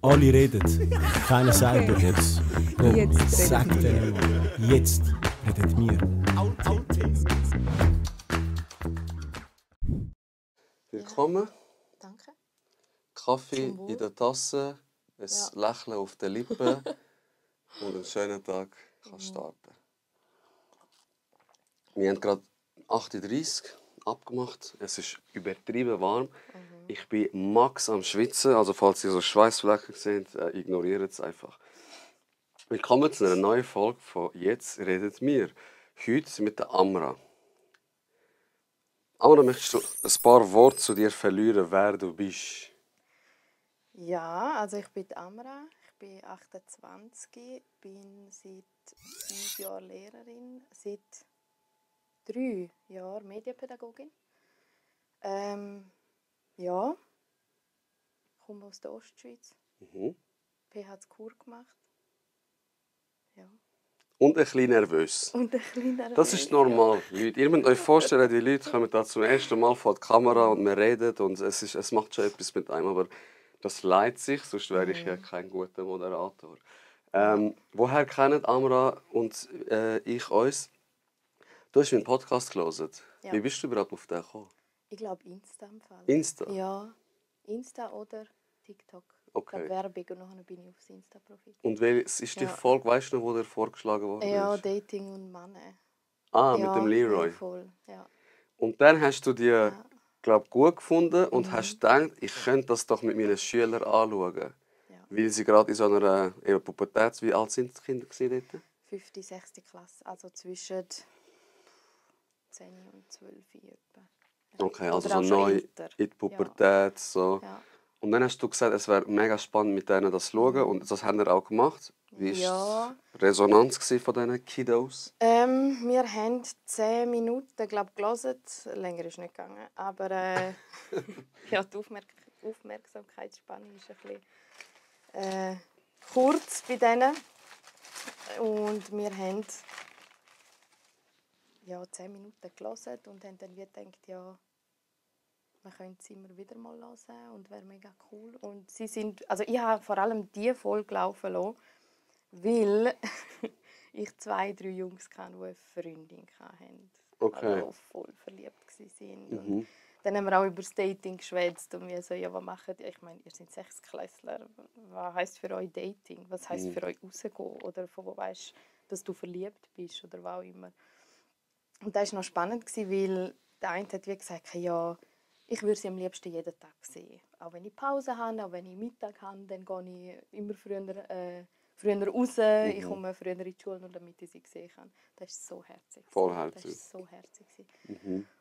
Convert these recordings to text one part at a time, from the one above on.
Alle reden, keiner sagt doch jetzt. Komm, Jetzt sag redet denen mal. Jetzt redet wir. Willkommen. Danke. Kaffee Zum Wohl. in der Tasse, ein Lächeln auf den Lippen und einen schönen Tag kann starten. Wir haben gerade 38 abgemacht. Es ist übertrieben warm. Ich bin max am Schwitzen. Also falls ihr so Schweißflecken seht, ignoriert es einfach. Willkommen zu einer neuen Folge von «Jetzt redet mir». Heute mit der Amra. Amra, möchtest du ein paar Worte zu dir verlieren, wer du bist? Ja, also ich bin Amra, ich bin 28, bin seit 5 Jahren Lehrerin, seit 3 Jahren Medienpädagogin. Ja, ich komme aus der Ostschweiz, PH Chur gemacht. Ja. Und ein bisschen nervös. Und ein bisschen nervös, Das ist normal, Leute. Ihr müsst euch vorstellen, die Leute kommen da zum ersten Mal vor die Kamera und wir reden und es macht schon etwas mit einem, aber das leidet sich, sonst wäre ich ja kein guter Moderator. Woher kennen Amra und ich uns? Du hast meinen Podcast gelesen. Ja. Wie bist du überhaupt auf den gekommen? Ich glaube Insta im Fall. Insta? Ja, Insta oder TikTok. Okay. Ich glaube Werbung und nachher bin ich aufs Insta-Profil. Und welches ist die Folge, weißt du noch, wo dir vorgeschlagen worden Ja, ist? Dating und Männer. Ah, Ja, mit dem Leroy. Ja, voll. Ja. Und dann hast du die, glaub, gut gefunden und hast gedacht, ich könnte das doch mit meinen Schülern anschauen. Ja. Weil sie gerade in so einer Pubertät, wie alt sind die Kinder dort? 5., 6. Klasse, also zwischen 10 und 12 etwa. Ja. Okay, also Oder so auch schon neu älter. in die Pubertät. So. Ja. Und dann hast du gesagt, es wäre mega spannend, mit denen das zu schauen. Und das haben wir auch gemacht. Wie war Ja. die Resonanz von diesen Kiddos? Wir haben 10 Minuten gelesen. Länger ist nicht gegangen. Aber ja, die Aufmerksamkeitsspanne ist ein bisschen kurz bei denen. Und wir haben 10 Minuten gelesen und haben dann gedacht, ja, man könnte es immer wieder mal hören und wäre mega cool. Und sie sind, also ich habe vor allem diese Folge laufen lassen, weil ich 2, 3 Jungs kannte, die eine Freundin hatten. Okay. Also voll verliebt waren. Und dann haben wir auch über das Dating geschwätzt und wir so, ja, was macht ihr? Ich meine, ihr seid Sechsklässler. Was heisst für euch Dating? Was heisst für euch rausgehen? Oder von wo weißt du, dass du verliebt bist? Oder was auch immer. Und das war noch spannend, weil der eine hat wie gesagt, ja, ich würde sie am liebsten jeden Tag sehen. Auch wenn ich Pause habe, auch wenn ich Mittag habe, dann gehe ich immer früher raus. Ich komme früher in die Schule, nur damit ich sie sehen kann. Das war so herzig. Vollherzig. Das war so herzig.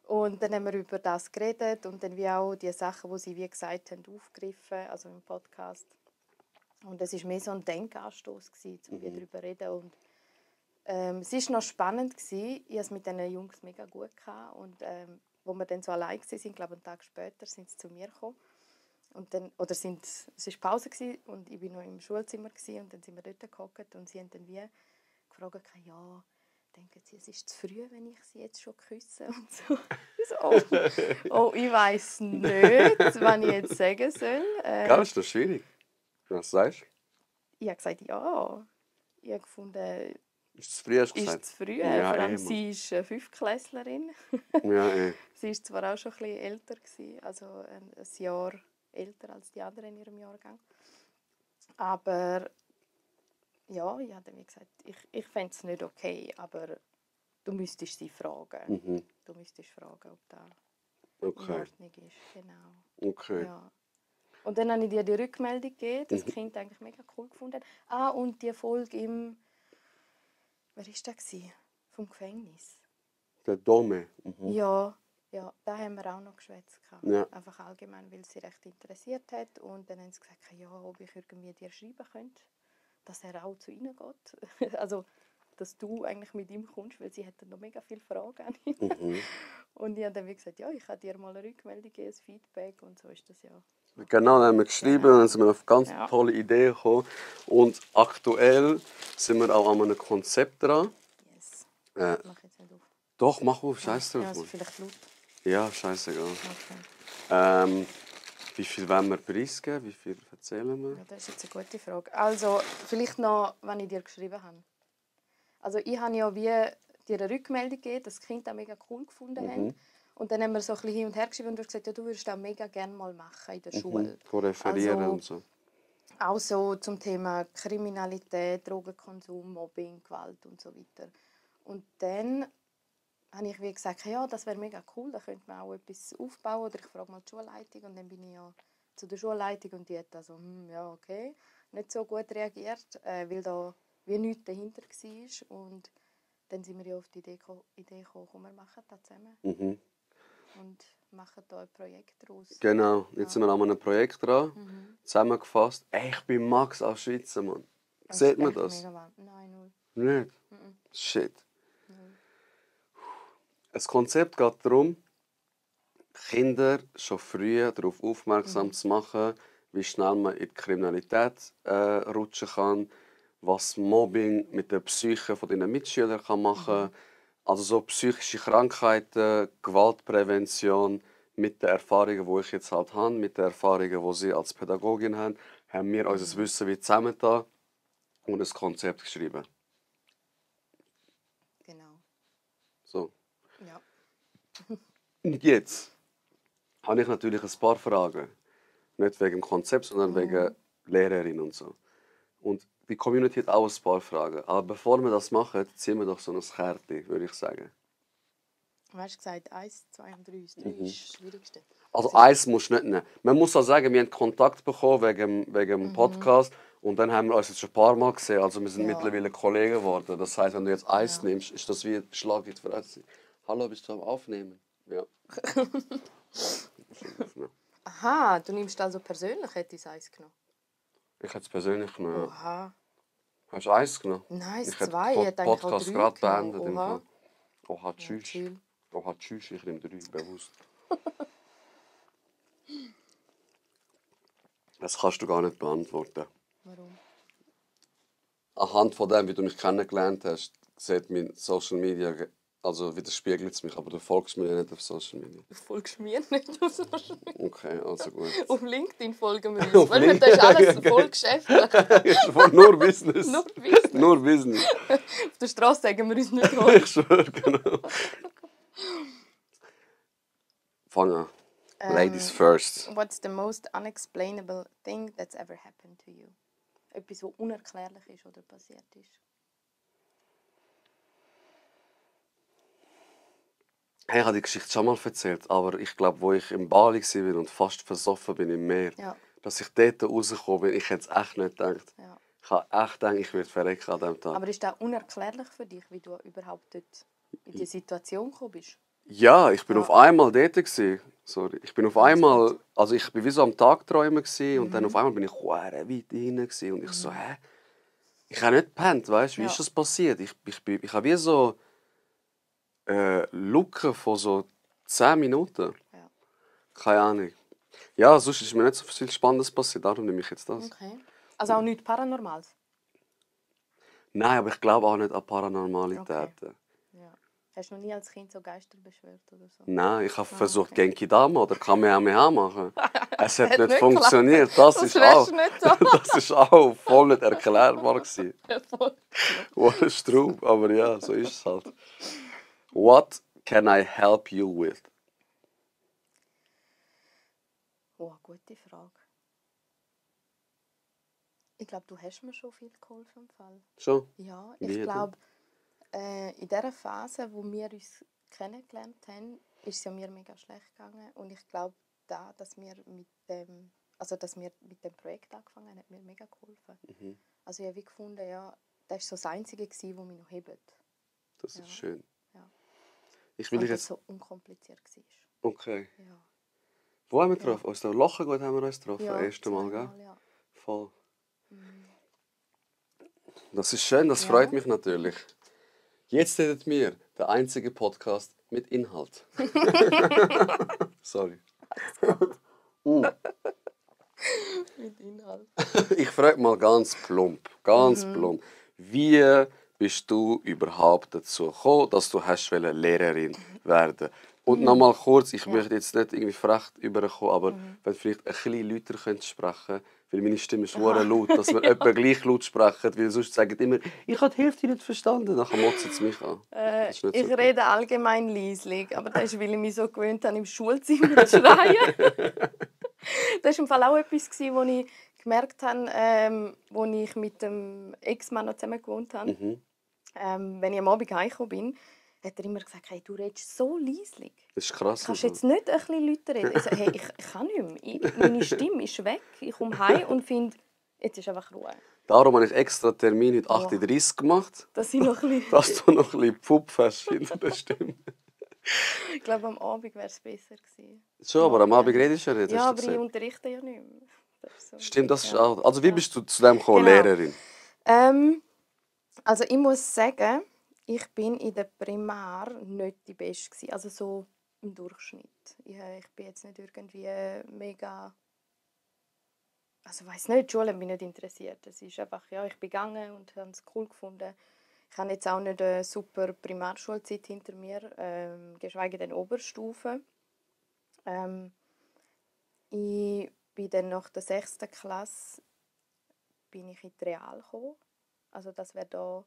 Und dann haben wir über das geredet und dann wie auch die Sachen, die sie wie gesagt haben, aufgegriffen, also im Podcast. Und es war mehr so ein Denkanstoss, um wieder darüber zu reden. Und es war noch spannend. Ich hatte es mit diesen Jungs mega gut. Und wo wir dann so allein waren, glaube einen Tag später, sind sie zu mir gekommen. Und dann, es war Pause und ich war noch im Schulzimmer und dann sind wir dort gehockt und sie haben dann wie gefragt, ja, denken Sie, es ist zu früh, wenn ich Sie jetzt schon küsse und so. Ich so, oh, ich weiss nicht, was ich jetzt sagen soll. Gell, ist das schwierig? Was sagst du? Ich habe gesagt, ja. Ich habe gefunden, Ist es zu früh, hast du ist gesagt? zu früh. Ja, Vor allem, Mann. sie ist eine Fünftklässlerin. Ja, Sie war zwar auch schon ein bisschen älter, also ein Jahr älter als die anderen in ihrem Jahrgang. Aber ja, ich habe dann gesagt, ich fände es nicht okay, aber du müsstest sie fragen. Du müsstest fragen, ob das in Ordnung ist. Genau. Okay. Ja. Und dann habe ich dir die Rückmeldung gegeben, dass das Kind eigentlich mega cool gefunden hat. Und die Folge im... Wer war das? Vom Gefängnis. Der Dome. Ja, da haben wir auch noch geschwätzt. Ja. Einfach allgemein, weil sie recht interessiert hat. Und dann haben sie gesagt, ja, ob ich irgendwie dir schreiben könnte, dass er auch zu ihnen geht. Also, dass du eigentlich mit ihm kommst, weil sie hätten noch mega viele Fragen an ihn. Und ich habe dann gesagt, ja, ich kann dir mal eine Rückmeldung geben, ein Feedback. Und so ist das ja. Genau, dann haben wir geschrieben und dann sind wir auf ganz tolle Ideen gekommen. Und aktuell sind wir auch an einem Konzept dran. Yes. Mach jetzt nicht auf. Doch, mach auf, scheiß drauf. Ja, also vielleicht laut. Ja, scheißegal. Okay. Wie viel wollen wir preisgeben? Wie viel erzählen wir? Ja, das ist jetzt eine gute Frage. Also, vielleicht noch, wenn ich dir geschrieben habe. Also, ich habe ja wie dir eine Rückmeldung gegeben, dass die Kinder auch mega cool gefunden haben. Und dann haben wir so ein bisschen hin und her geschrieben und du hast gesagt, ja, du würdest das mega gerne mal machen in der Schule. Referieren Also, und so. auch so zum Thema Kriminalität, Drogenkonsum, Mobbing, Gewalt und so weiter. Und dann habe ich wie gesagt, ja, das wäre mega cool, da könnte man auch etwas aufbauen. Oder ich frage mal die Schulleitung und dann bin ich ja zu der Schulleitung und die hat also, ja, okay, nicht so gut reagiert, weil da wie nichts dahinter war. Und dann sind wir ja auf die Idee gekommen, komm, wir machen das zusammen. Und machen da ein Projekt daraus. Genau, jetzt sind wir an einem Projekt dran, zusammengefasst. Ey, ich bin Max aus Schweizer, Mann. Sieht man das? Nein, null. Nicht? Shit. Das Konzept geht darum, Kinder schon früh darauf aufmerksam zu machen, wie schnell man in die Kriminalität rutschen kann, was Mobbing mit der Psyche von den Mitschülern kann machen kann. Also so psychische Krankheiten, Gewaltprävention, mit den Erfahrungen, die ich jetzt halt habe, mit den Erfahrungen, die sie als Pädagogin haben wir unser Wissen wie zusammengetan und ein Konzept geschrieben. Genau. So. Ja. Und jetzt habe ich natürlich ein paar Fragen. Nicht wegen dem Konzept, sondern wegen Lehrerin und so. Und die Community hat auch ein paar Fragen. Aber bevor wir das machen, ziehen wir doch so ein Kärtchen, würde ich sagen. Du hast gesagt, 1, 2 und 3. 3 ist das Schwierigste. Also 1 musst du nicht nehmen. Man muss auch sagen, wir haben Kontakt bekommen wegen dem Podcast. Und dann haben wir uns jetzt schon ein paar Mal gesehen. Also wir sind mittlerweile Kollegen geworden. Das heisst, wenn du jetzt 1 nimmst, ist das wie ein Schlag in die Fresse. Hallo, bist du am Aufnehmen? Ja. Aha, du nimmst also persönlich, hätte ich 1 genommen. Ich hätte es persönlich genommen. Oha. Hast du 1 genommen? Nein, ich 2. Ich hätte hätte den eigentlich auch Podcast 3 gerade genommen. beendet. Oha. Oha, tschüss. chill. Oha, tschüss, ich nehme 3, bewusst. Das kannst du gar nicht beantworten. Warum? Anhand von dem, wie du mich kennengelernt hast, sieht mein Social Media, also widerspiegelt es mich, aber du folgst mir ja nicht auf Social Media. Du folgst mir nicht auf Social Media. Okay, also gut. Auf LinkedIn folgen wir uns. Weil das ist alles voll geschäftlich. Nur Business. Nur Business. Nur Business. Auf der Straße sagen wir uns nicht hoch. Ich schwöre, genau. Fang an. Ladies first. What's the most unexplainable thing that's ever happened to you? Etwas, was unerklärlich ist oder passiert ist. Hey, ich habe die Geschichte schon mal erzählt, aber ich glaube, wo ich im Bali war und fast versoffen bin im Meer, Ja. dass ich dort rausgekommen bin, ich hätte es echt nicht gedacht. Ja. Ich habe echt gedacht, ich würde verrecken an diesem Tag. Aber ist das unerklärlich für dich, wie du überhaupt dort in die Situation gekommen bist? Ja, ich bin auf einmal dort gewesen. Sorry. Ich bin auf einmal, also ich bin wie so am Tagträumen gewesen, und dann auf einmal bin ich weit hinten gewesen, und ich so, hä? Ich habe nicht gepennt, weißt du? Wie ist das passiert? Ich habe wie so Lücken von so 10 Minuten. Ja. Keine Ahnung. Ja, sonst ist mir nicht so viel Spannendes passiert, darum nehme ich jetzt das. Okay. Also auch nichts Paranormales? Nein, aber ich glaube auch nicht an Paranormalitäten. Ja. Hast du noch nie als Kind so Geister beschwört oder so? Nein, ich habe versucht, Genki Dama oder Kamehameha machen. Es hat Hat nicht nicht funktioniert. geklappt. Das ist wärst auch, du nicht so. das ist auch voll nicht erklärbar gewesen. Voll. What a Straub, aber ja, so ist es halt. What can I help you with? Oh, gute Frage. Ich glaube, du hast mir schon viel geholfen im Fall. Schon? Ja, Wie ich denn? glaube, in dieser Phase, wo wir uns kennengelernt haben, ist es ja mir mega schlecht gegangen. Und ich glaube, dass wir mit dem Projekt angefangen haben, hat mir mega geholfen. Also ich habe gefunden, ja, das war so das Einzige, das mich noch hebt. Das ist schön. Ja. Ich will Und dich das jetzt... so unkompliziert war. Okay. Ja. Wo haben wir getroffen? Aus der Lochengut haben wir uns getroffen. Ja, Das erste Mal, gell? zweimal, ja. Voll. Das ist schön, das freut mich natürlich. Jetzt redet mir der einzige Podcast mit Inhalt. Sorry. Mit Inhalt. Ich frage mal ganz plump. Plump. Wie bist du überhaupt dazu gekommen, dass du hast Lehrerin werden? Und nochmal kurz, ich möchte jetzt nicht irgendwie frech überkommen, aber wenn vielleicht ein bisschen lauter könnt sprechen, weil meine Stimme ist sehr laut, dass wir etwa gleich laut sprechen, weil sonst sagen immer, ich habe die Hälfte nicht verstanden, dann motzen sie mich an. Das ist nicht Ich so gut. rede allgemein leislich, aber das ist, weil ich mich so gewöhnt habe, im Schulzimmer zu schreien. Das war im Fall auch etwas, was ich gemerkt habe, als ich mit dem Ex-Mann noch zusammen gewohnt habe. Wenn ich am Abend heimgekommen bin, hat er immer gesagt, hey, du redest so leislich. Das ist krass. Kannst du jetzt nicht ein bisschen lauter reden? Ich sage, hey, ich kann nicht mehr. Meine Stimme ist weg. Ich komme heim und finde, jetzt ist einfach Ruhe. Darum habe ich extra Termin heute 8:30 gemacht, Dass ich noch ein bisschen... dass du noch ein bisschen Pfupf hast hinter der Stimme. Ich glaube, am Abend wäre es besser gewesen. Schon, aber am Abend redest du ja nicht. Ja, hast du aber ich gesagt. unterrichte ja nicht mehr. Das ist so. Stimmt, das ist auch. Also wie bist du zu dem gekommen, Genau. Lehrerin? Also ich muss sagen, ich bin in der Primar nicht die Beste gewesen. Also so im Durchschnitt. Ich bin jetzt nicht irgendwie mega... Also ich weiss nicht, die Schule hat mich nicht interessiert. Es ist einfach, ja, ich bin gegangen und habe es cool gefunden. Ich habe jetzt auch nicht eine super Primarschulzeit hinter mir, geschweige denn Oberstufe. Ich bin dann nach der 6. Klasse bin ich in die Real gekommen. Also das wäre da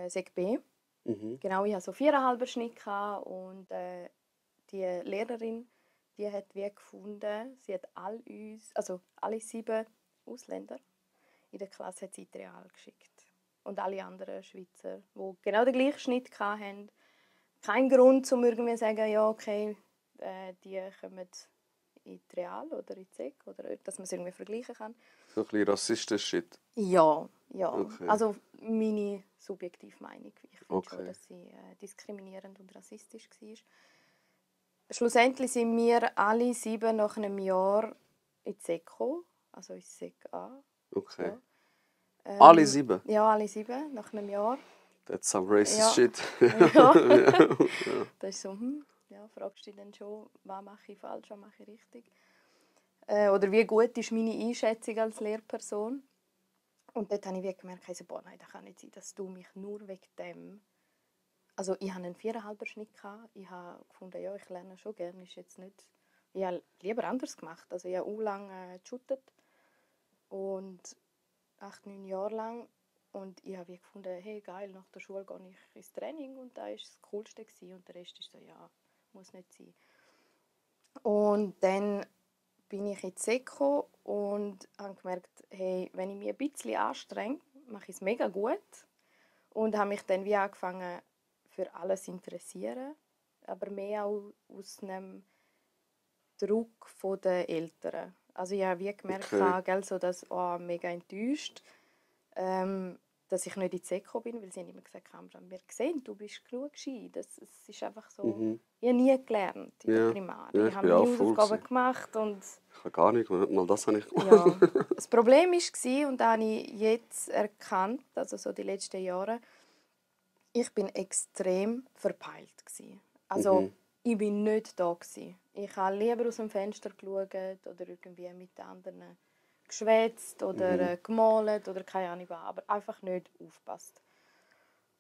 Sek B. Genau, ich hatte so 4,5 Schnitt gehabt und die Lehrerin, die hat wie gefunden, sie hat alle 7 Ausländer in der Klasse hat sie in die Real geschickt. Und alle anderen Schweizer, die genau den gleichen Schnitt hatten, kein Grund, um irgendwie zu sagen, ja, okay, die kommen in die Real oder in die SEC, oder dass man es irgendwie vergleichen kann. So ein bisschen rassistisch-Shit. Ja. Okay. Also meine subjektive Meinung. Ich finde schon, Okay. dass sie diskriminierend und rassistisch war. Schlussendlich sind wir alle 7 nach einem Jahr in die SEC gekommen, also in SEC A. Okay. Ja. Alle 7? Ja, alle 7 nach einem Jahr. That's some racist Ja. shit. Ja. Das ist so, ja, fragst du dich dann schon, was mache ich falsch, was mache ich richtig? Oder wie gut ist meine Einschätzung als Lehrperson? Und dort habe ich gemerkt, also, nein, das kann nicht sein, dass du mich nur wegen dem... Also ich hatte einen 4,5 Schnitt. Ich habe gefunden, ja, ich lerne schon gerne. Ist jetzt nicht... Ich habe lieber anders gemacht. Also ich habe auch lange geshootet. Und 8, 9 Jahre lang. Und ich habe gefunden, hey, geil, nach der Schule gehe ich ins Training. Und das war das Coolste. Und der Rest ist so, ja, muss nicht sein. Und dann bin ich in die SEC gekommen und habe gemerkt, hey, wenn ich mich ein bisschen anstrenge, mache ich es mega gut. Und habe mich dann wie angefangen, für alles zu interessieren. Aber mehr auch aus einem Druck der Eltern. Also ich habe wie gemerkt, so, dass mega enttäuscht, dass ich nicht in die SEC gekommen bin, weil sie immer gesagt haben, wir sehen, du bist genug gescheit. Es ist einfach so, ich habe nie gelernt in der Primar. Ja, ich habe meine Hausaufgaben gemacht und... Ich habe gar nicht, mal das habe ich gemacht. Ja. Das Problem war, und das habe ich jetzt erkannt, also so die letzten Jahre, ich bin extrem verpeilt. Also ich bin nicht da. Ich habe lieber aus dem Fenster geschaut oder irgendwie mit anderen geschwätzt oder gemalt oder keine Ahnung was, aber einfach nicht aufgepasst.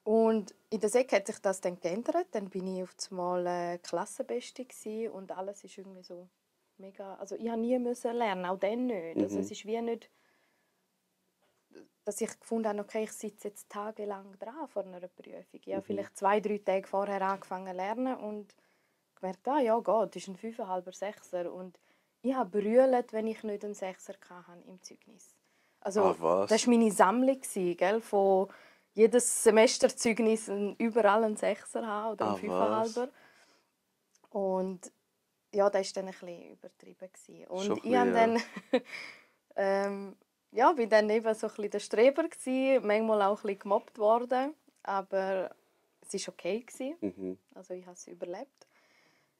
Und in der SEC hat sich das dann geändert. Dann bin ich auf einmal Klassenbeste und alles ist irgendwie so mega... Also ich musste nie lernen, auch dann nicht. Also es ist wie nicht, dass ich gefunden habe, okay, ich sitze jetzt tagelang dran vor einer Prüfung. Ich habe vielleicht 2, 3 Tage vorher angefangen zu lernen und gemerkt, ja, geht, das ist ein 5,5er, 6er. Und ich habe brüllt, wenn ich nicht einen 6er hatte im Zeugnis. Also, das war meine Sammlung, gell, von jedes Semesterzeugnis überall einen 6er haben oder einen 5,5er. Und ja, das war dann ein bisschen übertrieben. Und ich habe dann... bin dann eben so ein bisschen der Streber gewesen, manchmal auch ein bisschen gemobbt worden, aber es war okay gewesen. Also ich habe es überlebt.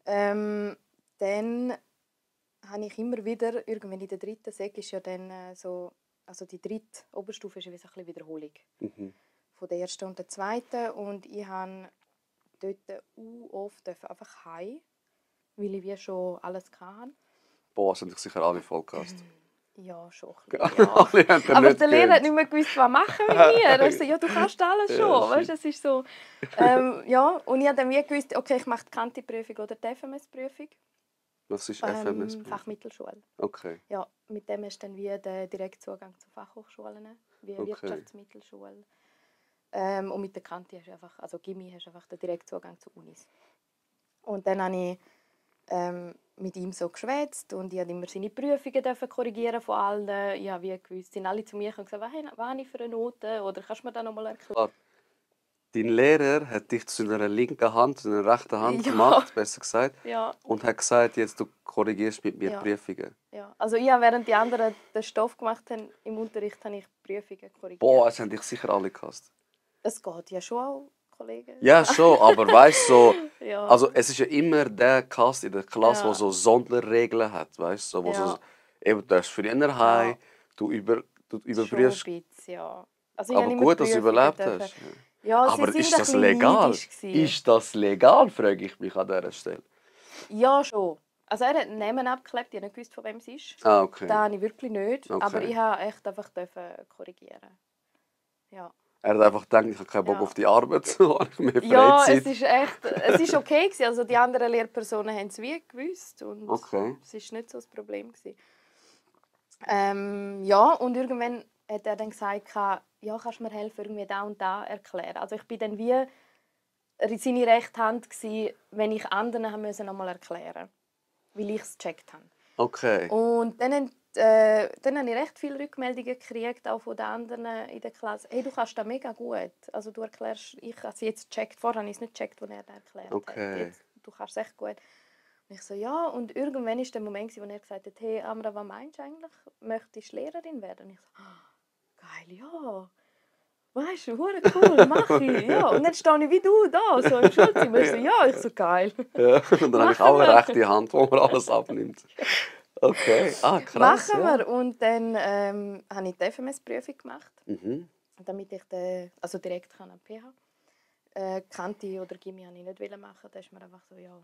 Dann habe ich immer wieder, irgendwann in der 3. Sek ist ja dann so, also die 3. Oberstufe ist ja wie so ein bisschen Wiederholung von der 1. und der 2. Und ich habe dort oft einfach heim, weil ich wie schon alles hatte. Boah, das sind sicher alle voll gehasst. Ja, schon ein bisschen, ja. Alle haben den Aber nicht der Lehrer hat gegönnt. nicht mehr gewusst, was machen mit mir. Er hat gesagt, ja, du kannst alles schon. Ja, Weißt, es ist so, ja. Und ich habe dann wie gewusst, okay, ich mache die Kante-Prüfung oder die FMS-Prüfung. Was ist FMS? Fachmittelschule. Okay. Ja, mit dem hast du dann wie den Direktzugang zu Fachhochschulen, wie Okay. Wirtschaftsmittelschule. Und mit der Kante hast du einfach, also Gimmi hast du einfach den Direktzugang zu Unis. Und dann habe ich mit ihm so geschwätzt und ich durfte immer seine Prüfungen korrigieren von allen. Ich habe wie gewusst, sind alle zu mir und gesagt, was habe ich für eine Note? Oder kannst du mir das noch mal erklären? Dein Lehrer hat dich zu einer linken Hand, zu einer rechten Hand Ja. gemacht, besser gesagt, Ja. und hat gesagt, jetzt du korrigierst mit mir Ja. die Prüfungen. Ja. Also ich habe, während die anderen den Stoff gemacht haben, im Unterricht habe ich Prüfungen korrigiert. Boah, es haben dich sicher alle gehasst. Es geht ja schon auch, Kollegen. Ja, schon, aber weißt du, so, Ja. also es ist ja immer der Cast in der Klasse, Ja. der so Sonderregeln hat, weißt du, so, wo Ja. so, eben, du darfst für ihn heim, Ja. du Schon überprüfst, ein bisschen, ja. Also ich aber habe immer gut, dass du Prüfungen überlebt dürfen. hast. Ja, sie Aber sind ist ein das bisschen legal? neidisch gewesen. Ist das legal, frage ich mich an dieser Stelle. Ja, schon. Also er hat einen Namen abgeklebt, ich habe nicht gewusst, von wem es ist. Ah, okay. Das habe ich wirklich nicht. Okay. Aber ich habe echt einfach korrigieren. Ja. Er hat einfach gedacht, ich habe keinen Bock Ja. auf die Arbeit, so habe ich mehr Ja, Freizeit. es ist okay gewesen. Also die anderen Lehrpersonen haben es wie gewusst und Okay. es ist nicht so das Problem gewesen. Ja, und irgendwann hat er dann gesagt, ja, kannst du mir helfen, irgendwie da und da erklären. Also ich bin dann wie seine rechte Hand gewesen, wenn ich anderen haben müssen noch mal erklären, weil ich es gecheckt habe. Okay. Und dann habe ich recht viele Rückmeldungen gekriegt, auch von den anderen in der Klasse. Hey, du kannst das mega gut. Also du erklärst, ich habe es jetzt gecheckt. Vorher habe ich es nicht gecheckt, als er das erklärt Okay. hat. Jetzt, du kannst es echt gut. Und ich so, ja. Und irgendwann war der Moment, wo er gesagt hat, hey Amra, was meinst du eigentlich? Möchtest du Lehrerin werden? Und ich so, geil, ja. Weißt du, hure cool, mach ich. Ja. Und dann stehe ich wie du da, so im Schulzimmer. Ich so, ja, ich so, geil. Ja, und dann habe ich auch Machen eine wir. rechte Hand, wo man alles abnimmt. Okay. Ah, krass. Machen ja. wir. Und dann habe ich die FMS-Prüfung gemacht, Mhm. damit ich also direkt an die PH. Kante oder Gimmi wollte ich nicht machen. Da ist mir einfach so, ja,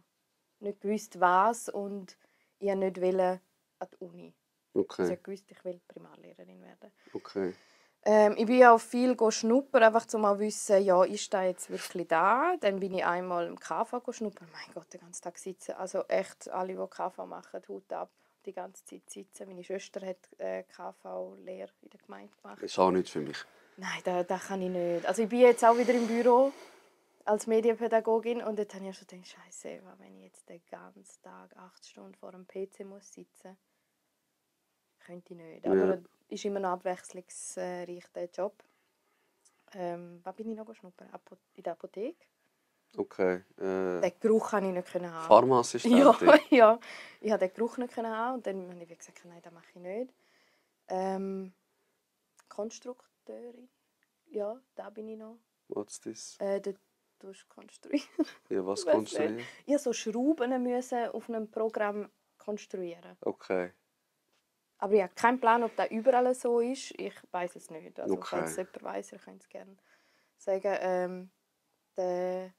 nicht gewusst, was. Und ich wollte nicht an die Uni. Okay. Also ich wusste, ich will Primarlehrerin werden. Okay. Ich bin auch viel schnuppern, einfach um mal zu wissen, ja, ist das jetzt wirklich da? Dann bin ich einmal im KV schnuppern. Mein Gott, den ganzen Tag sitzen. Also echt, alle, die KV machen, Hut ab, die ganze Zeit sitzen. Meine Schwester hat KV-Lehre in der Gemeinde gemacht. Das ist auch nichts für mich. Nein, das kann ich nicht. Also ich bin jetzt auch wieder im Büro als Medienpädagogin und dort habe ich so gedacht, Scheiße, wenn ich jetzt den ganzen Tag 8 Stunden vor dem PC muss sitzen, könnte ich nicht. Aber es ist immer noch abwechslungsreich, der Job. Was bin ich noch schnuppern? In der Apotheke. Okay. Den Geruch konnte ich nicht haben. Pharmaassistentin. Ja, ich konnte den Geruch nicht haben und dann habe ich gesagt, nein, das mache ich nicht. Konstrukteurin. Ja, da bin ich noch. What's this? Dort tust du konstruieren. Ja, was Weiss konstruieren? Ich musste so Schrauben müssen auf einem Programm konstruieren. Okay. Aber ich habe keinen Plan, ob das überall so ist. Ich weiß es nicht. Also, Okay. falls es jemand weiss, ihr könnt es gerne sagen. Der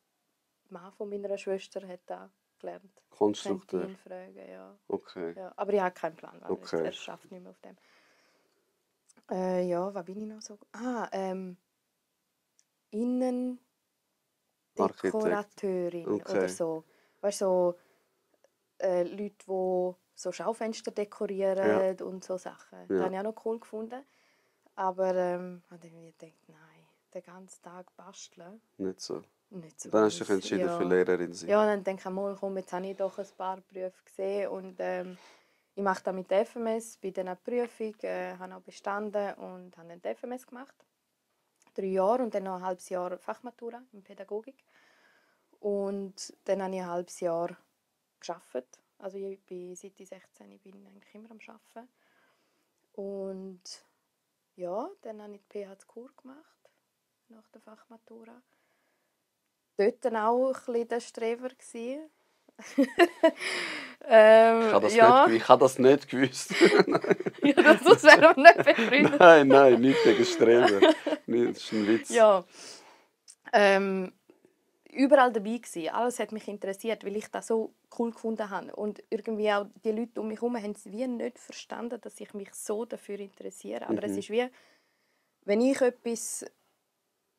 Mann von meiner Schwester hat das gelernt. Konstrukteur. Könnt ihr ihn fragen, ja. Okay. Ja, aber ich habe keinen Plan, weil Okay. er schafft nicht mehr auf dem. Ja, was bin ich noch so? Innendekorateurin Okay. oder so. Weißt du, so Leute, die so Schaufenster dekorieren und so Sachen. Das habe ich auch noch cool gefunden. Aber habe ich mir gedacht, nein, den ganzen Tag basteln, Nicht so. nicht so Dann hast du meins. dich entschieden für Lehrerin zu sein. Ja, und dann denke ich mal, komm, jetzt habe ich doch ein paar Berufe gesehen und ich mache das mit der FMS, bei dieser Prüfung, habe auch bestanden und habe dann die FMS gemacht. 3 Jahre und dann noch ein halbes Jahr Fachmatura in Pädagogik. Und dann habe ich ein halbes Jahr gearbeitet. Also ich bin, seit ich 16 bin ich eigentlich immer am Arbeiten. Und ja, dann habe ich die PH Chur gemacht, nach der Fachmatura. Dort dann auch ein bisschen der Streber gewesen. Ich habe das nicht gewusst. Ja, das wäre nicht befriedigt. Nein, nicht gegen Streben. Das ist ein Witz. Ja. überall dabei gewesen. Alles hat mich interessiert, weil ich das so cool gefunden habe. Und irgendwie auch die Leute um mich herum haben es wie nicht verstanden, dass ich mich so dafür interessiere. Aber es ist wie, wenn ich etwas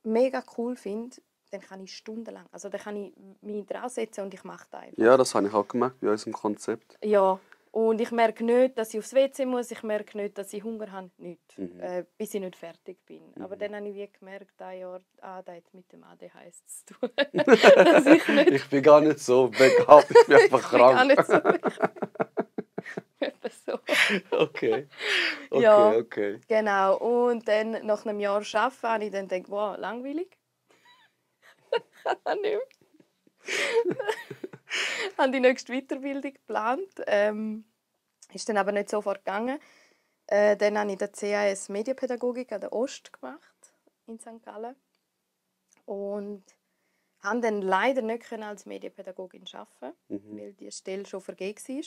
mega cool finde, dann kann ich stundenlang, also dann kann ich mich dran setzen und ich mache das einfach. Ja, das habe ich auch gemerkt bei unserem Konzept. Ja, und ich merke nicht, dass ich aufs WC muss, ich merke nicht, dass ich Hunger habe, nicht, bis ich nicht fertig bin. Aber dann habe ich wie gemerkt, das hat mit dem ADHS zu tun. Dass ich nicht... Ich bin gar nicht so begabt, ich bin einfach krank. Ich bin gar nicht so. Etwa so. Okay. Ja. Okay. Genau, und dann nach einem Jahr arbeiten habe ich dann gedacht, wow, langweilig. Ich kann das nicht mehr. Ich habe die nächste Weiterbildung geplant. Ist dann aber nicht sofort gegangen. Dann habe ich den CAS Medienpädagogik an der Ost gemacht, in St. Gallen. Und konnte dann leider nicht als Medienpädagogin arbeiten, weil die Stelle schon vergeben war.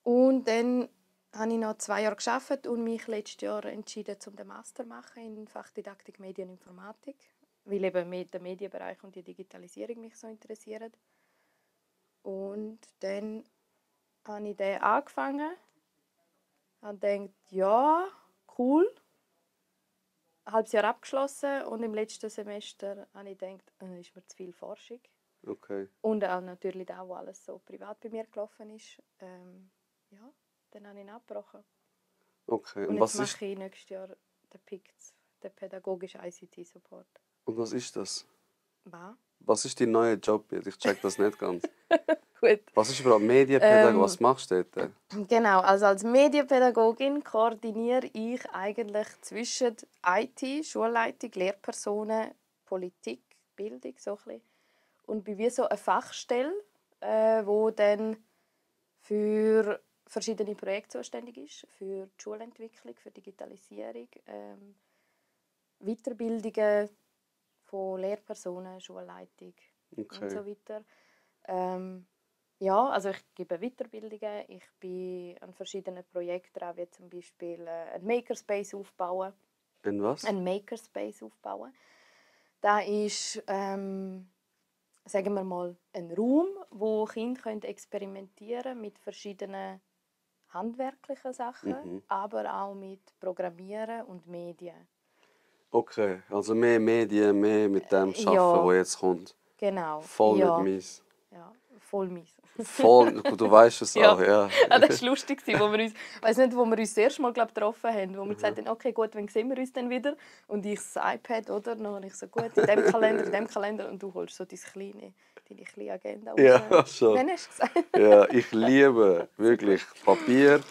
Und dann habe ich noch 2 Jahre gearbeitet und mich letztes Jahr entschieden, den Master zu machen in Fachdidaktik Medieninformatik, weil eben der Medienbereich und die Digitalisierung mich so interessieren. Und dann habe ich den angefangen und gedacht, ja, cool. Ein halbes Jahr abgeschlossen und im letzten Semester habe ich gedacht, ist mir zu viel Forschung. Okay. Und auch natürlich das, was alles so privat bei mir gelaufen ist. Ja, dann habe ich ihn abgebrochen. Okay. Und was jetzt ist... mache ich nächstes Jahr den PICS, den pädagogischen ICT-Support. Und was ist das? Was? Was ist dein neuer Job jetzt? Ich check das nicht ganz. Gut. Was ist überhaupt Medienpädagogik? Was machst du dort? Genau, also als Medienpädagogin koordiniere ich eigentlich zwischen IT, Schulleitung, Lehrpersonen, Politik, Bildung, so ein bisschen. Und bin wie so eine Fachstelle, wo dann für verschiedene Projekte zuständig ist, für die Schulentwicklung, für Digitalisierung, Weiterbildungen von Lehrpersonen, Schulleitung und so weiter. Ja, also ich gebe Weiterbildungen, ich bin an verschiedenen Projekten dran, wie zum Beispiel ein Makerspace aufbauen. Ein was? Ein Makerspace aufbauen. Da ist, sagen wir mal, ein Raum, wo Kinder experimentieren mit verschiedenen handwerklichen Sachen, aber auch mit Programmieren und Medien. Okay, also mehr Medien, mehr mit dem Arbeiten, Ja. wo jetzt kommt. Genau. Voll ja. nicht mies. Ja, voll mies. Voll, du weißt es Ja. auch, ja. Das war lustig, wo wir uns, weiss nicht, wo wir uns das erste Mal getroffen haben, wo wir gesagt haben, okay, gut, wann sehen wir uns dann wieder? Und ich das iPad, oder? Dann habe ich so, gut, in dem Kalender, und du holst so deine kleine Agenda raus. Ja, schon. Wann hast du gesagt? Ja, ich liebe wirklich Papier,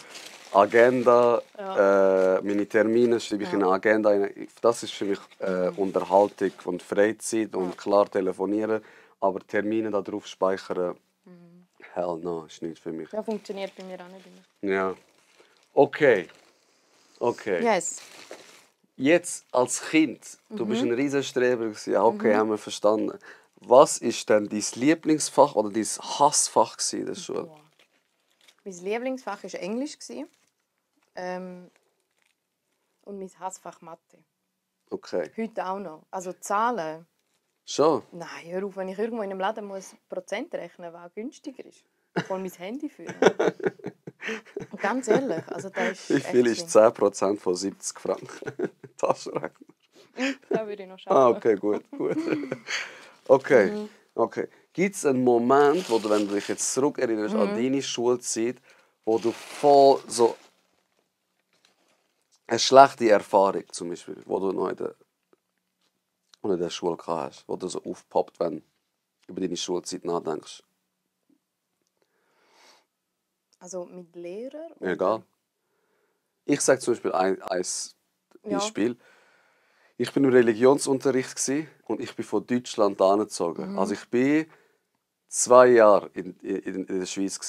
Agenda, meine Termine schreibe ich in eine Agenda. Das ist für mich Unterhaltung und Freizeit und klar telefonieren, aber Termine da drauf speichern, hell no, ist nicht für mich. Ja, funktioniert bei mir auch nicht immer. Ja. Okay. Yes. Jetzt als Kind, du bist ein Riesenstreber gewesen. Ja, okay, haben wir verstanden. Was ist denn dein Lieblingsfach oder dein Hassfach in der Schule? Boah. Mein Lieblingsfach war Englisch. Und mein Hassfach Mathe. Okay. Heute auch noch. Also Zahlen. Schon? Nein, hör auf, wenn ich irgendwo in einem Laden muss Prozent rechnen muss, was günstiger ist. Ich hole mein Handy für. Ganz ehrlich, also das ist Wie viel ist 10% von 70 Franken? Taschenrechner. Da würde ich noch schauen. Okay, gut. Okay. Gibt es einen Moment, wo du, wenn du dich jetzt zurückerinnerst an deine Schulzeit, wo du voll so eine schlechte Erfahrung zum Beispiel, wo du noch in der Schule gehabt hast, wo du so aufpoppt, wenn du über deine Schulzeit nachdenkst? Also mit Lehrer? Egal. Ich sage zum Beispiel ein Beispiel. Ich war im Religionsunterricht und ich bin von Deutschland angezogen. Also ich bin 2 Jahre in der Schweiz.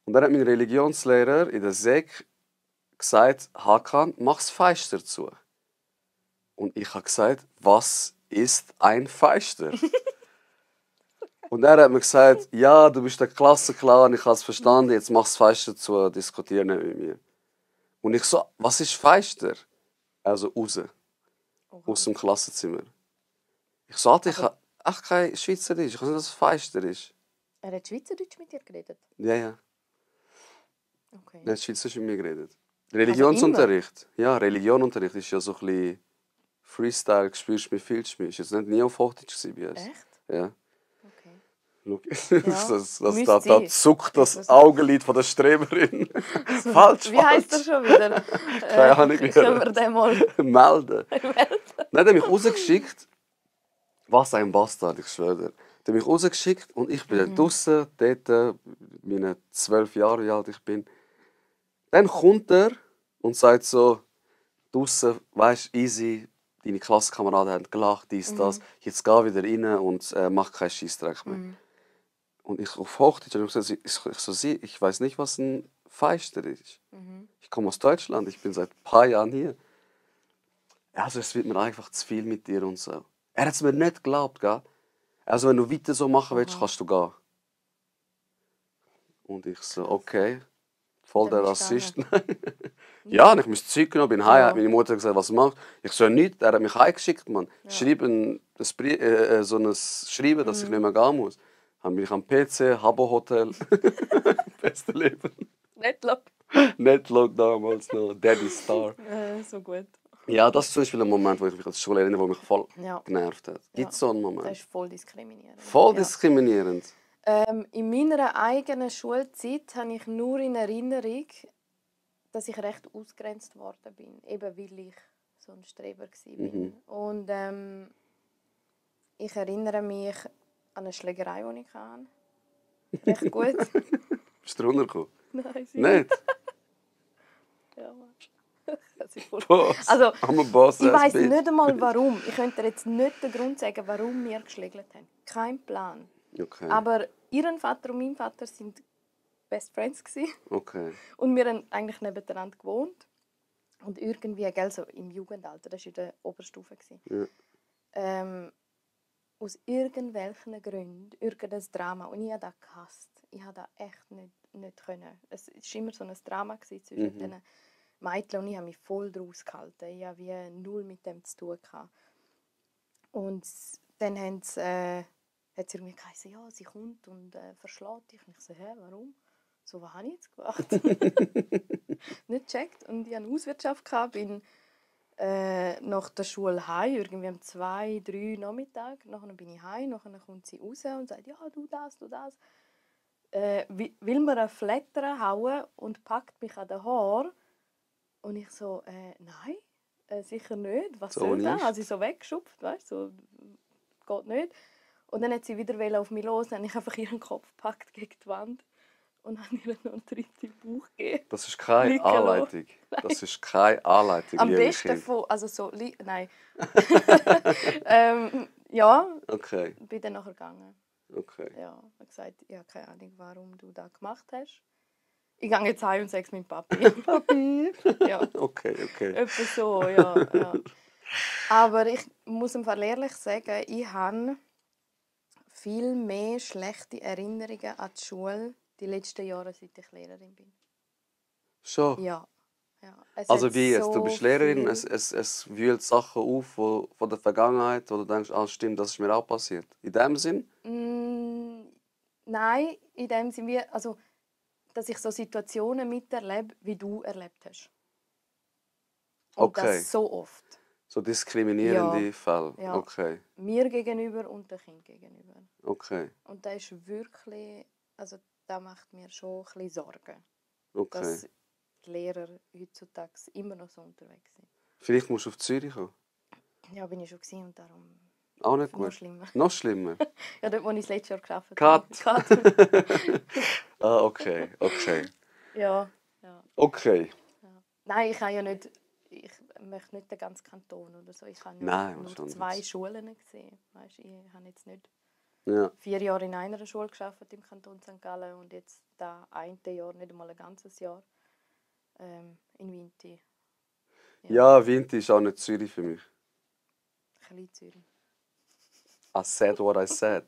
Und dann hat mein Religionslehrer in der Sek gesagt, Hakan, mach's Feister dazu. Und ich habe gesagt, was ist ein Feister? Und er hat mir gesagt, ja, du bist der Klassenclown, ich habe es verstanden, jetzt mach's Feister dazu, diskutiere nicht mit mir. Und ich so, was ist Feister? Also raus. Aus dem Klassenzimmer. Ich so, Alter, Ach, kein Schweizerdeutsch. Ich weiß nicht, was Feister ist. Er hat Schweizerdeutsch mit dir geredet? Ja, ja. Okay. Er hat Schweizerdeutsch mit mir geredet. Religionsunterricht. Ja, Religionunterricht ist ja so ein bisschen Freestyle, spürst du mich, fühlst du mich. Ich war jetzt nicht auf Hochdeutsch bei uns. Echt? Ja. Okay. Schau, müsste da sein. zuckt das Augenlid von der Streberin. Falsch, Wie heisst er schon wieder? Keine Ahnung, wie Können wir den mal melden. Nein, der hat mich rausgeschickt. Was ein Bastard, ich schwöre dir. Der hat mich rausgeschickt und ich bin dann draußen, dort, meine 12 Jahre, wie alt ich bin. Dann kommt er und sagt so, draußen, weisst easy, deine Klassenkameraden haben gelacht, dies, das. Jetzt geh wieder rein und mach keinen Scheissdreck mehr. Und ich auf Hochdeutsch habe gesagt, ich weiß nicht, was ein Feister ist. Ich komme aus Deutschland, ich bin seit ein paar Jahren hier. Also es wird mir einfach zu viel mit dir und so. Er hat es mir nicht geglaubt, gell? Also wenn du weiter so machen willst, kannst du gehen. Und ich so, okay, voll der Rassist. Ja, und ich musste Zeug genommen, bin heim, hat meine Mutter gesagt, was machst du? Ich so, nichts, er hat mich heimgeschickt, Mann. Schreiben, so ein Schreiben, dass ich nicht mehr gehen muss. Dann bin ich am PC, Habbo Hotel. Beste Leben. Netlog. Netlog damals noch, Daddy Star. So gut. Ja, das ist zum Beispiel ein Moment, wo ich mich als Schule erinnere, der mich voll genervt hat. Gibt es so einen Moment? Das ist voll diskriminierend. Voll diskriminierend? In meiner eigenen Schulzeit habe ich nur in Erinnerung, dass ich recht ausgegrenzt worden bin. Eben weil ich so ein Streber war. Und ich erinnere mich an eine Schlägerei, die ich hatte. Recht gut. Bist du runtergekommen? Nein, nicht. Ja, Mann. Boss. Also, Boss, ich weiss nicht einmal warum. Ich könnte dir jetzt nicht den Grund sagen, warum wir geschlägelt haben. Kein Plan. Okay. Aber ihren Vater und mein Vater waren Best Friends. Okay. Und wir haben eigentlich nebeneinander gewohnt. Und irgendwie, gell, so im Jugendalter, das war in der Oberstufe. Ja. Aus irgendwelchen Gründen, irgendein Drama. Und ich habe das gehasst. Ich habe das echt nicht können. Es war immer so ein Drama zwischen diesen Mädchen und ich habe mich voll daraus gehalten. Ich hatte wie null mit dem zu tun gehabt. Und dann hat sie irgendwie gesagt, ja, sie kommt und verschlägt dich. Und ich so, hä, warum? So, was habe ich jetzt gemacht? Nicht gecheckt. Und ich hatte eine Hauswirtschaft, bin nach der Schule heim, irgendwie um 2, 3 Nachmittag. Nachher bin ich heim, nachher kommt sie raus und sagt, ja, du das. Will mir einen Flatter hauen und packt mich an den Haaren. Und ich so, nein, sicher nicht. Was so soll nicht. das? Also ich so weggeschupft, weißt du, so, geht nicht. Und dann hat sie wieder auf mich los, dann habe ich einfach ihren Kopf gepackt gegen die Wand und habe ihr noch einen dritten Bauch gegeben. Das ist keine Anleitung. Das ist keine Anleitung. Am besten von, also so, nein. Ja, okay. Bin dann nachher gegangen. Okay. Ja, habe gesagt, ich habe keine Ahnung, warum du das gemacht hast. Ich gehe jetzt heim und sage es meinem Papi. Papi? Ja. Okay. Etwa so, ja. Aber ich muss im Fall ehrlich sagen, ich habe viel mehr schlechte Erinnerungen an die Schule die letzten Jahre, seit ich Lehrerin bin. Schon? Ja. Also wie jetzt? Du bist Lehrerin, viel... es wühlt Sachen auf von der Vergangenheit, wo du denkst, stimmt, das ist mir auch passiert. In dem Sinn? Nein, in dem Sinn, also, dass ich so Situationen miterlebe, wie du erlebt hast. Und das so oft. So diskriminierende Fälle? Ja. Okay. Mir gegenüber und dem Kind gegenüber. Okay. Und das ist wirklich, also das macht mir schon ein bisschen Sorgen. Okay. Dass die Lehrer heutzutage immer noch so unterwegs sind. Vielleicht musst du auf Zürich kommen? Ja, bin ich schon gewesen und darum... Auch nicht gut? Noch schlimmer. Noch schlimmer? Ja, dort, wo ich das letzte Jahr gearbeitet habe. Cut! Okay. Ja. Okay. Ja. Nein, ich habe ja nicht... Ich möchte nicht den ganzen Kanton oder so. Ich habe nur 2 Schulen gesehen. Weißt, ich habe jetzt nicht 4 Jahre in einer Schule gearbeitet im Kanton St. Gallen und jetzt das eine Jahr, nicht einmal ein ganzes Jahr, in Winti. Ja, Winti ist auch nicht Zürich für mich. Klein Zürich. I said what I said.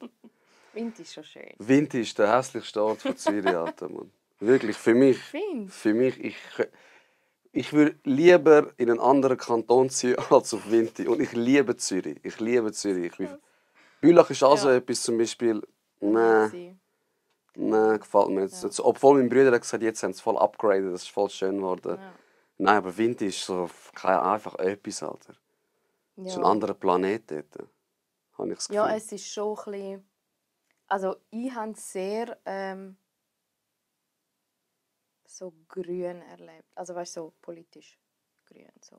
Winti ist schon schön. Winti ist der hässlichste Ort von Zürich, Alter, Mann. Wirklich, für mich. Ich würde lieber in einen anderen Kanton ziehen als auf Winti. Und ich liebe Zürich. Ich bin Bülach ist auch Ja. so etwas, zum Beispiel, Easy. nein, gefällt mir jetzt Ja. nicht. Obwohl mein Bruder hat gesagt, jetzt haben sie voll upgraded, das ist voll schön geworden. Ja. Nein, aber Vinti ist so einfach etwas, Alter. Das ist ein Ja. anderer Planet dort, habe ich das Gefühl. Ja, es ist schon ein bisschen... Also ich habe es sehr so grün erlebt. Also weißt du, so politisch grün. So.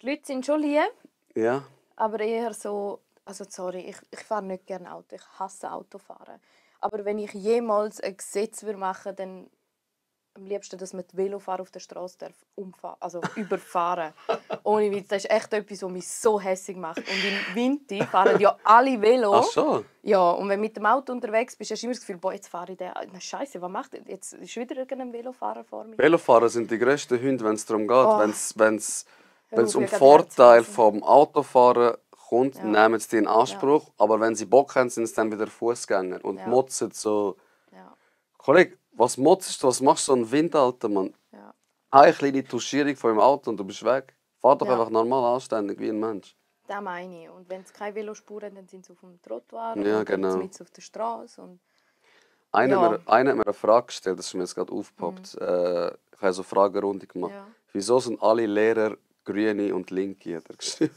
Die Leute sind schon lieb, Ja, aber eher so... Also sorry, ich fahre nicht gerne Auto. Ich hasse Autofahren. Aber wenn ich jemals ein Gesetz machen würde, dann am liebsten, dass man die Velofahrer auf der Straße also überfahren. Ohne Witz, das ist echt etwas, was mich so hässlich macht. Und im Winter fahren ja alle Velo. ach schon? Ja, und wenn du mit dem Auto unterwegs bist, hast du immer das Gefühl, boah, jetzt fahre ich den. Na Scheiße, was macht der? Jetzt ist wieder irgendein Velofahrer vor mir. Velofahrer sind die grössten Hunde, wenn es darum geht. Oh. Wenn's Hör auf, um ich hab Vorteil Herzrasen. vom Autofahren kommt, Ja. nehmen sie die in Anspruch. Aber wenn sie Bock haben, sind es dann wieder Fußgänger. Und Ja. motzen so... Ja, Kollege, was motzt du? Was machst du so einen Wind, Alter, Mann? ja. Eine kleine Tuschierung von dem Auto und du bist weg. Fahr doch Ja. einfach normal anständig wie ein Mensch. Das meine ich. Und wenn es keine Velospuren haben, dann sind sie auf dem Trottoir Ja, oder genau. mitten auf der Straße. Und Einer Ja. hat mir eine Frage gestellt, das ist mir jetzt gerade aufgepoppt. Ich habe so eine Fragerunde gemacht. Ja. Wieso sind alle Lehrer Grüne und Linke? Hat er geschrieben.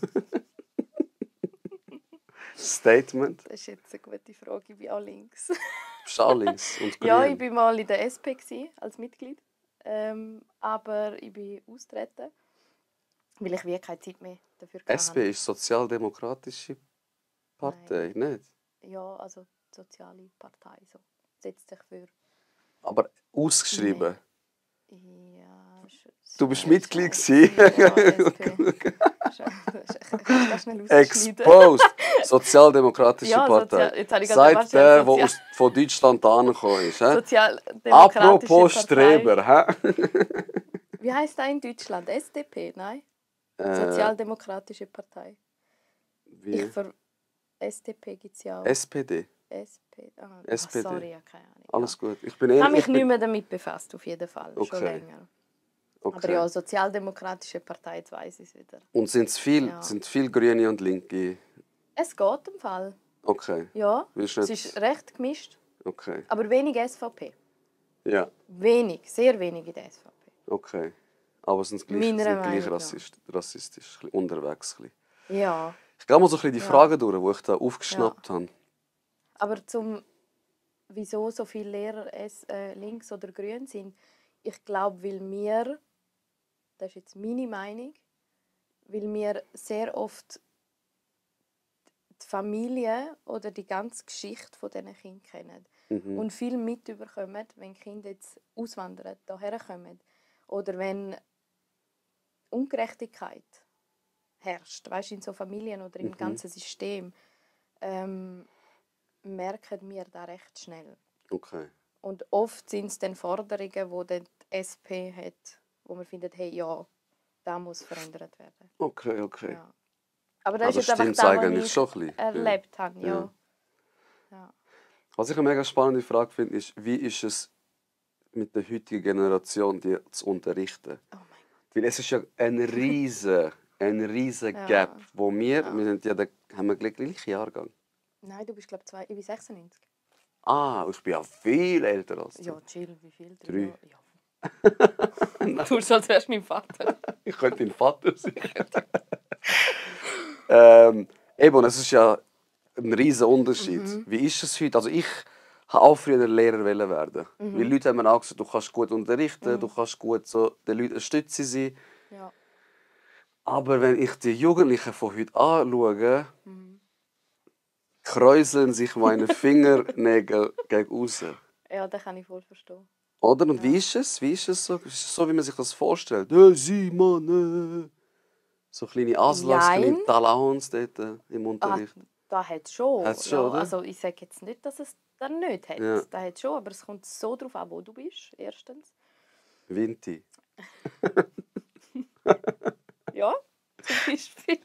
Statement. das ist jetzt eine gute Frage. Ich bin auch links. Bist du auch links und grün? Ja, ich war mal in der SP als Mitglied. Aber ich bin austreten, weil ich wie keine Zeit mehr dafür SP ist Sozialdemokratische Partei, nicht? Ja, also die soziale Partei. So. Setzt sich für... Aber ausgeschrieben. Ja, Du bist ja, Mitglied Scheiße. gewesen. Ja, SP. Kannst du schnell rausschneiden? Exposed! Sozialdemokratische Ja, Partei. jetzt habe ich gerade Sagt der, Sozial- der von Deutschland angekommen ist. Hä? Sozialdemokratische Apropos Partei. Streber. Hä? Wie heisst das in Deutschland? SDP? Nein? Äh, Sozialdemokratische Partei. wie? SDP gibt es ja auch. SPD. SP. Ah, SPD. sorry, ja, keine Ahnung. Alles gut. Ich bin Ich habe mich ich bin- nicht mehr damit befasst, auf jeden Fall. Schon Okay. länger. Okay. Aber ja, Sozialdemokratische Partei, jetzt weiss ich es wieder. Und sind Ja. viel Grüne und Linke? Es geht im Fall. Okay. Ja, Willst es du ist nicht- recht gemischt. Okay. Aber wenig SVP. Ja. Wenig, sehr wenig in der SVP. Okay. Aber sind gleich, Meiner sind gleich Meinung nach. rassistisch, ein bisschen unterwegs. Ein bisschen. Ja, Ich gehe mal so ein bisschen die Ja. Fragen durch, die ich da aufgeschnappt habe. aber wieso so viele Lehrer links oder grün sind, ich glaube, weil wir, das ist jetzt meine Meinung, weil wir sehr oft die Familie oder die ganze Geschichte von diesen Kindern kennen. Mhm. Und viel mitbekommen, wenn Kinder jetzt auswandern, hierher kommen. Oder wenn Ungerechtigkeit herrscht, weißt, in so Familien oder im ganzen System, merken wir das recht schnell. Okay. Und oft sind es dann Forderungen, die dann die SP hat, wo man findet, hey, ja, das muss verändert werden. Okay, okay. Ja. Aber Aber das ist jetzt einfach stimmt's das, was eigentlich ich schon ein bisschen? erlebt habe. Ja. Ja. Ja. Was ich eine mega spannende Frage finde, ist, wie ist es mit der heutigen Generation, die zu unterrichten? Oh mein Gott. Weil es ist ja ein riesen Ja. Gap, wo wir sind ja haben wir gleichen Jahrgang. Nein, du bist, glaube ich, ich bin 96. Ah, ich bin ja viel älter als du. Ja, chill, wie viel? 3. Jahre? Ja. Du bist als wärst mein Vater. Ich könnte dein Vater sein. Eben, und es ist ja ein riesen Unterschied. Wie ist es heute? Also ich habe auch früher Lehrer werden. Weil Leute haben mir auch gesagt, du kannst gut unterrichten, du kannst gut so den Leuten eine Stütze sein. Ja. Aber wenn ich die Jugendlichen von heute anschaue, kräuseln sich meine Fingernägel gegen raus. Ja, das kann ich voll verstehen. Oder? Und wie ist es? Wie ist es so? Ist es so, wie man sich das vorstellt? Simon! So kleine Aslas, Jein. kleine Talahons dort im Ah, Unterricht. das hat es schon. Hat's schon, oder? Also ich sage jetzt nicht, dass es das nicht hat. Ja. Das hat es schon, aber es kommt so darauf an, wo du bist, erstens. Vinti. Ja, zum Beispiel.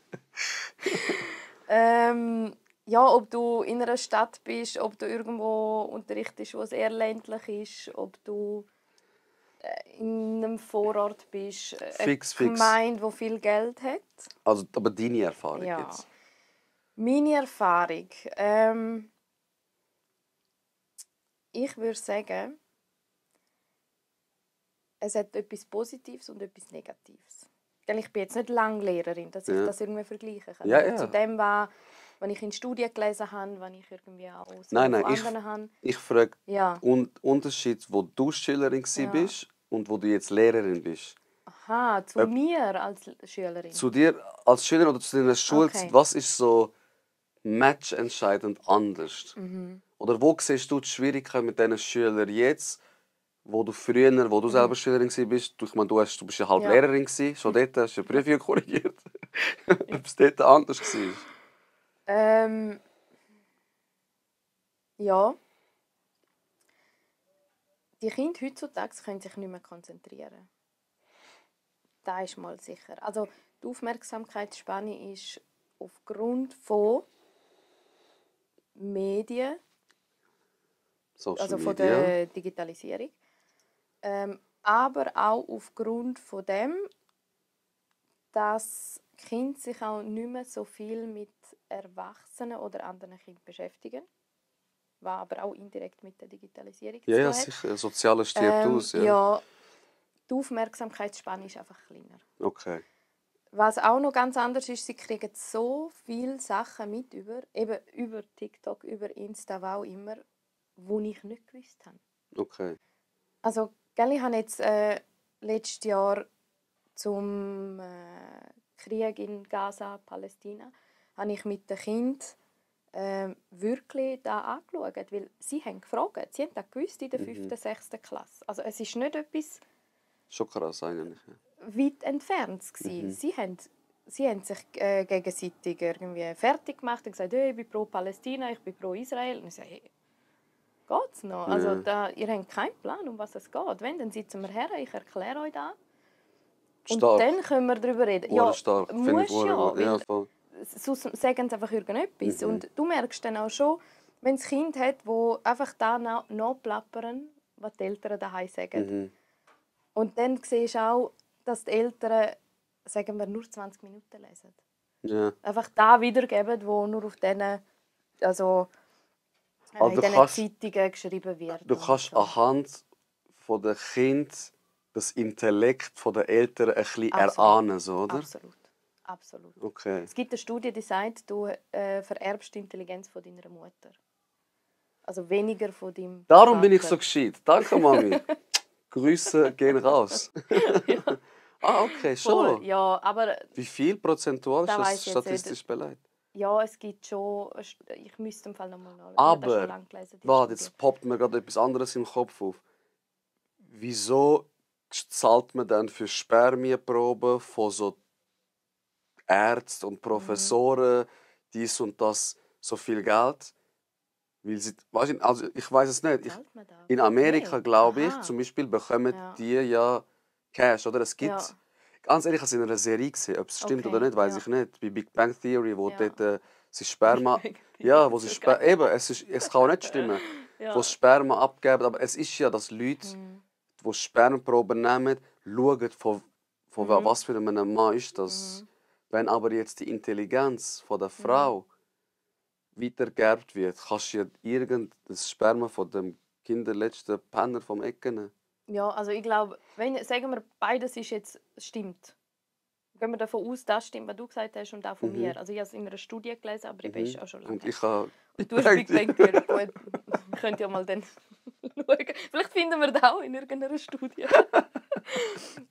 Ja, ob du in einer Stadt bist, ob du irgendwo unterrichtest, wo es eher ländlich ist, ob du in einem Vorort bist, eine Fix. Gemeinde, die viel Geld hat. Also, aber deine Erfahrung Ja. jetzt. Meine Erfahrung. Ich würde sagen, es hat etwas Positives und etwas Negatives. Denn ich bin jetzt nicht lange Lehrerin, dass ich das irgendwie vergleichen kann. Ja, Aber ja. zu dem, was ich in Studien gelesen habe, was ich irgendwie auch so Nein, von nein, anderen habe. ich frage Ja. Unterschied, wo du Schülerin bist und wo du jetzt Lehrerin bist. Aha, zu mir als Schülerin. Zu dir als Schülerin oder zu deiner Schulzeit, Okay. was ist so matchentscheidend anders? Oder wo siehst du die Schwierigkeit mit diesen Schülern jetzt, wo du früher, wo du selber Schülerin warst, ich meine, du bist ja halb Ja. Lehrerin gewesen, schon dort hast du ja Prüfung korrigiert. Ob es dort anders war? Ja. Die Kinder heutzutage können sich nicht mehr konzentrieren. Das ist mal sicher. Also die Aufmerksamkeitsspanne ist aufgrund von Medien, Social also von Media. der Digitalisierung, aber auch aufgrund von dem, dass die Kinder sich auch nicht mehr so viel mit Erwachsenen oder anderen Kindern beschäftigen, was aber auch indirekt mit der Digitalisierung zu tun Ja, hat. sicher. Soziale stirbt aus. Ja. Ja, die Aufmerksamkeitsspanne ist einfach kleiner. Okay. Was auch noch ganz anders ist, sie kriegen so viele Sachen mit eben über TikTok, über Insta, was auch immer, die ich nicht gewusst habe. Okay. Also, gell, ich habe jetzt letztes Jahr zum Krieg in Gaza, Palästina, habe ich mit den Kindern wirklich da angeschaut, weil sie haben gefragt, sie haben das gewusst in der 5., 6. Klasse. Also es ist nicht etwas Schon krass eigentlich. Ja. weit entfernt gewesen. Sie haben sich gegenseitig irgendwie fertig gemacht und gesagt, hey, ich bin pro Palästina, ich bin pro Israel. Und ich sage, hey, geht's noch? Also ihr habt keinen Plan, um was es geht. Wenn, dann sitzen wir her, ich erkläre euch das. Und Stark. dann können wir darüber reden. Ja, stark. Finde ich muss ja, gut. Ja, weil voll. sonst sagen sie einfach irgendetwas. Und du merkst dann auch schon, wenn es Kind hat, wo einfach da nachplappern, was die Eltern daheim sagen. Und dann siehst du auch, dass die Eltern, sagen wir, nur 20 Minuten lesen. Ja. Einfach da wiedergeben, wo nur auf diesen, also Aber in du diesen kannst- Zeitungen geschrieben wird. Du und kannst so. anhand von der Kind das Intellekt der Eltern ein bisschen Absolut. erahnen, so, oder? Absolut. Absolut. Okay. Es gibt eine Studie, die sagt, du vererbst die Intelligenz von deiner Mutter. Also weniger von deinem Darum bin ich Vater. so gescheit. Danke, Mami. Grüße gehen raus. Ah, okay, schon. Voll, ja, aber Wie viel prozentual Da ist weiss das ich jetzt statistisch belegt? ja, es gibt schon. Ich müsste im Fall nochmal nachschauen. Ich Aber, habe das schon lange gelesen, die warte, Studie. jetzt poppt mir gerade etwas anderes im Kopf auf. Wieso zahlt man dann für Spermienproben von so Ärzten und Professoren dies und das so viel Geld? Weil sie, weißt du, also ich weiß es nicht. Zahlt man da? In Amerika, Nein. glaube ich, Aha. zum Beispiel bekommen Ja. die ja Cash, oder? Es gibt, Ja. ganz ehrlich, ich habe es in einer Serie gesehen. Ob es stimmt Okay, oder nicht, weiß ja. ich nicht. Bei Big Bang Theory, wo Ja. dort sie Sperma, Big Bang ja, wo sie so geil. Eben, es kann auch nicht stimmen, Ja. wo sie Sperma abgeben, aber es ist ja, dass Leute, die Spermproben nehmen, schauen, von was für einem Mann ist das. Wenn aber jetzt die Intelligenz von der Frau weitergeerbt wird, kannst du ja irgendein Sperma von dem kinderletzten Penner vom Ecken nehmen. Ja, also ich glaube, sagen wir, beides ist jetzt stimmt. Gehen wir davon aus, das stimmt, was du gesagt hast und auch von mir. Also ich habe es in einer Studie gelesen, aber ich bin auch schon lange. Und ich habe Und du hast Big Bang Theory. Gut, könnt ja mal dann schauen. Vielleicht finden wir das auch in irgendeiner Studie.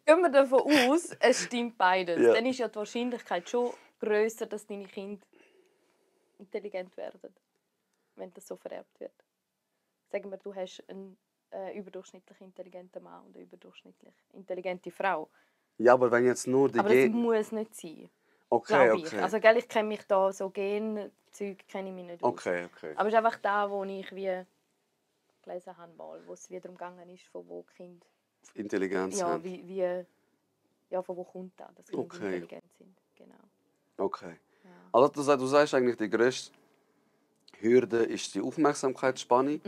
Gehen wir davon aus, es stimmt beides. Ja. Dann ist ja die Wahrscheinlichkeit schon grösser, dass deine Kinder intelligent werden, wenn das so vererbt wird. Sagen wir, du hast einen überdurchschnittlich intelligenten Mann und eine überdurchschnittlich intelligente Frau. Ja, aber wenn jetzt nur die Aber das muss nicht sein. Okay, Glaube ich. okay. Also, gell, ich kenne mich da so Gen-Zeug kenne ich mich nicht aus. Okay. Aber es ist einfach da, wo ich wie gelesen habe, wo es wieder umgegangen ist, von wo Kinder Intelligenz ja, haben. von wo kommt das, dass Kinder Okay. intelligent sind. Genau. Okay. Ja. Also du sagst eigentlich, die grösste Hürde ist die Aufmerksamkeitsspanne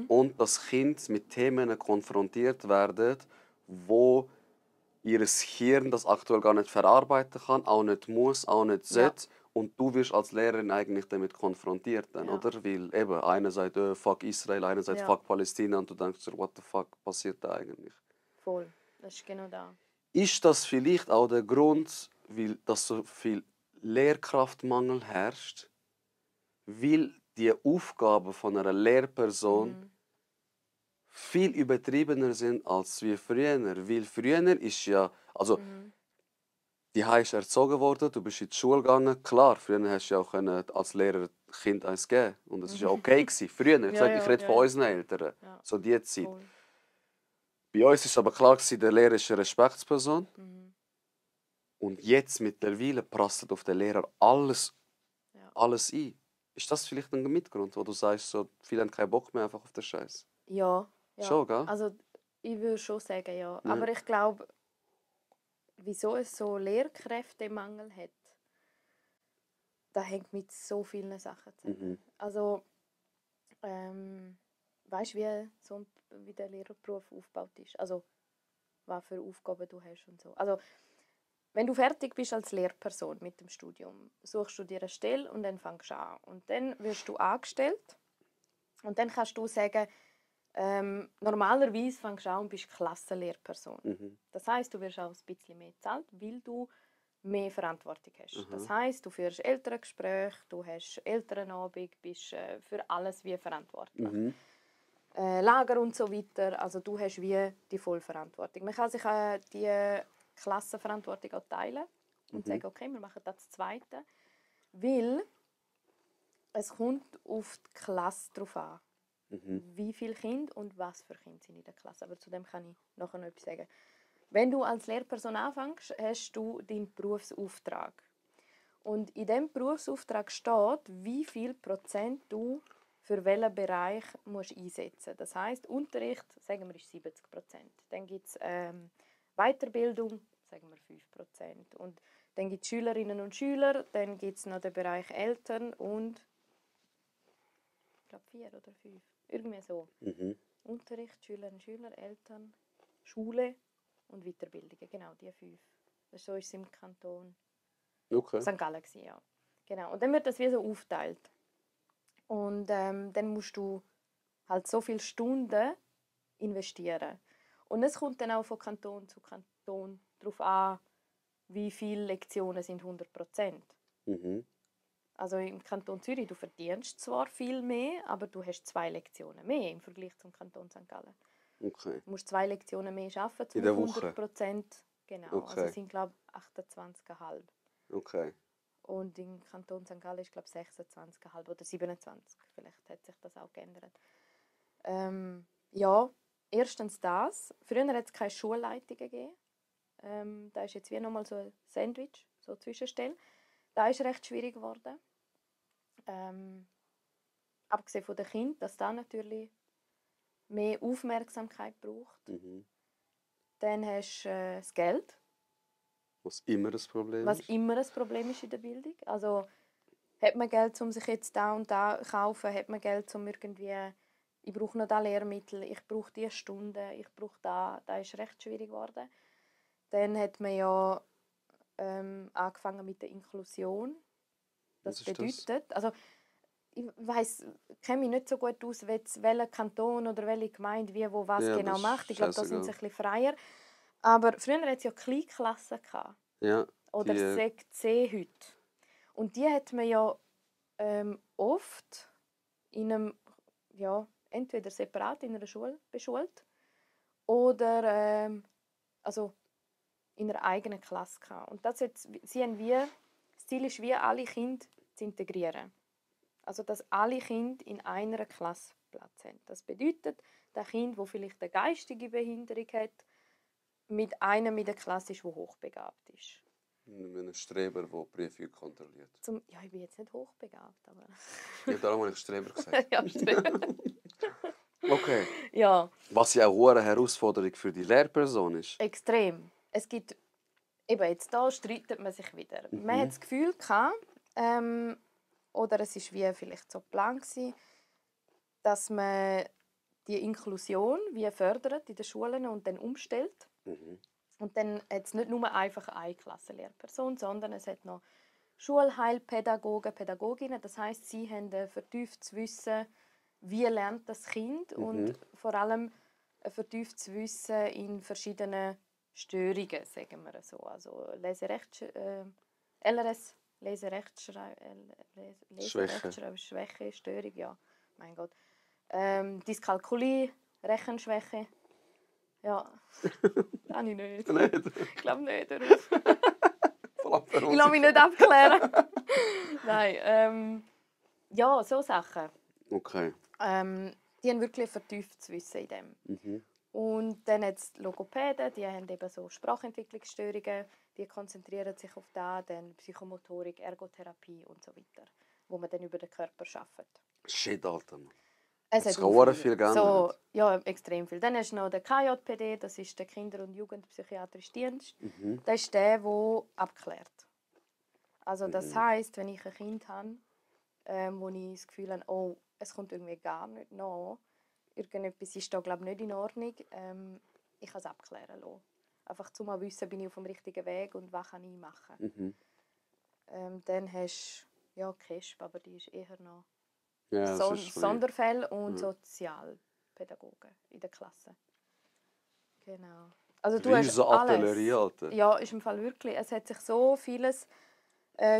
und dass Kinder mit Themen konfrontiert werden, wo ihr Hirn das aktuell gar nicht verarbeiten kann, auch nicht muss, auch nicht sollte Und du wirst als Lehrerin eigentlich damit konfrontiert, dann, Ja. oder? Weil eben, einer sagt, fuck Israel, einer sagt, Ja. fuck Palästina und du denkst dir, what the fuck passiert da eigentlich? Voll. Das ist genau da. Ist das vielleicht auch der Grund, weil dass so viel Lehrkraftmangel herrscht, weil die Aufgaben von einer Lehrperson viel übertriebener sind als wie früher? Weil früher ist ja, also die hast erzogen worden, du bist in die Schule gegangen. Klar, früher hast du ja auch als Lehrer Kind eins geben und das ist ja okay gewesen. Früher, ich sage, ich rede von unseren Eltern, Ja. so die Zeit. Voll. Bei uns ist aber klar gewesen, der Lehrer ist eine Respektsperson. Und jetzt mittlerweile prasselt auf den Lehrer alles ein. Ist das vielleicht ein Mitgrund, wo du sagst, so, viele haben keinen Bock mehr einfach auf den Scheiß? Ja. Schon, gell? Also ich würde schon sagen, ja. Ja. Aber ich glaube, wieso es so Lehrkräftemangel hat, da hängt mit so vielen Sachen zusammen. Also, weißt du, wie der Lehrerberuf aufgebaut ist? Also, was für Aufgaben du hast und so. Also, wenn du fertig bist als Lehrperson mit dem Studium, suchst du dir eine Stelle und dann fängst du an. Und dann wirst du angestellt und dann kannst du sagen, normalerweise fängst du an und bist Klassenlehrperson. Das heisst, du wirst auch ein bisschen mehr bezahlt, weil du mehr Verantwortung hast. Das heisst, du führst Elterngespräche, du hast Elternabend, bist für alles wie verantwortlich. Lager und so weiter, also du hast wie die Vollverantwortung. Man kann sich die Klassenverantwortung auch teilen und sagen, okay, wir machen das Zweite, weil es kommt auf die Klasse drauf an. Wie viele Kinder und was für Kinder sind in der Klasse. Aber zu dem kann ich nachher noch etwas sagen. Wenn du als Lehrperson anfängst, hast du deinen Berufsauftrag. Und in diesem Berufsauftrag steht, wie viel Prozent du für welchen Bereich musst einsetzen musst. Das heisst, Unterricht, sagen wir, ist 70%. Dann gibt es Weiterbildung, sagen wir 5%. Und dann gibt es Schülerinnen und Schüler, dann gibt es noch den Bereich Eltern und ich glaube 4 oder 5. Irgendwie so. Unterricht, Schülerinnen und Schüler, Eltern, Schule und Weiterbildungen. Genau, die 5. So ist es im Kanton St. Gallen. Ja. Genau. Und dann wird das wie so aufgeteilt. Und dann musst du halt so viele Stunden investieren. Und es kommt dann auch von Kanton zu Kanton darauf an, wie viele Lektionen sind 100%. Also im Kanton Zürich, du verdienst zwar viel mehr, aber du hast 2 Lektionen mehr im Vergleich zum Kanton St. Gallen. Okay. Du musst 2 Lektionen mehr arbeiten, In der Woche? 100%. Genau, Okay. also es sind glaube ich 28,5. Okay. Und im Kanton St. Gallen ist glaube ich 26,5 oder 27. Vielleicht hat sich das auch geändert. Ja, erstens das. Früher hat es keine Schulleitungen gegeben. Da ist jetzt wie nochmal so ein Sandwich, so eine Zwischenstelle. Da ist recht schwierig geworden. Abgesehen von den Kindern, dass da natürlich mehr Aufmerksamkeit braucht. Dann hast du das Geld. Was immer das Problem Was ist. immer ein Problem ist in der Bildung. Also hat man Geld, um sich jetzt da und da zu kaufen? Hat man Geld, um irgendwie, ich brauche noch das Lehrmittel, ich brauche diese Stunden, ich brauche das. Das ist recht schwierig geworden. Dann hat man ja angefangen mit der Inklusion. Das bedeutet, also ich kenne mich nicht so gut aus, welcher Kanton oder welche Gemeinde wie wo was Ja, genau das macht. Ich glaube, da sind sie scheißegal. ein bisschen freier. Aber früher hatte es ja Kleinklassen. Ja. Oder Sek C heute. Und die hat man ja oft in einem, ja, entweder separat in einer Schule beschult oder also in einer eigenen Klasse gehabt. Und das Ziel ist wie alle Kinder zu integrieren. Also dass alle Kinder in einer Klasse Platz haben. Das bedeutet, das Kind, das vielleicht eine geistige Behinderung hat, mit einem in der Klasse ist, der hochbegabt ist. Mit einem Streber, der Prüfung kontrolliert. Ja, ich bin jetzt nicht hochbegabt, aber... Ja, darum habe ich Streber gesagt. ja, Streber. Okay. Ja. Was ja auch eine Herausforderung für die Lehrperson ist. Extrem. Es gibt... Eben, jetzt da streitet man sich wieder. Man hat das Gefühl gehabt, oder es war wie vielleicht so geplant gewesen, dass man die Inklusion wie fördert in den Schulen und dann umstellt. Und dann hat es nicht nur einfach eine Klassenlehrperson, sondern es hat noch Schulheilpädagogen, Pädagoginnen. Das heisst, sie haben ein vertieftes Wissen, wie lernt das Kind und vor allem ein vertieftes Wissen in verschiedenen Störungen, sagen wir so. Also LRS, Leserechtschreibschwäche, Störung, ja, mein Gott. Dyskalkulie, Rechenschwäche. Ja, kann ich nicht. Ich glaube nicht. Ich lasse mich nicht abklären. Nein, ja, so Sachen. Okay. Die haben wirklich ein vertieftes Wissen in dem. Und dann hat es Logopäden, die haben eben so Sprachentwicklungsstörungen, die konzentrieren sich auf das, dann Psychomotorik, Ergotherapie und so weiter, wo man dann über den Körper arbeitet. Shit, Alter. Es hat hat viel geändert. So, ja, extrem viel. Dann hast du noch den KJPD, das ist der Kinder- und Jugendpsychiatrische Dienst. Das ist der abklärt. Also das heisst, wenn ich ein Kind habe, wo ich das Gefühl habe, oh, es kommt irgendwie gar nicht nach, irgendetwas ist da, glaube ich, nicht in Ordnung, ich kann es abklären lassen. Einfach zu mal wissen, bin ich auf dem richtigen Weg und was kann ich machen. Dann hast du ja KESP, aber die ist eher noch Sonderfälle und Sozialpädagogen in der Klasse. Genau. Also du hast so Artillerie, Alter. Ja, ist im Fall wirklich. Es hat sich so vieles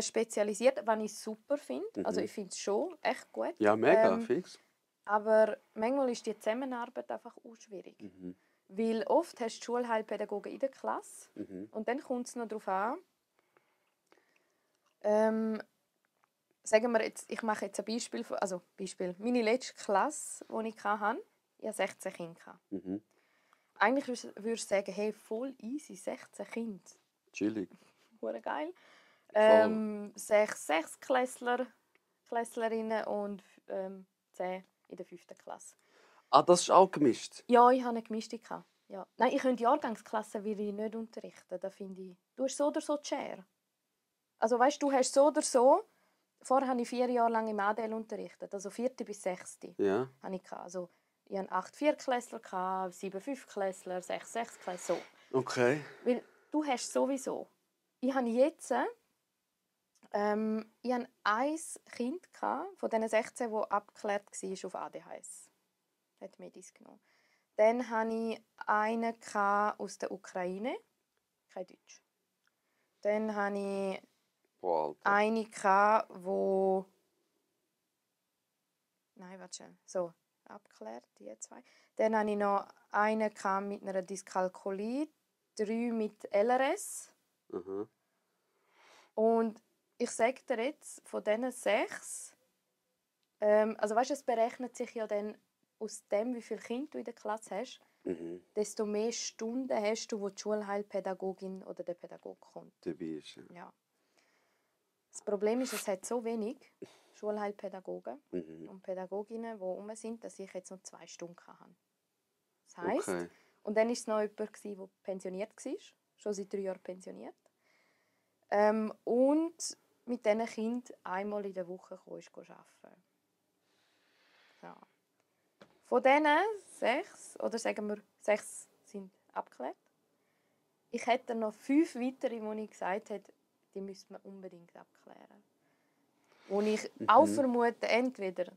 spezialisiert, was ich super finde. Also ich finde es schon echt gut. Ja, mega, fix. Aber manchmal ist die Zusammenarbeit einfach auch schwierig. Weil oft hast du Schulheilpädagogen in der Klasse und dann kommt es noch darauf an, sagen wir jetzt, ich mache jetzt ein Beispiel, meine letzte Klasse, die ich hatte, ich hatte 16 Kinder. Eigentlich würde ich sagen, hey, voll easy, 16 Kinder. Chillig. Hure geil. 6 Klässlerinnen und 10 in der 5. Klasse. Ah, das ist auch gemischt? Ja, ich hatte eine gemischte. Ja. Nein, ich könnte Jahrgangsklasse nicht unterrichten. Da finde ich, du hast so oder so die Schere. Also weißt du, hast so oder so. Vorher habe ich 4 Jahre lang im ADL unterrichtet, also 4. bis 6. Ja. Habe ich. Also, ich hatte 8 Viertklässler, 7 Fünftklässler, 6 Sechstklässler. So. Okay. Weil du hast sowieso. Ich habe jetzt ich hatte ein Kind von diesen 16, das abgeklärt war auf ADHS. Hat Medis genommen. Dann hatte ich einen aus der Ukraine, kein Deutsch. Dann hatte ich eine, die... Nein, warte schon. So, abgeklärt, die 2. Dann hatte ich noch einen mit einer Dyskalkulie, 3 mit LRS. Und ich sage dir jetzt, von diesen 6, also weißt du, es berechnet sich ja dann aus dem, wie viele Kinder du in der Klasse hast, desto mehr Stunden hast du, wo die Schulheilpädagogin oder der Pädagoge kommt. Dabei ist, ja. Das Problem ist, es hat so wenig Schulheilpädagogen und Pädagoginnen, die rum sind, dass ich jetzt noch 2 Stunden hatte. Das heisst, und dann war es noch jemand, der pensioniert war, schon seit 3 Jahren pensioniert. Und mit diesen Kindern einmal in der Woche arbeiten. Ja. Von diesen 6, oder sagen wir 6 sind abgeklärt. Ich hätte noch 5 weitere, wo ich gesagt habe, die müsste man unbedingt abklären. Wo ich auch vermute, entweder...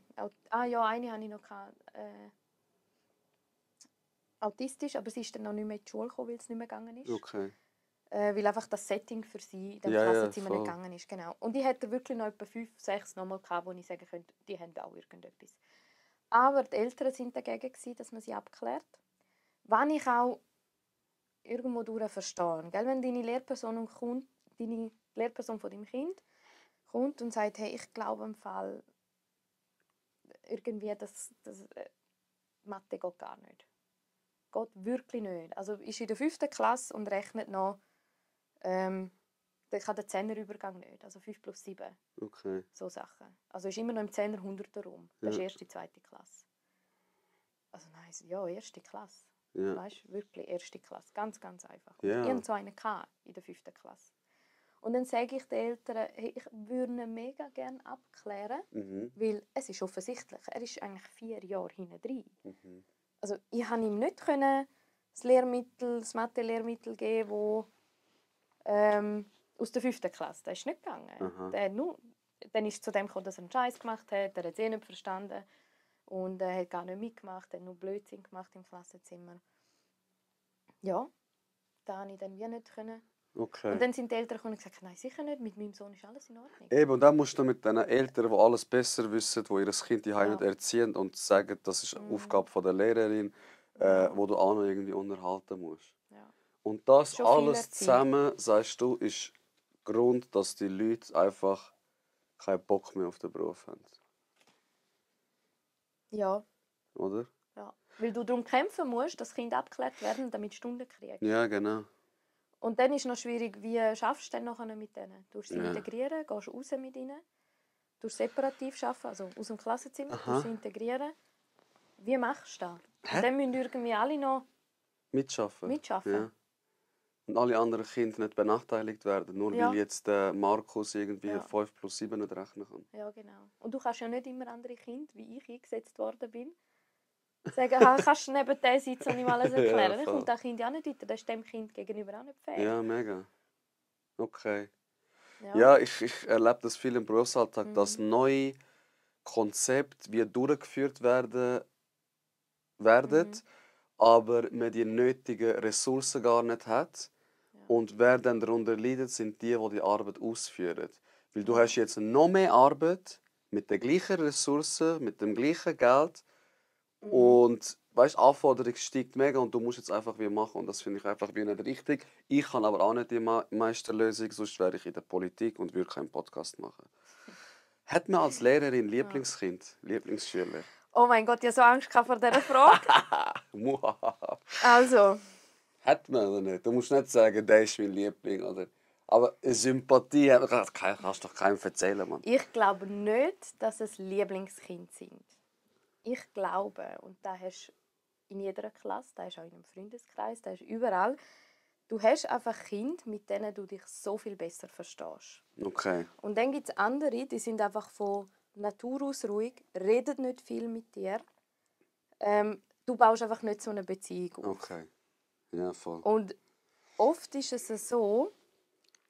eine hatte ich noch autistisch, aber sie ist dann noch nicht mehr in die Schule gekommen, weil es nicht mehr gegangen ist. Okay. Weil einfach das Setting für sie in dem Klassenzimmer nicht gegangen ist. Genau. Und ich hätte wirklich noch etwa 5, 6 nochmal gehabt, wo ich sagen könnte, die haben auch irgendetwas. Aber die Eltern waren dagegen, dass man sie abklärt. Was ich auch irgendwo durch verstehe. Gell? Wenn deine Lehrperson von deinem Kind kommt und sagt, hey, ich glaube im Fall irgendwie, dass Mathe geht gar nicht. Geht wirklich nicht. Also ist in der 5. Klasse und rechnet noch, dann kann der 10er-Übergang nicht. Also 5 plus 7. Okay. So Sachen. Also ist immer noch im 10er-100er rum. Das ist erste, 2. Klasse. Also nein, ja, 1. Klasse. Ja. Weißt du, wirklich 1. Klasse. Ganz, ganz einfach. Ja. Ich hatte so einen in der 5. Klasse. Und dann sage ich den Eltern, hey, ich würde ihn mega gerne abklären, weil es ist offensichtlich, er ist eigentlich 4 Jahre hinten drin. Also ich konnte ihm nicht das Mathe-Lehrmittel geben, wo Aus der 5. Klasse. Der ist nicht gegangen. Aha. Dann ist zu dem gekommen, dass er einen Scheiß gemacht hat. Er hat es eh nicht verstanden. Und er hat gar nicht mitgemacht. Er hat nur Blödsinn gemacht im Klassenzimmer. Ja, da konnte ich dann wie nicht können. Okay. Und dann sind die Eltern gekommen und gesagt, nein, sicher nicht, mit meinem Sohn ist alles in Ordnung. Eben, und dann musst du mit den Eltern, die alles besser wissen, die ihr Kind die Ja. nicht erziehen und sagen, das ist eine Aufgabe von der Lehrerin, wo du auch noch irgendwie unterhalten musst. Ja. Und das Schon viel alles Erziehung. zusammen, sagst du, ist Grund, dass die Leute einfach keinen Bock mehr auf den Beruf haben. Ja, Oder? ja. Weil du darum kämpfen musst, dass das Kind abgeklärt werden, damit du Stunden kriegst. Ja, genau. Und dann ist es noch schwierig, wie schaffst du denn nachher mit denen? Du sie Ja. integrieren, gehst raus mit ihnen, du separativ arbeiten, also aus dem Klassenzimmer, Aha. du sie integrieren. Wie machst du das? Hä? Und dann müssen irgendwie alle noch Mitschaffen. mitschaffen. Ja. Und alle anderen Kinder nicht benachteiligt werden, nur Ja. weil jetzt der Markus irgendwie Ja. 5 plus 7 nicht rechnen kann. Ja, genau. Und du kannst ja nicht immer andere Kinder, wie ich eingesetzt worden bin, sagen, kannst du neben dem sitzen und ihm alles erklären. Ja, Dann voll. kommt das Kind ja auch nicht weiter. Das ist dem Kind gegenüber auch nicht fair. Ja, mega. Okay. Ja. Ja, ich erlebe das viel im Berufsalltag, Mhm. dass neue Konzepte wie durchgeführt werden, Mhm. aber man die nötigen Ressourcen gar nicht hat. Ja. Und wer dann darunter leidet, sind die Arbeit ausführen. Weil du Ja. hast jetzt noch mehr Arbeit mit den gleichen Ressourcen, mit dem gleichen Geld. Mhm. Und weißt, die Anforderung steigt mega und du musst jetzt einfach wie machen. Und das finde ich einfach wie nicht richtig. Ich kann aber auch nicht die Meisterlösung, sonst wäre ich in der Politik und würde keinen Podcast machen. Hat man als Lehrerin Lieblingskind, Lieblingsschüler? Oh mein Gott, ich hatte so Angst vor dieser Frage. Also, Hat man oder nicht? Du musst nicht sagen, der ist mein Liebling. Oder? Aber eine Sympathie kannst du doch keinem erzählen, Mann. ich glaube nicht, dass es Lieblingskind sind. Ich glaube, und da hast du in jeder Klasse, da hast du auch in einem Freundeskreis, da hast du überall, du hast einfach Kinder, mit denen du dich so viel besser verstehst. Okay. Und dann gibt es andere, die sind einfach von Natur aus ruhig, reden nicht viel mit dir. Du baust einfach nicht so eine Beziehung auf. Okay. Ja, voll. Und oft ist es so,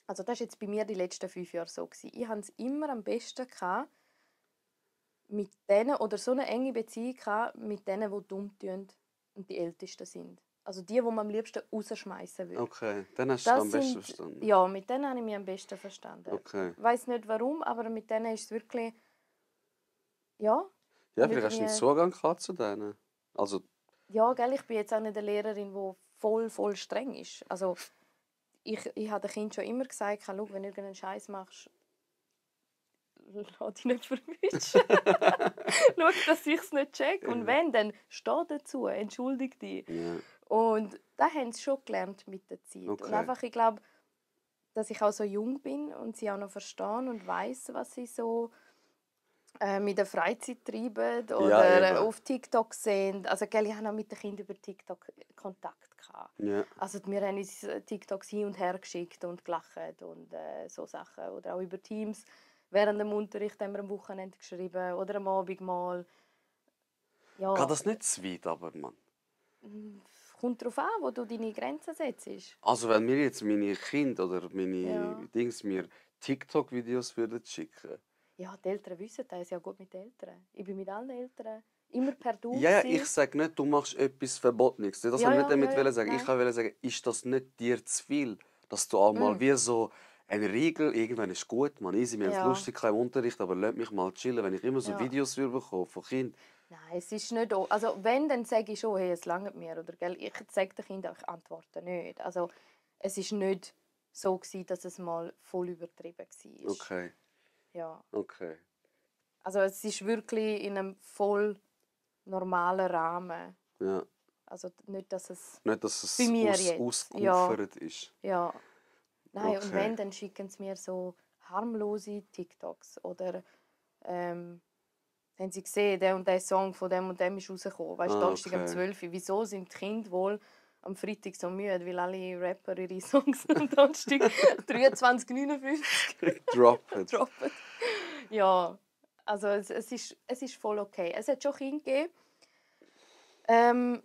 also das war jetzt bei mir die letzten 5 Jahre so. Ich hatte es immer am besten mit denen, oder so eine enge Beziehung mit denen, die dumm tun und die Ältesten sind. Also die man am liebsten rausschmeißen würde. Okay, dann hast du es am besten verstanden. Ja, mit denen habe ich mich am besten verstanden. Okay. Ich weiss nicht warum, aber mit denen ist es wirklich... Ja. Ja, nicht vielleicht hast du einen wie- Zugang gehabt zu denen. Also, Ja, gell, ich bin jetzt auch nicht eine Lehrerin, die voll streng ist. Also, ich habe dem Kind schon immer gesagt, schau, wenn du irgendeinen Scheiß machst, lass dich nicht verwischen. Schau, dass ich es nicht check. Und wenn, dann steh dazu, entschuldige dich. ja. Und da haben sie schon gelernt mit der Zeit. Okay. Und einfach, ich glaube, dass ich auch so jung bin und sie auch noch verstehen und weiss, was sie so mit der Freizeit treiben oder eben. auf TikTok sehen. Also, gell, ich hatte auch mit den Kindern über TikTok Kontakt gehabt. Ja. Also, wir haben uns TikToks hin und her geschickt und gelacht und so Sachen. Oder auch über Teams. Während dem Unterricht haben wir am Wochenende geschrieben oder am Abend mal. Ja, Geht das nicht zu weit, aber, Mann? kommt darauf an, wo du deine Grenzen setzt. Also, wenn mir jetzt meine Kinder oder meine Ja. Dings mir TikTok-Videos würden schicken. Ja, die Eltern wissen das. Ist ja gut mit den Eltern. Ich bin mit allen Eltern immer per Du. Ja, gewesen. ich sage nicht, du machst etwas Verbotenes. Das Ja, wollte ich ja, nicht damit ja, ja. sagen. Ich Nein. wollte sagen, ist das nicht dir zu viel? Dass du auch mal wie so eine Regel, irgendwann ist gut, man easy, wir haben es Ja. lustig im Unterricht, aber lass mich mal chillen, wenn ich immer so Ja. Videos bekomme von Kindern. Nein, es ist nicht... Also wenn, dann sage ich schon, hey, es langt mir. Oder, gell? Ich sage den Kindern, ich antworte nicht. Also es war nicht so gewesen, dass es mal voll übertrieben war. Okay, Ja. okay. Also es ist wirklich in einem voll normalen Rahmen. Ja. Also nicht, dass es... Nicht, dass es Bei mir jetzt, ausgeufert ist. Ja. Nein, und Okay. wenn, dann schicken sie mir so harmlose TikToks. Oder haben sie gesehen, der und der Song von dem und dem ist rausgekommen. Weißt du, Donnerstag um okay. 12 Uhr. Wieso sind die Kinder wohl am Freitag so müde? Weil alle Rapper ihre Songs am Donnerstag 23:59 Droppen. droppen. Ja, also es ist voll okay. Es hat schon Kinder gegeben,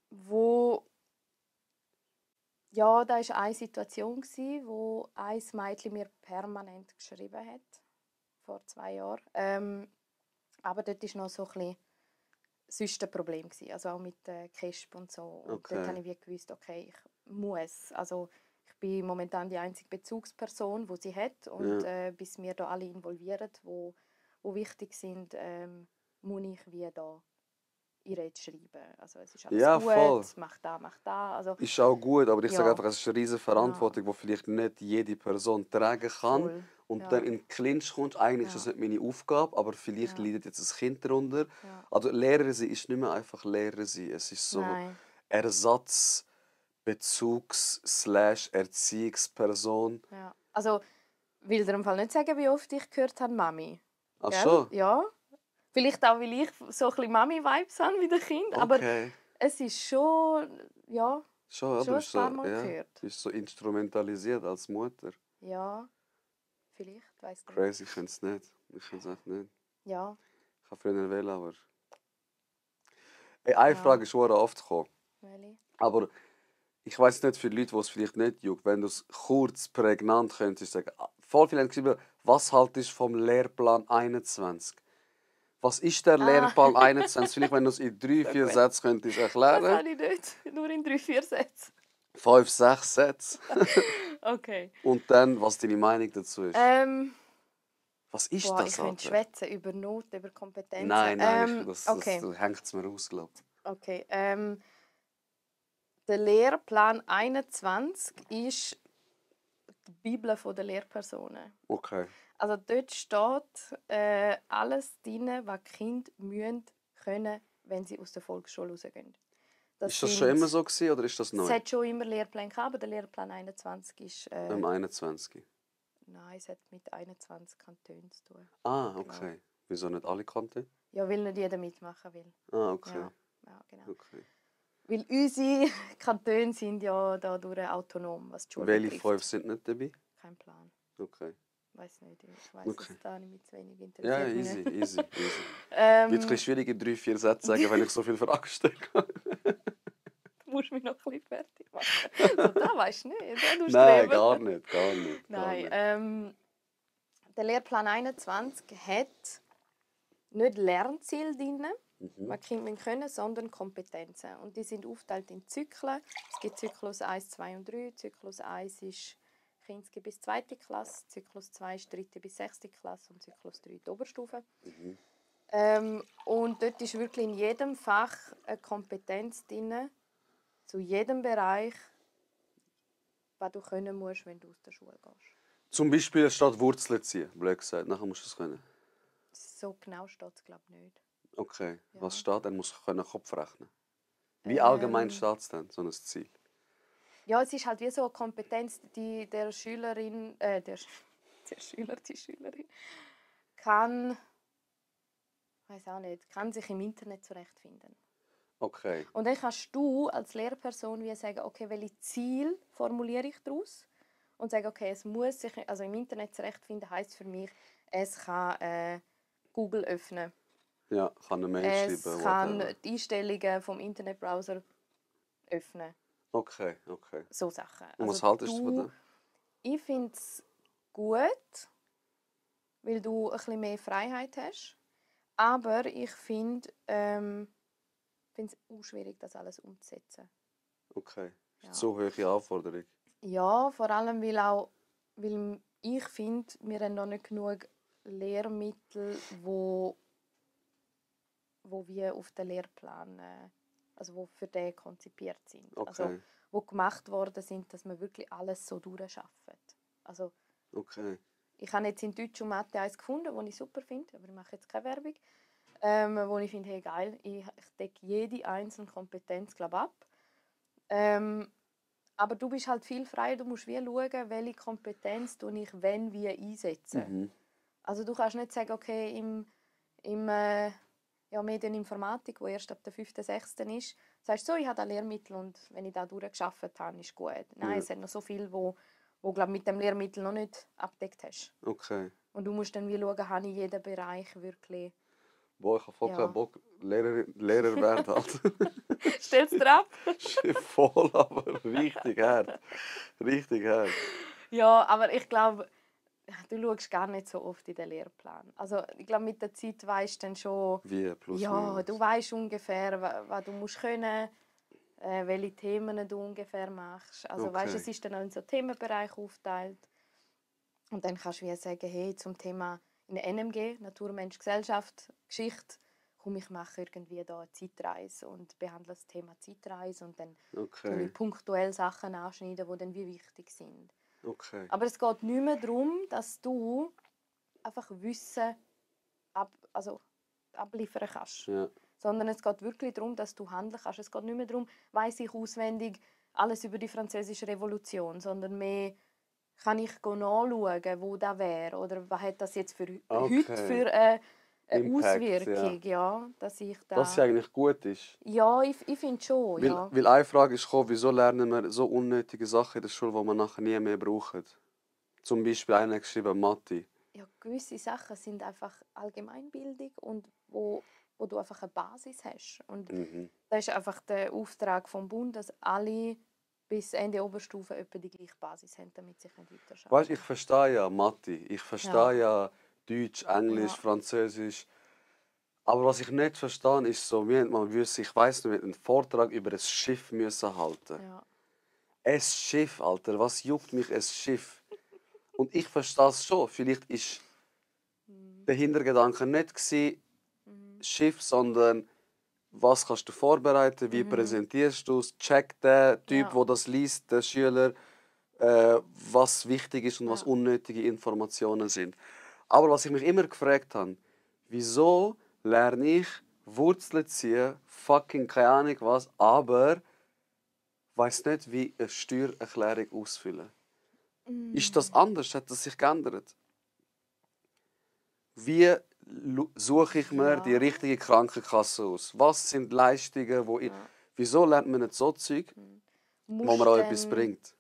wo Ja, da war eine Situation, wo ein Mädchen mir permanent geschrieben hat, vor 2 Jahren. Aber dort war noch so ein bisschen sonst ein Problem gewesen, also auch mit Kesp und so. Und dort habe ich wie gewusst, okay, ich muss. Also ich bin momentan die einzige Bezugsperson, die sie hat. Und bis wir da alle involvieren, wo wichtig sind, muss ich wie da ihr jetzt schreiben. Also es ist alles Ja, gut, voll. mach da. Also, Ist auch gut, aber ich Ja. sage einfach, es ist eine riesige Verantwortung, die vielleicht nicht jede Person tragen kann. Voll. Und Ja. dann in den Clinch kommst, eigentlich ist Ja. das nicht meine Aufgabe, aber vielleicht Ja. leidet jetzt ein Kind darunter. Ja. Also Lehrer sein ist nicht mehr einfach Lehrer sein. Es ist so Nein. Ersatz, Bezugs/Erziehungsperson. Ja. Also will dir im Fall nicht sagen, wie oft ich gehört habe, Mami. Ach Gell? schon? Ja. Vielleicht auch, weil ich so ein bisschen Mami-Vibes habe wie der Kind. Aber Okay. es ist schon, ja, Schon, schon du ein bist paar so, Mal ja, gehört. du bist so instrumentalisiert als Mutter. Ja, vielleicht, weiss nicht. Crazy, ich finde es nicht. Ich finde es einfach nicht. Ja. Ich habe früher wählen, aber... Hey, eine Frage ist schon oft gekommen. Welche? Aber ich weiß nicht für Leute, die es vielleicht nicht juckt, wenn du es kurz, prägnant könntest sagen. Voll viele haben geschrieben, was haltest du vom Lehrplan 21? Was ist der Lehrplan 21? Vielleicht, wenn du es in 3-4 gut. Sätzen könntest Das erklären. habe ich nicht. Nur in 3-4 Sätzen. 5-6 Sätze. Okay. Und dann, was deine Meinung dazu ist. Was ist Boah, das, ich könnte Alter? schwätzen über Noten, über Kompetenzen. Nein, Okay. das hängt es mir aus, glaube ich. Okay. Der Lehrplan 21 ist die Bibel der Lehrpersonen. Okay. Also dort steht alles drin, was die Kinder müssen können, wenn sie aus der Volksschule rausgehen. Ist das schon immer so gewesen, oder ist das Es neu? hat schon immer Lehrpläne gehabt, aber der Lehrplan 21 ist... Im 21. Nein, es hat mit 21 Kantonen zu tun. Ah, okay. Wieso nicht alle Kanten? Ja, weil nicht jeder mitmachen will. Ah, okay. Ja, genau. Okay. Weil unsere Kantone sind ja dadurch autonom, was die Schule Welche betrifft. 5 sind nicht dabei? Kein Plan. Okay. Weiß nicht. Ich weiß Okay. es da nicht mit zu wenig interessiert. Ja, mich easy, nicht. easy. Wird Ähm, ein bisschen schwierig in 3-4 Sätzen sagen, wenn ich so viele Fragen stelle. Du musst mich noch ein bisschen fertig machen. So, da weisst du nicht. Du Nein, Streber. gar nicht, gar nicht. Nein, der Lehrplan 21 hat nicht Lernziele drin, was die Kinder können, sondern Kompetenzen. Und die sind aufgeteilt in Zyklen. Es gibt Zyklus 1, 2 und 3. Zyklus 1 ist Kinski bis 2. Klasse, Zyklus 2 ist 3. bis 6. Klasse und Zyklus 3 die Oberstufe. Und dort ist wirklich in jedem Fach eine Kompetenz drin, zu jedem Bereich, was du können musst, wenn du aus der Schule gehst. Zum Beispiel statt Wurzeln ziehen, blöd gesagt. Nachher musst du es können. So genau steht es, glaube ich, nicht. Okay. Ja. Was steht? Dann musst du Kopf rechnen. Wie allgemein steht es denn, so ein Ziel? Ja, es ist halt wie so eine Kompetenz, die der Schülerin, die Schülerin kann, weiß auch nicht, kann sich im Internet zurechtfinden. Okay. Und dann kannst du als Lehrperson wie sagen, okay, welche Ziel formuliere ich daraus? Und sagen, okay, es muss sich, also im Internet zurechtfinden heisst für mich, es kann Google öffnen. Ja, kann eine Mail Es schreiben. kann whatever. die Einstellungen vom Internetbrowser öffnen. Okay. So Sachen. Und was haltest du von dem? Ich finde es gut, weil du ein bisschen mehr Freiheit hast. Aber ich finde es auch schwierig, das alles umzusetzen. Okay. Ja. So hohe Anforderung. Ja, vor allem, weil ich finde, wir haben noch nicht genug Lehrmittel, wo wir auf den Lehrplan, also wo für den konzipiert sind. Okay. Also wo gemacht worden sind, dass man wirklich alles so durcharbeitet. Also Okay. ich habe jetzt in Deutsch und Mathe eins gefunden, das ich super finde, aber ich mache jetzt keine Werbung. Wo ich finde, hey geil, ich decke jede einzelne Kompetenz ab. Aber du bist halt viel freier, du musst wie schauen, welche Kompetenz ich wenn wie einsetzen. Also du kannst nicht sagen, okay, im Medieninformatik, wo erst ab der 5., 6. ist, sagst du so, ich habe ein Lehrmittel und wenn ich da durchgearbeitet habe, ist gut. Nein, es hat noch so viel, wo glaub, mit dem Lehrmittel noch nicht abgedeckt hast. Okay. Und du musst dann wie schauen, habe ich jeden Bereich wirklich... Boah, ich habe voll keinen Bock, Lehrer werden halt. Stell's dir ab. Voll, aber richtig hart. Richtig hart. Ja, aber ich glaube, du schaust gar nicht so oft in den Lehrplan. Also ich glaube, mit der Zeit weisst du dann schon, Wie? Plus ja, minus. du weißt ungefähr, was du musst können, welche Themen du ungefähr machst. Also weißt, Okay. es ist dann auch in so Themenbereich aufgeteilt. Und dann kannst du wie sagen, hey, zum Thema in der NMG, Natur, Mensch, Gesellschaft, Geschichte, komm, ich mache irgendwie da eine Zeitreise und behandle das Thema Zeitreise und dann tue Okay. ich punktuell Sachen anschneiden, die dann wie wichtig sind. Okay. Aber es geht nicht mehr darum, dass du einfach Wissen abliefern kannst. Ja. Sondern es geht wirklich darum, dass du handeln kannst. Es geht nicht mehr darum, weiss ich auswendig alles über die Französische Revolution, sondern mehr kann ich nachschauen, wo das wäre oder was hat das jetzt für heute für eine Impact, Auswirkung, ja, dass ich da... Was ja eigentlich gut ist. Ja, ich finde schon, Weil, ja. weil eine Frage ist gekommen, wieso lernen wir so unnötige Sachen in der Schule, die wir nachher nie mehr brauchen? Zum Beispiel einer hat geschrieben Mathe. Ja, gewisse Sachen sind einfach Allgemeinbildung und wo du einfach eine Basis hast. Und das ist einfach der Auftrag vom Bund, dass alle bis Ende Oberstufe etwa die gleiche Basis haben, damit sie nicht weiterschauen. Weißt, ich verstehe ja Mathe, ich verstehe ja Deutsch, Englisch, Ja. Französisch. Aber was ich nicht verstehe, ist so, wir ich weiss nicht, wir einen Vortrag über ein Schiff müssen halten. Ja. Ein Schiff, Alter, was juckt mich ein Schiff? Und ich verstehe es schon. Vielleicht ist der Hintergedanke nicht gewesen, Schiff, sondern was kannst du vorbereiten, wie präsentierst du es, checkt der Typ, Ja. der das liest, der Schüler, was wichtig ist und was unnötige Informationen sind. Aber was ich mich immer gefragt habe, wieso lerne ich Wurzeln ziehen, fucking keine Ahnung was, aber weiß nicht, wie eine Steuererklärung ausfüllen. Ist das anders? Hat das sich geändert? Wie suche ich mir die richtige Krankenkasse aus? Was sind Leistungen, wo ich... Wieso lernt man nicht so Zeug, wo man auch etwas bringt?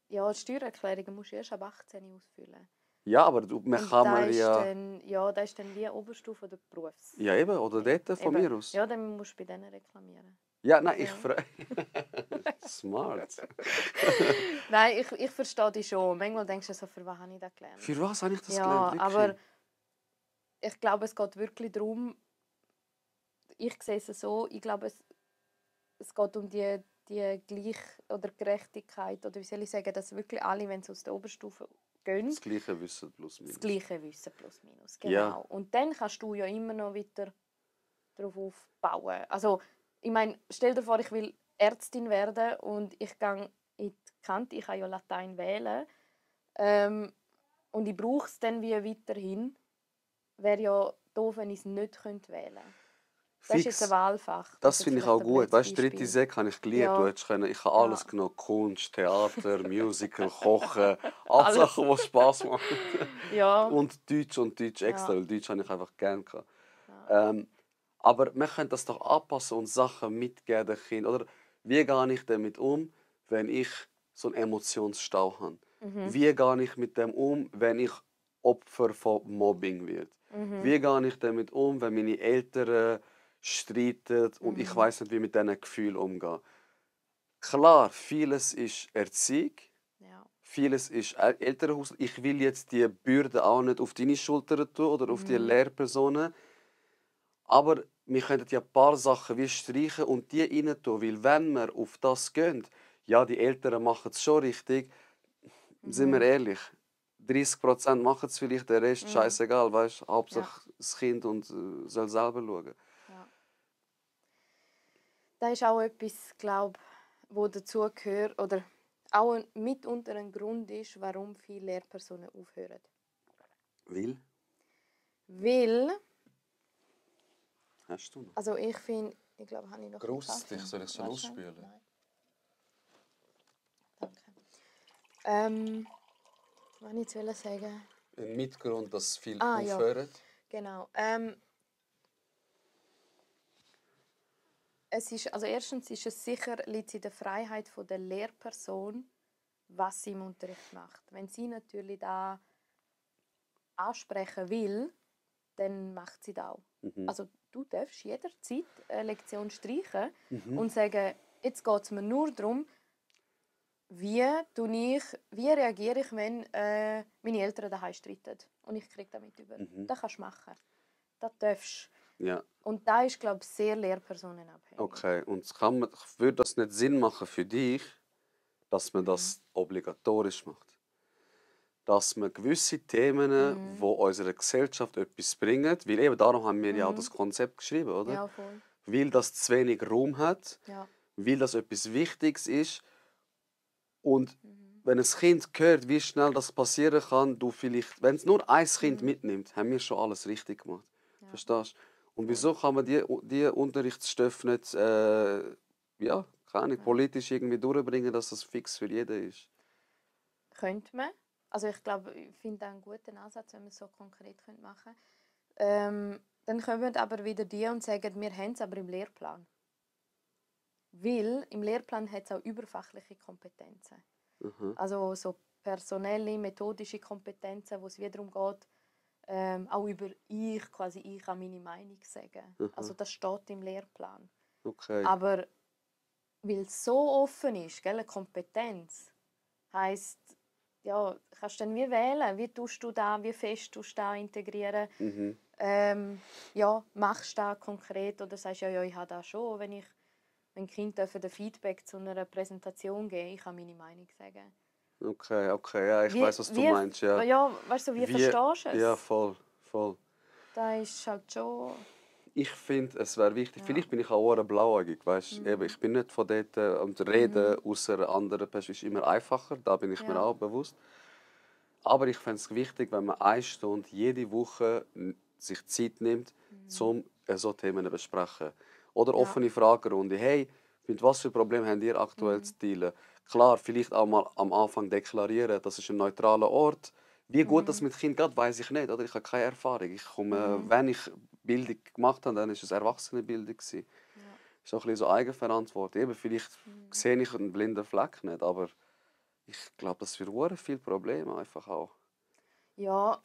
Ja, die Steuererklärungen musst du erst ab 18 ausfüllen. Ja, aber man kann da man ist ja... Dann, ja, das ist dann wie Oberstufe oder Berufs. Ja, eben, oder dort von Eben. mir aus. Ja, dann musst du bei denen reklamieren. Ja, nein, ich frage... Smart. Nein, ich verstehe dich schon. Manchmal denkst du so, für was habe ich das gelernt? Für was habe ich das Ja, gelernt? Wirklich? aber ich glaube, es geht wirklich darum, ich sehe es so, ich glaube, es geht um die Gleich- oder Gerechtigkeit, oder wie soll ich sagen, dass wirklich alle, wenn sie aus der Oberstufe gehen, Das gleiche Wissen plus minus. das gleiche Wissen plus minus, genau. Ja. Und dann kannst du ja immer noch weiter darauf aufbauen. Also, ich meine, stell dir vor, ich will Ärztin werden und ich gehe in die Kante, ich kann ja Latein wählen und ich brauche es dann wie weiterhin. Wäre ja doof, wenn ich es nicht wählen könnte. Das ist jetzt ein Wahlfach. Das finde ich auch gut. Weißt du, dritte Beispiel. Sek habe ich geliebt. Ja. Du hättest können, ich habe alles genommen. Kunst, Theater, Musical, Kochen. Alles Sachen, die Spass machen. Ja. Und Deutsch extra, weil Deutsch habe ich einfach gerne gehabt. Ja. Aber wir können das doch anpassen und Sachen mitgeben den Kindern. Oder wie gehe ich damit um, wenn ich so einen Emotionsstau habe? Wie gehe ich mit dem um, wenn ich Opfer von Mobbing werde? Wie gehe ich damit um, wenn meine Eltern streiten und ich weiß nicht, wie mit diesen Gefühlen umgehen? Klar, vieles ist Erziehung, Ja. vieles ist Elternhaus. Ich will jetzt die Bürde auch nicht auf deine Schultern tun oder auf die Lehrpersonen. Aber wir können ja ein paar Sachen wie streichen und die rein tun. Weil wenn wir auf das gehen, ja, die Eltern machen es schon richtig, sind wir ehrlich, 30% machen es vielleicht, der Rest scheißegal, weißt? Hauptsache das Kind und soll selber schauen. Ja. Das ist auch etwas, glaube ich, wo dazu gehört oder auch mitunter ein Grund ist, warum viele Lehrpersonen aufhören. Weil, Hast du noch? also ich finde, ich glaube, habe ich noch Grusst Kaffee? dich, soll ich es schon Warte schnell. ausspülen? Nein. Danke. Was wollte ich jetzt sagen? Ein Mitgrund, dass viel Ja. aufhören. Genau. Es ist, also erstens ist es sicher, liegt in der Freiheit von der Lehrperson, was sie im Unterricht macht. Wenn sie natürlich da ansprechen will, dann macht sie das auch. Mhm. Also du darfst jederzeit eine Lektion streichen Mhm. und sagen, jetzt geht es mir nur darum, wie reagiere ich, wenn meine Eltern daheim streiten und ich kriege damit über. Mhm. Das kannst du machen. Das darfst du. Ja, Und da ist, glaube ich, sehr lehrpersonenabhängig. okay. Und würde das nicht Sinn machen für dich, dass man das obligatorisch macht? Dass man gewisse Themen, die unserer Gesellschaft etwas bringen, weil eben darum haben wir ja auch das Konzept geschrieben, oder? Ja, voll. Weil das zu wenig Raum hat, Ja. weil das etwas Wichtiges ist. Und wenn ein Kind hört, wie schnell das passieren kann, du vielleicht, wenn es nur ein Kind mitnimmt, haben wir schon alles richtig gemacht. Ja. Verstehst du? Und wieso kann man die Unterrichtsstoffe nicht ja, keine Ahnung, politisch irgendwie durchbringen, dass das fix für jeden ist? Könnte man. Also ich glaube, ich finde das einen guten Ansatz, wenn man es so konkret machen könnte. Dann kommen aber wieder die und sagen, wir haben es aber im Lehrplan. Weil im Lehrplan hat es auch überfachliche Kompetenzen. Mhm. Also so personelle, methodische Kompetenzen, wo es wieder darum geht, auch über ich kann meine Meinung sagen. Also das steht im Lehrplan. Okay. Aber weil es so offen ist, gell, eine Kompetenz, heisst, ja, kannst du dann wie wählen, wie tust du da, wie fest tust du da integrieren. Mhm. Ja, machst du das konkret oder sagst ja, ich habe das schon, wenn Kind ein Feedback zu einer Präsentation geben, ich kann meine Meinung sagen. Okay, ja, ich weiß, was du meinst. Ja, ja weißt du, wie verstehst du es? Ja, voll. Da ist halt schon... Ich finde, es wäre wichtig, vielleicht bin ich auch blauäugig, weißt? Eben, ich bin nicht von dort am Reden, außer andere Personen ist immer einfacher, da bin ich mir auch bewusst. Aber ich fände es wichtig, wenn man 1 Stunde jede Woche sich Zeit nimmt, um so Themen zu besprechen. Oder offene Fragerunde. Hey, mit was für Problemen habt ihr aktuell zu dealen? Klar, vielleicht auch mal am Anfang deklarieren, das ist ein neutraler Ort. Wie gut das mit Kind geht, weiß ich nicht. Oder? Ich habe keine Erfahrung. Wenn ich Bildung gemacht habe, dann war es Erwachsenenbildung. Das ist auch ein bisschen so Eigenverantwortung. Eben, vielleicht sehe ich einen blinden Fleck nicht, aber ich glaube, das wird sehr viele Probleme einfach auch Ja,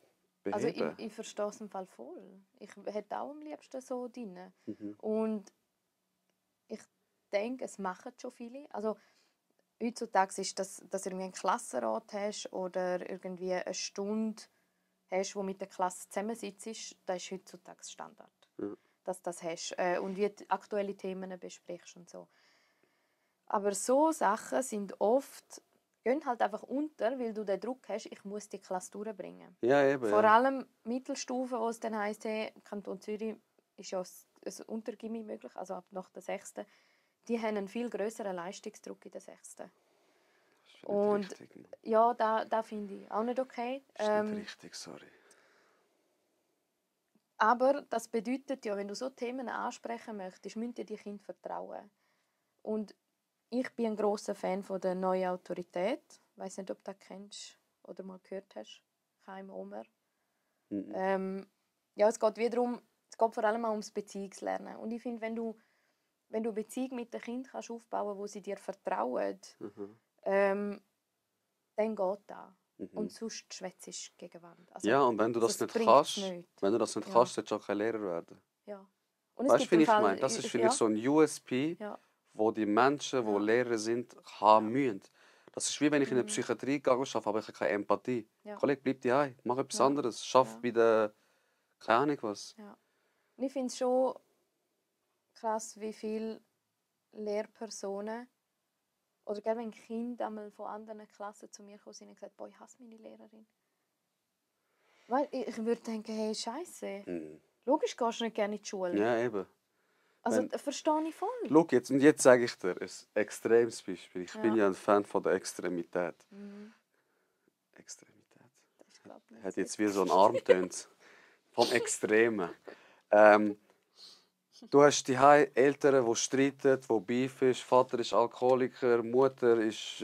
also beheben. ich verstehe es im Fall voll. Ich hätte auch am liebsten so drin. Mhm. Und ich denke, es machen schon viele. Also heutzutage ist das, dass du irgendwie einen Klassenrat hast oder irgendwie eine Stunde hast, wo mit der Klasse zusammensitzt, das ist heutzutage Standard. Ja. Dass du das hast und wie du aktuelle Themen besprichst und so. Aber so Sachen sind oft, gehen halt einfach unter, weil du den Druck hast, ich muss die Klasse durchbringen. Ja, eben. Vor allem Mittelstufe, wo es dann heisst, hey, Kanton Zürich ist ja ein Untergimmi möglich, also ab nach der 6. Die haben einen viel grösseren Leistungsdruck in der 6. Und richtig. ja, da finde ich auch nicht okay. Das ist nicht richtig, sorry. Aber das bedeutet ja, wenn du so Themen ansprechen möchtest, müssen dir die Kinder vertrauen. Und ich bin ein grosser Fan von der neuen Autorität. Ich weiss nicht, ob du das kennst oder mal gehört hast. Chaim Omer. Mhm. Ja, es geht vor allem auch ums Beziehungslernen. Und ich finde, wenn du eine Beziehung mit den Kindern kannst aufbauen, wo sie dir vertrauen, dann geht das. Und sonst schwätzt es gegen Wand. Also, ja, und wenn du das nicht kannst, solltest du auch kein Lehrer werden. Ja. Und Weißt du, wie ich meine? Das ist, finde ich, so ein USP, wo die Menschen, die Lehrer sind, haben müssen. Das ist wie wenn ich in der Psychiatrie arbeite, aber ich habe keine Empathie. Kollege, bleib daheim, mach etwas anderes, schaff bei der, keine Ahnung was. Ja. Und ich finde es schon krass, wie viele Lehrpersonen oder gerade wenn Kinder einmal von anderen Klassen zu mir kommen sind und gesagt, boah, ich hasse meine Lehrerin. Weil ich würde denken, hey, Scheiße. Logisch gehst du nicht gerne in die Schule. Ja, eben. Also das verstehe ich voll. Schau, jetzt sage ich dir ein extremes Beispiel. Ich bin ja ein Fan von der Extremität. Extremität. Das hat jetzt wie so ein Arm tönt. Vom Extremen. Du hast die Eltern, die streiten, die Beef ist. Vater ist Alkoholiker, Mutter ist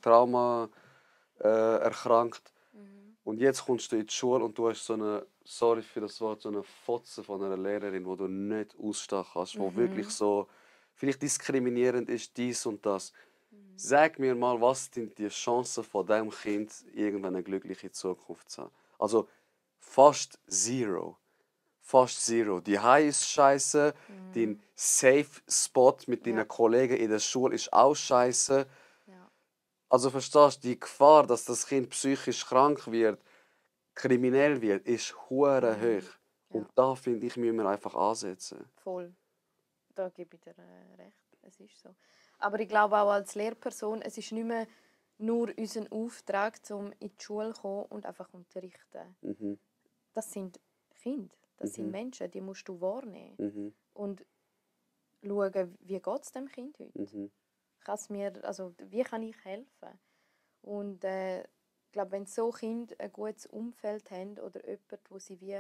Trauma erkrankt. Und jetzt kommst du in die Schule und du hast so eine, sorry für das Wort, so eine Fotze von einer Lehrerin, die du nicht ausstehen kannst, die wirklich so vielleicht diskriminierend ist, dies und das. Sag mir mal, was sind die Chancen von diesem Kind, irgendwann eine glückliche Zukunft zu haben? Also fast zero. fast zero. Die High ist scheiße, dein Safe Spot mit deinen Ja. Kollegen in der Schule ist auch scheiße. Ja. Also verstehst du, die Gefahr, dass das Kind psychisch krank wird, kriminell wird, ist hure hoch. Und da finde ich, müssen wir einfach ansetzen. Voll. Da gebe ich dir recht. Es ist so. Aber ich glaube auch als Lehrperson, es ist nicht mehr nur unser Auftrag, um in die Schule zu kommen und einfach unterrichten. Das sind Kinder, das sind Menschen, die musst du wahrnehmen. Und schauen, wie geht es dem Kind heute? Wie kann ich helfen? Und ich glaube, wenn so Kinder ein gutes Umfeld haben oder jemand, wo sie wie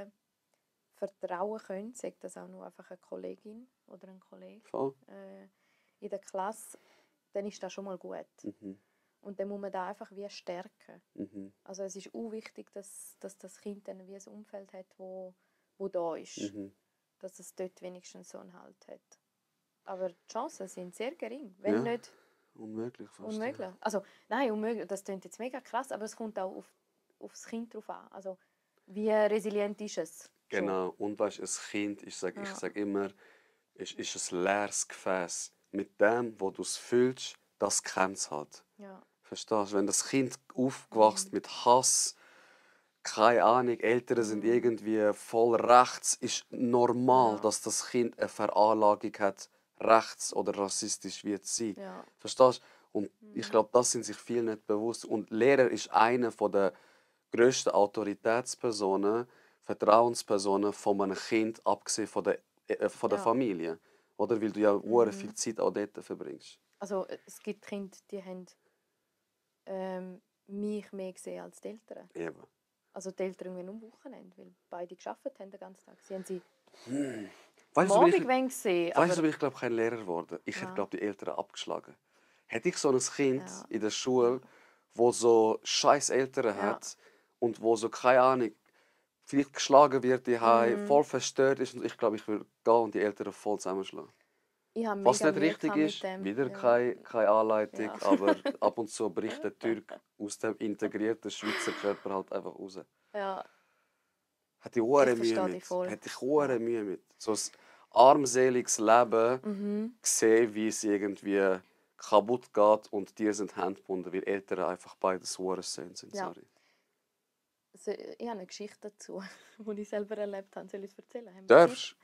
vertrauen können, sagt das auch nur einfach eine Kollegin oder ein Kollege Voll. in der Klasse, dann ist das schon mal gut. Und dann muss man da einfach wie stärken. Also es ist auch wichtig, dass das Kind dann wie ein Umfeld hat, wo da ist. Dass es dort wenigstens so einen Halt hat. Aber die Chancen sind sehr gering, wenn nicht Unmöglich fast. unmöglich. Also nein, unmöglich, das klingt jetzt mega krass, aber es kommt auch aufs Kind drauf an. Also wie resilient ist es? Genau, und weißt du, ein Kind, ich sag immer, ist ein leeres Gefäß. Mit dem, wo du es fühlst, das kennt es halt. Ja. Verstehst du? Wenn das Kind aufgewachsen mit Hass, keine Ahnung, Eltern sind irgendwie voll rechts, ist normal, dass das Kind eine Veranlagung hat, rechts oder rassistisch wird sein. Ja. Verstehst du? Und ich glaube, das sind sich viele nicht bewusst. Und Lehrer ist eine der grössten Autoritätspersonen, Vertrauenspersonen von einem Kind, abgesehen von der Familie. Oder? Weil du ja sehr viel Zeit auch dort verbringst. Also es gibt Kinder, die haben mich mehr gesehen als die Eltern. Eben. Also die Eltern irgendwie am Wochenende, weil beide gearbeitet haben den ganzen Tag. Sie haben sie Weißt du, Morgen gesehen. Weißt du, ich glaube, kein Lehrer geworden. Ich hätte, glaube die Eltern abgeschlagen. Hätte ich so ein Kind in der Schule, wo so scheiß Eltern hat und wo so, keine Ahnung, vielleicht geschlagen wird, die voll verstört ist, und ich glaube, ich würde gehen und die Eltern voll zusammenschlagen. Was nicht richtig ist, wieder keine Anleitung, aber ab und zu bricht der Türk aus dem integrierten Schweizer Körper halt einfach raus. Ja. Hätte ich hohe Mühe mit. Hätte ich hohe Mühe mit. So ein armseliges Leben sehen, wie es irgendwie kaputt geht und die sind handgebunden, weil Eltern einfach beides Hurensöhne sind. Ja. Sorry. Also, ich habe eine Geschichte dazu, die ich selber erlebt habe. Soll ich es erzählen? Darfst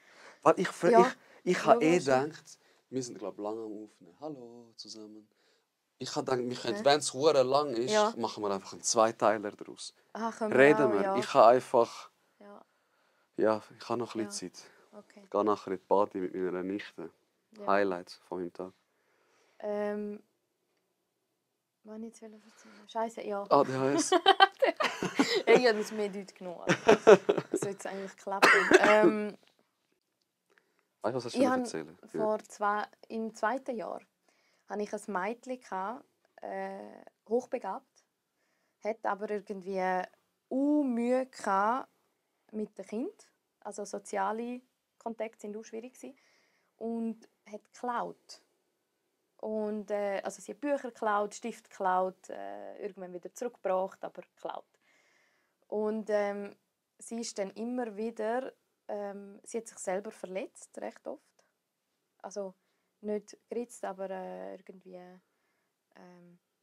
du? Ich habe Ja, gedacht, wir sind glaube lange am Aufnehmen. Hallo zusammen. Ich habe gedacht, wir können, wenn es hure lang ist, machen wir einfach einen Zweiteiler daraus. Reden wir. Ja. Ich habe einfach... Ja. Ich habe noch ein bisschen Zeit. Okay. Ich gehe nachher in die Party mit meiner Nichte. Ja. Highlights von meinem Tag. Was ich jetzt erzählen? Scheiße, ja. ADHS. Ich habe das mehr Leute genommen. Das sollte es eigentlich klappen. Weißt du, was hast du erzählen? Im zweiten Jahr hatte ich ein Mädchen, hochbegabt, hat aber irgendwie Mühe mit dem Kind. Also soziale Kontakte waren auch schwierig. Und hat geklaut. Und, also sie hat Bücher geklaut, Stift geklaut, irgendwann wieder zurückgebracht, aber geklaut. Und sie ist dann immer wieder, sie hat sich selber verletzt, recht oft. Also nicht geritzt, aber irgendwie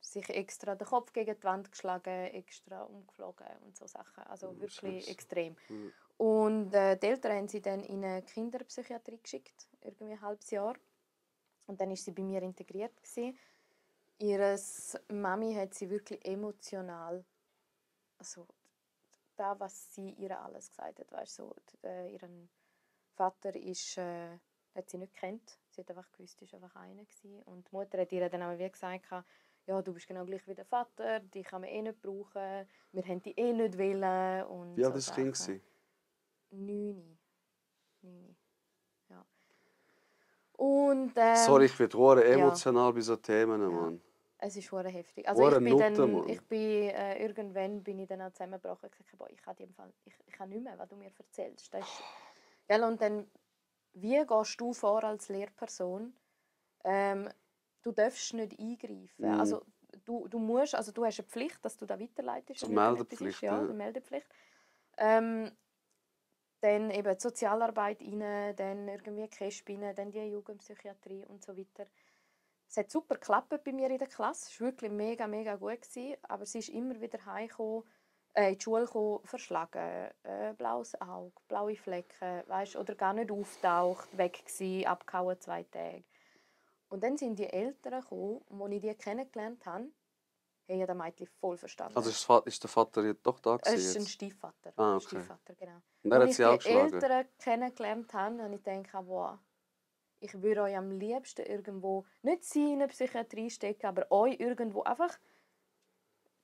sich extra den Kopf gegen die Wand geschlagen, extra umgeflogen und so Sachen. Also wirklich extrem. Und die Eltern haben sie dann in eine Kinderpsychiatrie geschickt, irgendwie ein halbes Jahr. Und dann war sie bei mir integriert. Ihre Mami hat sie wirklich emotional, also da, was sie ihr alles gesagt hat, weißt, so, ihren Vater hat sie nicht gekannt. Sie hat einfach gewusst, es war einfach einer. Und die Mutter hat ihr dann auch wie gesagt, ja, du bist genau gleich wie der Vater, dich kann man nicht brauchen, wir haben dich nicht wollen. Und wie alt war das Kind? 9. Ja. Und, sorry, ich werde emotional bei solchen Themen, Mann. Es ist hure heftig. Also irgendwann bin ich dann auch zusammengebrochen und gesagt, boah, ich kann nicht mehr, was du mir erzählst. Das ist, gell? Und dann, wie gehst du vor als Lehrperson? Du darfst nicht eingreifen. Also du musst, also du hast eine Pflicht, dass du da weiterleitest. Meldepflicht. Ja, eine Meldepflicht. dann eben die Sozialarbeit rein, dann irgendwie KESB rein, dann die Jugendpsychiatrie und so weiter. Es hat super geklappt bei mir in der Klasse. Es war wirklich mega, mega gut. Aber sie ist immer wieder heimgekommen, in die Schule gekommen, verschlagen, blaues Auge, blaue Flecken, weißt, oder gar nicht auftaucht, weg gewesen, abgehauen 2 Tage. Und dann sind die Eltern gekommen, und als ich die kennengelernt habe, haben das Mädchen voll verstanden. Also ist der Vater jetzt doch da Es ist gewesen ein jetzt? Stiefvater. Ah, okay. Stiefvater, genau. Und er Als hat ich sie auch die geschlagen? Eltern kennengelernt habe, habe ich gedacht, wow, ich würde euch am liebsten irgendwo, nicht sie in eine Psychiatrie stecken, aber euch irgendwo einfach,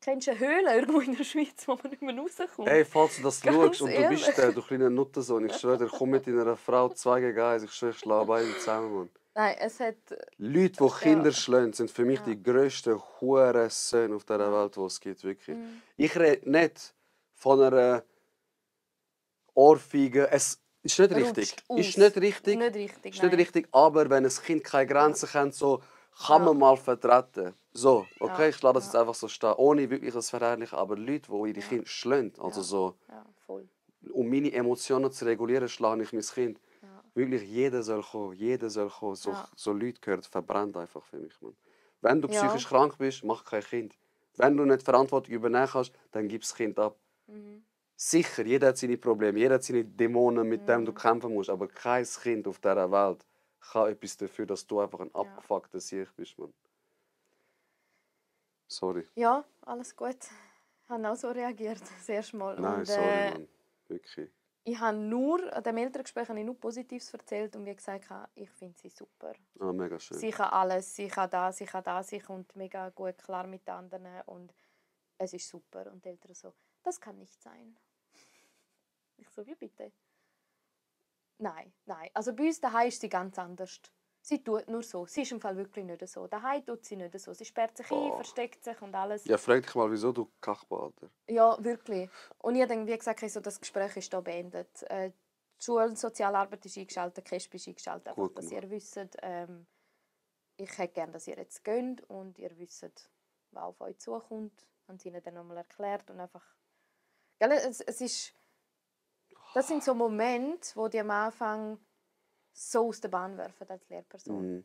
kennst du eine Höhle irgendwo in der Schweiz, wo man nicht mehr rauskommt? Hey, falls du das Ganz schaust und du ehrlich. bist der, du kleiner Nuttensohn, ich schwöre dir, komm mit deiner Frau 2 gegen 1, ich schwöre, ich schlage beide zusammen, Mann. Nein, es hat... Leute, die Kinder schlagen, sind für mich Ja. die grössten Hurensöhne auf dieser Welt, die es gibt, wirklich. Ich rede nicht von einer Ohrfeige. Es ist nicht richtig. Rutscht aus. Ist nicht richtig. Nicht richtig, Ist nicht nein. richtig, aber wenn ein Kind keine Grenzen kennt, so kann man mal vertreten. So, okay, Ja. ich lasse das jetzt einfach so stehen, ohne wirklich das Verherrlichen. Aber Leute, die ihre Ja. Kinder schlagen, also Ja. so, Ja, voll. um meine Emotionen zu regulieren, schlage ich mein Kind. Ja. Wirklich, jeder soll kommen, jeder soll kommen. So, Ja. so Leute gehören verbrannt einfach für mich, Mann. Wenn du Ja. psychisch krank bist, mach kein Kind. Wenn du nicht Verantwortung übernehmen kannst, dann gib das Kind ab. Sicher, jeder hat seine Probleme, jeder hat seine Dämonen, mit denen du kämpfen musst. Aber kein Kind auf dieser Welt kann etwas dafür, dass du einfach ein abgefuckter Sieg bist, Mann. Sorry. Ja, alles gut. Ich habe auch so reagiert, das erste Mal. Nein, Und, sorry, Mann. Wirklich. ich habe nur, an dem Elterngespräch habe ich nur Positives erzählt und wie gesagt, ich finde sie super. Ah, mega schön. Sie kann alles, sie kann das, sie kommt mega gut klar mit den anderen und es ist super. Und die Eltern so, das kann nicht sein. Ich so, wie bitte? Nein. Also bei uns daheim ist sie ganz anders. Sie tut nur so. Sie ist im Fall wirklich nicht so. Daheim tut sie nicht so. Sie sperrt sich ein, versteckt sich und alles. Ja, frag dich mal, wieso du Kachba, Alter. Ja, wirklich. Und ich habe dann, wie gesagt, so, das Gespräch ist hier beendet. Die Schulsozialarbeit ist eingeschaltet, die KESB ist eingeschaltet. Einfach, dass ihr wisst, ich hätte gerne, dass ihr jetzt geht und ihr wisst, was auf euch zukommt. Haben sie ihnen dann nochmal erklärt und einfach... Gell, es ist... Das sind so Momente, wo die am Anfang so aus der Bahn werfen als Lehrperson.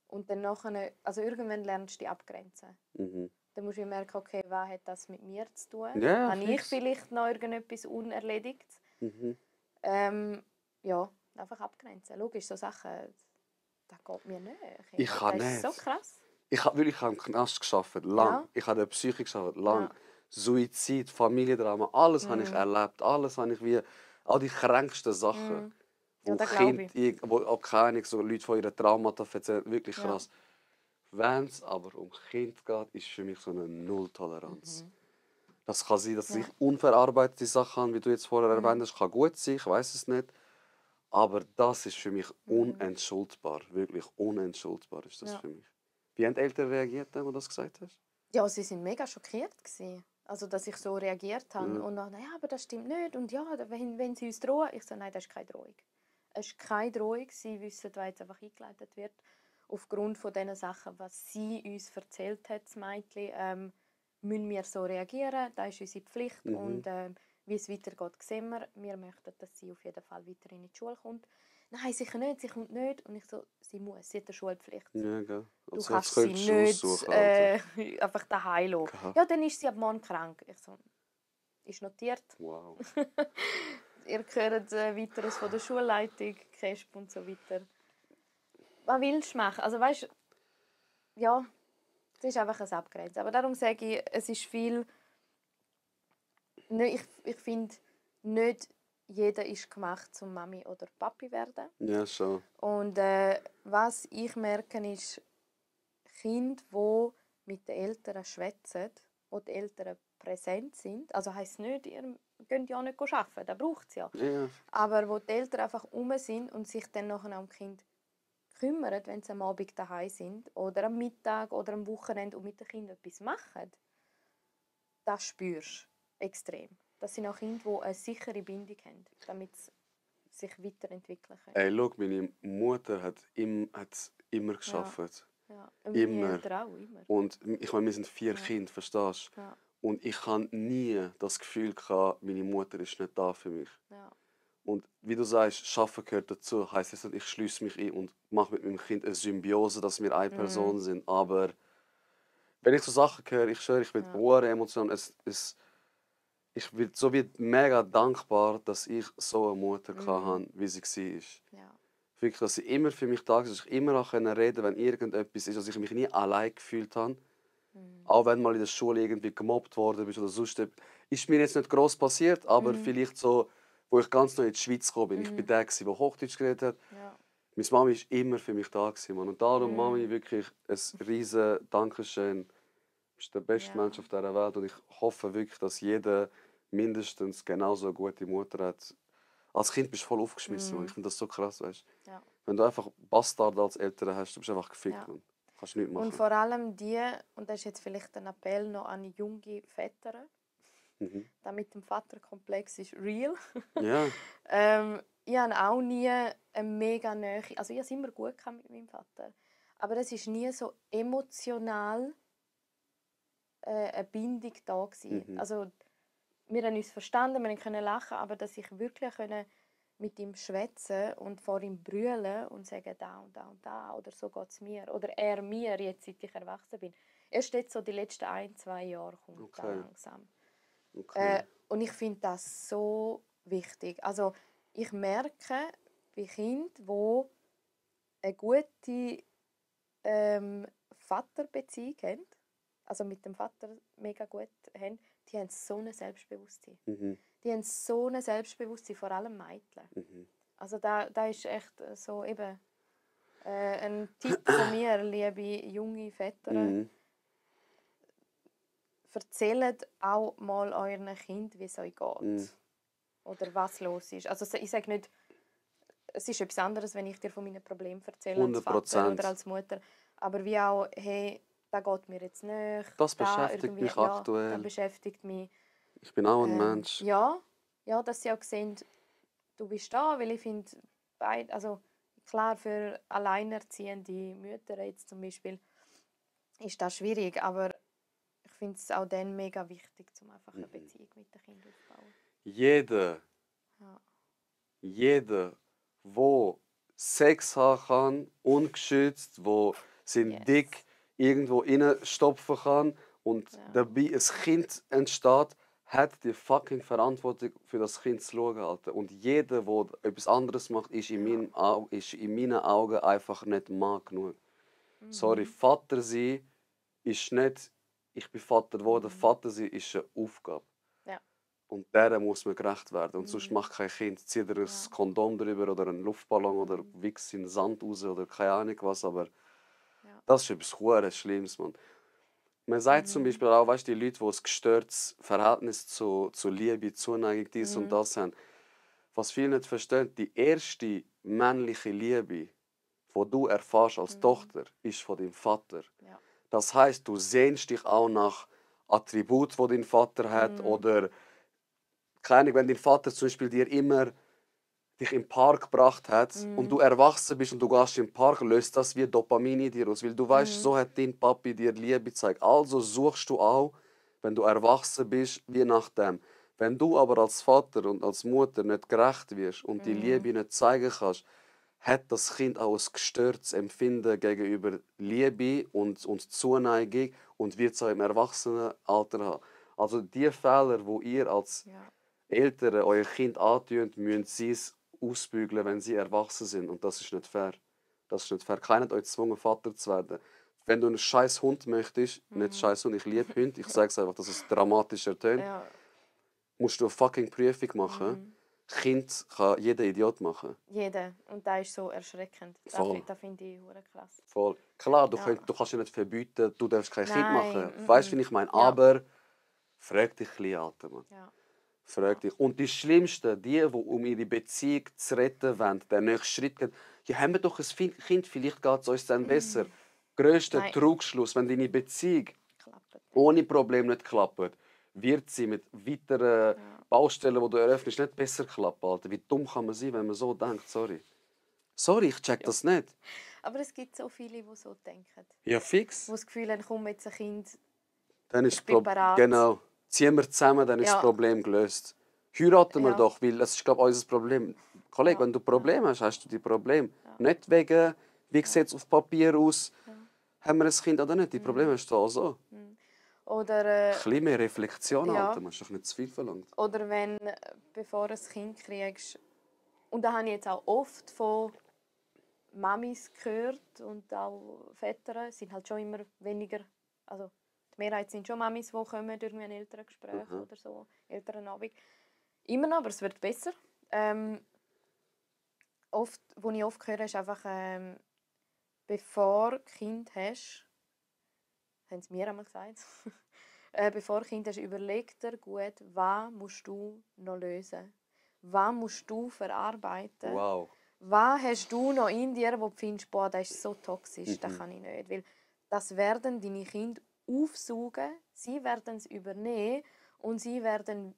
Und dann nachher, also irgendwann lernst du die abgrenzen. Dann musst du merken, okay, was hat das mit mir zu tun? Ja, habe ich vielleicht noch irgendetwas unerledigt? Ja, einfach abgrenzen. Logisch, so Sachen, das geht mir nicht. Ich kann das nicht. ist so krass. Ich habe im Knast gearbeitet, lang. Ja. Ich habe in der Psyche gearbeitet, lang. Ja. Suizid, Familiendrama, alles habe ich erlebt. Alles habe ich wie... All die kränksten Sachen. Ja, Wo das Kinder, wo auch keine so Leute von ihren Traumata erzählen. Wirklich krass. Wenn es aber um Kind geht, ist für mich so eine Nulltoleranz. Das kann sein, dass ich unverarbeitete Sachen habe, wie du jetzt vorher erwähnt hast. Kann gut sein, ich weiß es nicht. Aber das ist für mich unentschuldbar. Wirklich unentschuldbar ist das für mich. Wie haben die Eltern reagiert, als du das gesagt hast? Ja, sie waren mega schockiert. Also, dass ich so reagiert habe. Und dann, ja, aber das stimmt nicht. Und ja, wenn sie uns drohen. Ich so, nein, das ist keine Drohung. Es ist keine Drohung. Sie wissen, was jetzt einfach eingeleitet wird. Aufgrund von den Sachen, was sie uns erzählt hat, das Mädchen, müssen wir so reagieren. Das ist unsere Pflicht. Und wie es weitergeht, sehen wir. Wir möchten, dass sie auf jeden Fall weiter in die Schule kommt. Nein, sicher nicht, sie kommt nicht. Und ich so, sie muss, sie hat eine Schulpflicht. Ja, gell. Du Also, kannst sie nicht einfach daheim lassen. Ja, dann ist sie ab morgen krank. Ich so, ist notiert. Wow. Ihr hört weiteres von der Schulleitung, KESB und so weiter. Was willst du machen? Also weißt, ja, es ist einfach ein Abgrenzen. Aber darum sage ich, es ist viel... Ich finde, nicht jeder ist gemacht zum Mami oder Papi werden. Ja, schon. Und was ich merke, ist Kinder, die mit den Eltern schwätzen, wo die Eltern präsent sind. Also heisst nicht, ihr könnt ja nicht arbeiten, das braucht es ja. Ja. Aber wo die Eltern einfach rum sind und sich dann nachher um Kind kümmern, wenn sie am Abend daheim sind oder am Mittag oder am Wochenende und mit den Kindern etwas machen, das spürst du extrem. Das sind auch Kinder, die eine sichere Bindung haben, damit sie sich weiterentwickeln können. Ey, schau, meine Mutter hat immer gearbeitet. Ja. Und Immer. meine Eltern auch, immer. Und ich meine, wir sind 4 Kinder, verstehst du? Ja. Und ich hatte nie das Gefühl, meine Mutter ist nicht da für mich. Ja. Und wie du sagst, Schaffen gehört dazu. Heißt jetzt nicht, ich schließe mich ein und mache mit meinem Kind eine Symbiose, dass wir eine Person sind. Aber wenn ich so Sachen höre, ich schwöre, ich bin sehr emotional. Ich bin so wie mega dankbar, dass ich so eine Mutter hatte, wie sie war. Ja. Wirklich, dass sie immer für mich da war, dass ich immer auch reden konnte, wenn irgendetwas ist, dass ich mich nie allein gefühlt habe. Auch wenn mal in der Schule irgendwie gemobbt worden bin oder sonst etwas. Ist mir jetzt nicht gross passiert, aber vielleicht so, wo ich ganz neu in die Schweiz gekommen bin. Ich bin der, der Hochdeutsch geredet hat. Ja. Meine Mami war immer für mich da. Mann. Und darum, Mami, wirklich ein riesen Dankeschön. Du bist der beste Mensch auf dieser Welt. Und ich hoffe wirklich, dass jeder mindestens genauso eine gute Mutter hat. Als Kind bist du voll aufgeschmissen. Mann. Ich finde das so krass, weißt du. Ja. Wenn du einfach Bastard als Eltern hast, du bist einfach gefickt. Ja. Mann. Kannst nichts machen. Und vor allem die, und das ist jetzt vielleicht ein Appell noch an junge Väter, da mit dem Vaterkomplex ist real. Ja. Ich hatte auch nie eine mega Nähe, also ich hatte es immer gut mit meinem Vater, aber es war nie so emotional eine Bindung da gewesen. Also wir haben uns verstanden, wir können lachen, aber dass ich wirklich mit ihm schwätzen und vor ihm brüllen und sagen, da und da und da, oder so geht es mir, oder er mir, jetzt seit ich erwachsen bin. Erst jetzt so die letzten 1-2 Jahre kommt da langsam. Okay. Und ich finde das so wichtig. Also ich merke bei Kindern, die eine gute Vaterbeziehung haben, also mit dem Vater mega gut haben, die haben so ein Selbstbewusstsein. Die haben so ein Selbstbewusstsein, vor allem Mädchen. Also da ist echt so eben ein Tipp von mir, liebe junge Väter. Erzählt auch mal euren Kind, wie es euch geht. Oder was los ist. Also ich sage nicht, es ist etwas anderes, wenn ich dir von meinen Problemen erzähle, als Vater oder als Mutter. Aber wie auch, hey, das geht mir jetzt nicht. Das beschäftigt mich aktuell. Das beschäftigt mich. Ich bin auch ein Mensch. Ja, dass sie auch sehen, du bist da, weil ich finde, also klar, für alleinerziehende Mütter jetzt zum Beispiel ist das schwierig, aber ich finde es auch dann mega wichtig, um einfach eine Beziehung mit den Kindern aufzubauen. Jeder, der Sex haben kann, ungeschützt, der seinen Dick irgendwo reinstopfen kann und dabei ein Kind entsteht, hat die fucking Verantwortung für das Kind zu schauen. Alter. Und jeder, der etwas anderes macht, ist in meinen Augen einfach nicht Mann genug. Sorry, Vater sein ist nicht, ich bin Vater geworden, Vater sein ist eine Aufgabe. Ja. Und der muss man gerecht werden. Und sonst macht kein Kind, zieht er ein Kondom drüber oder einen Luftballon oder wichst in den Sand raus oder keine Ahnung was. Aber das ist etwas verdammt Schlimmes, Mann. Man sagt zum Beispiel auch, weißt, die Leute, die ein gestörtes Verhältnis zu Liebe, Zuneigung, dies und das haben, was viele nicht verstehen, die erste männliche Liebe, die du erfährst als Tochter, ist von deinem Vater. Ja. Das heisst, du sehnst dich auch nach Attributen, die dein Vater hat, oder keine Ahnung, wenn dein Vater zum Beispiel dir immer dich im Park gebracht hat und du erwachsen bist und du gehst im Park, löst das wie Dopamin in dir aus. Weil du weißt, so hat dein Papi dir Liebe gezeigt. Also suchst du auch, wenn du erwachsen bist, wie nach dem. Wenn du aber als Vater und als Mutter nicht gerecht wirst und die Liebe nicht zeigen kannst, hat das Kind auch ein gestörtes Empfinden gegenüber Liebe und Zuneigung und wird es auch im Erwachsenenalter haben. Also die Fehler, die ihr als Eltern euer Kind antun, müssen sie es ausbügeln, wenn sie erwachsen sind. Und das ist nicht fair. Das ist nicht fair. Keiner hat euch gezwungen, Vater zu werden. Wenn du einen scheiß Hund möchtest, nicht scheiß Hund, ich liebe Hunde, ich sage es einfach, dass es dramatisch ertönt, musst du eine fucking Prüfung machen. Kind kann jeder Idiot machen. Jeder. Und das ist so erschreckend. Das finde ich krass. Voll. Klar, du kannst ja nicht verbieten, du darfst kein Kind machen. Nein. Weißt du, wie ich meine? Aber frag dich ein bisschen, Alter, Mann. Ja. Frag dich. Und die Schlimmsten, die um ihre Beziehung zu retten wollen, den nächsten Schritt gehen, ja, haben wir doch ein Kind, vielleicht geht es uns dann besser. Grösster Trugschluss, wenn deine Beziehung ohne Problem nicht klappt, wird sie mit weiteren Baustellen, die du eröffnest, nicht besser klappen. Alter. Wie dumm kann man sein, wenn man so denkt? Sorry, ich check das nicht. Aber es gibt so viele, die so denken. Ja, fix. Die das Gefühl haben, komm jetzt ein Kind, Dann ist ich bin bereit. Genau. Ziehen wir zusammen, dann ist das Problem gelöst. Heiraten wir Ja. doch, weil das ist, glaube ich, unser Problem. Kollege, Ja. wenn du Probleme hast, hast du die Probleme. Ja. Nicht wegen, wie sieht es auf Papier aus, Ja. haben wir ein Kind oder nicht. Die Probleme hast du auch so. Oder, Ein bisschen mehr Reflexion, ja. Alter. Man ist doch nicht zu viel verlangt. oder wenn, bevor du ein Kind kriegst, und da habe ich jetzt auch oft von Mamis gehört und auch Väter, es sind halt schon immer weniger, also die Mehrheit sind schon Mamis, die kommen durch ein Elterngespräch oder so, Elternabend. Immer noch, aber es wird besser. Was ich oft höre, ist einfach, bevor du Kind hast, haben sie mir einmal gesagt, bevor du Kind hast, überleg dir gut, was musst du noch lösen? Was musst du verarbeiten? Wow. Was hast du noch in dir, wo du findest, boah, das ist so toxisch, das kann ich nicht. Weil das werden deine Kinder aufsaugen, sie werden es übernehmen und sie werden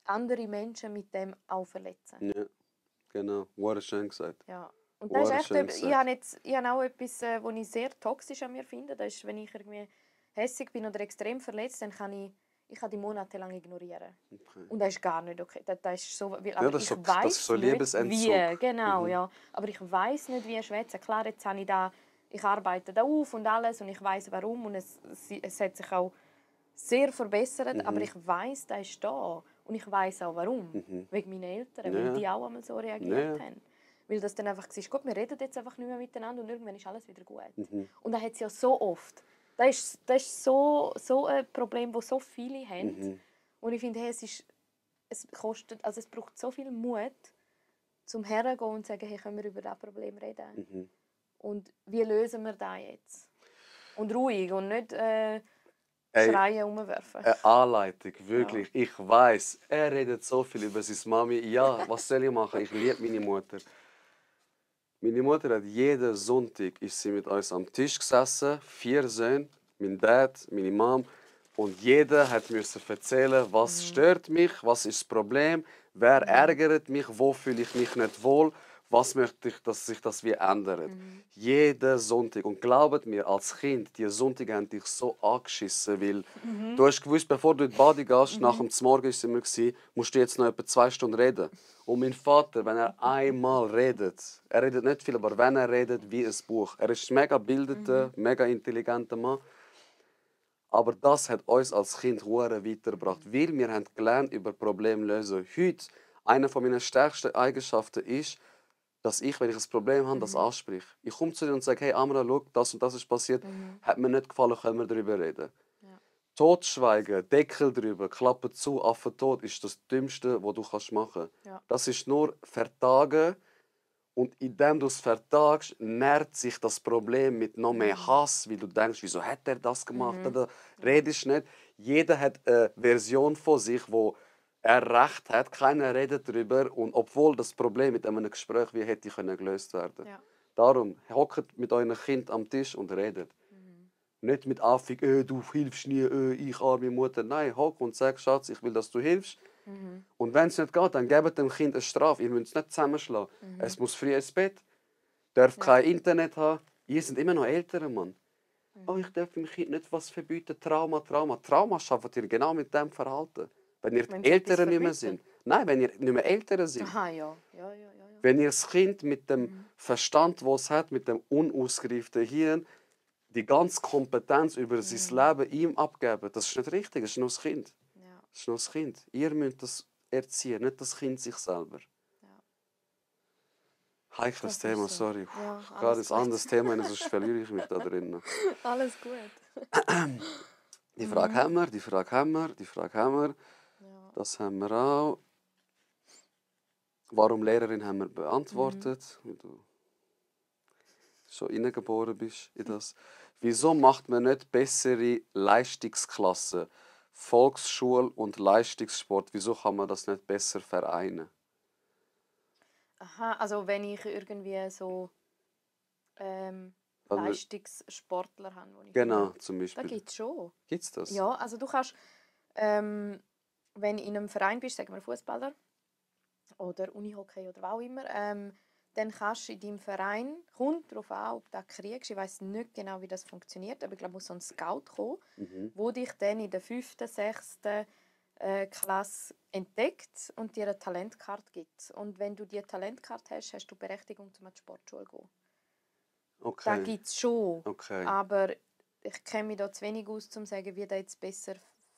andere Menschen mit dem auch verletzen. Ja, genau. War schön gesagt. Ja. Und das ist echt, Schön ich habe auch etwas, was ich sehr toxisch an mir finde. Das ist, wenn ich irgendwie hässig bin oder extrem verletzt, dann kann ich die monatelang ignorieren. Okay. Und das ist gar nicht okay. Das ist so, aber das ist so, ich weiss das ist so nicht, Liebesentzug. wie. Genau, ja. Aber ich weiß nicht, wie schwätzen. Klar, jetzt habe ich arbeite da auf und alles und ich weiß warum und es hat sich auch sehr verbessert, aber ich weiß, das ist da und ich weiß auch warum. Wegen meinen Eltern, weil die auch einmal so reagiert haben. Weil das dann einfach war, gut, wir reden jetzt einfach nicht mehr miteinander und irgendwann ist alles wieder gut. Und das hat es ja so oft. Das ist so ein Problem, das so viele haben. Und ich finde, hey, es braucht so viel Mut, zum herzugehen und zu sagen, hey, können wir über dieses Problem reden? Und wie lösen wir das jetzt? Und ruhig und nicht schreien, umwerfen. Eine Anleitung, wirklich. Ja. Ich weiss, er redet so viel über seine Mami. Ja, was soll ich machen? Ich liebe meine Mutter. Meine Mutter hat jeden Sonntag ist sie mit uns am Tisch gesessen, 4 Söhne, mein Dad, meine Mom. Und jeder musste erzählen, was stört mich, was ist das Problem, wer ärgert mich, wo fühle ich mich nicht wohl, was möchte ich, dass sich das wie ändert. Jeden Sonntag. Und glaubt mir, als Kind, die Sonntage haben dich so angeschissen, weil du hast gewusst, bevor du in die Bade gehst, nach dem Morgen war es immer, musst du jetzt noch etwa 2 Stunden reden. Und mein Vater, wenn er einmal redet, er redet nicht viel, aber wenn er redet, wie ein Buch. Er ist ein mega gebildeter, mega intelligenter Mann. Aber das hat uns als Kind weitergebracht, weil wir haben gelernt über Probleme lösen. Heute, eine meiner stärksten Eigenschaften ist, dass ich, wenn ich ein Problem habe, das anspreche. Ich komme zu dir und sage, hey Amra, schau, das und das ist passiert, hat mir nicht gefallen, können wir darüber reden. Ja. Totschweigen, Deckel drüber, Klappe zu, Affe tot, ist das Dümmste, was du machen kannst. Ja. Das ist nur vertagen. Und indem du es vertagst, nährt sich das Problem mit noch mehr Hass, weil du denkst, wieso hat er das gemacht? Oder redest nicht. Jeder hat eine Version von sich, wo er Recht hat. Keiner redet darüber. Und obwohl das Problem mit einem Gespräch wie hätte gelöst werden. Ja. Darum, hockt mit eurem Kind am Tisch und redet. Nicht mit Affig, du hilfst nie, ich arme Mutter. Nein, hock und sag, Schatz, ich will, dass du hilfst. Und wenn es nicht geht, dann gebt dem Kind eine Strafe. Ihr müsst es nicht zusammenschlagen. Es muss früh ins Bett, darf kein Internet haben. Ihr seid immer noch Eltern, Mann. Oh, ich darf dem Kind nicht was verbieten. Trauma. Trauma schafft ihr genau mit dem Verhalten. Wenn ihr die Eltern nicht mehr sind. Nein, wenn ihr nicht mehr Eltern sind. Aha, ja. Wenn ihr das Kind mit dem Verstand, das es hat, mit dem unausgereiften Hirn, die ganze Kompetenz über sein Leben ihm abgeben, das ist nicht richtig, das ist nur das Kind. Das ist nur das Kind. Ihr müsst das erziehen, nicht das Kind sich selber. Ja. Heikles Thema, so. Sorry. Ja, gerade ein anderes Thema, sonst verliere ich mich da drin. Alles gut. Die Frage haben wir. Ja. Das haben wir auch. Warum Lehrerin haben wir beantwortet, weil du schon hineingeboren bist in das. Wieso macht man nicht bessere Leistungsklassen? Volksschule und Leistungssport, wieso kann man das nicht besser vereinen? Aha, also wenn ich irgendwie so Leistungssportler habe. Genau, zum Beispiel. Da gibt es schon. Gibt es das? Ja, also du kannst, wenn du in einem Verein bist, sagen wir Fußballer oder Unihockey oder was auch immer, dann kannst du in deinem Verein, kommt darauf an, ob du das kriegst, ich weiss nicht genau, wie das funktioniert, aber ich glaube, muss so ein Scout kommen, wo dich dann in der 5., 6., Klasse entdeckt und dir eine Talentkarte gibt. Und wenn du diese Talentkarte hast, hast du Berechtigung, um an die Sportschule zu gehen. Okay. Das gibt es schon. Okay. Aber ich kenne mich da zu wenig aus, um zu sagen, wie das jetzt besser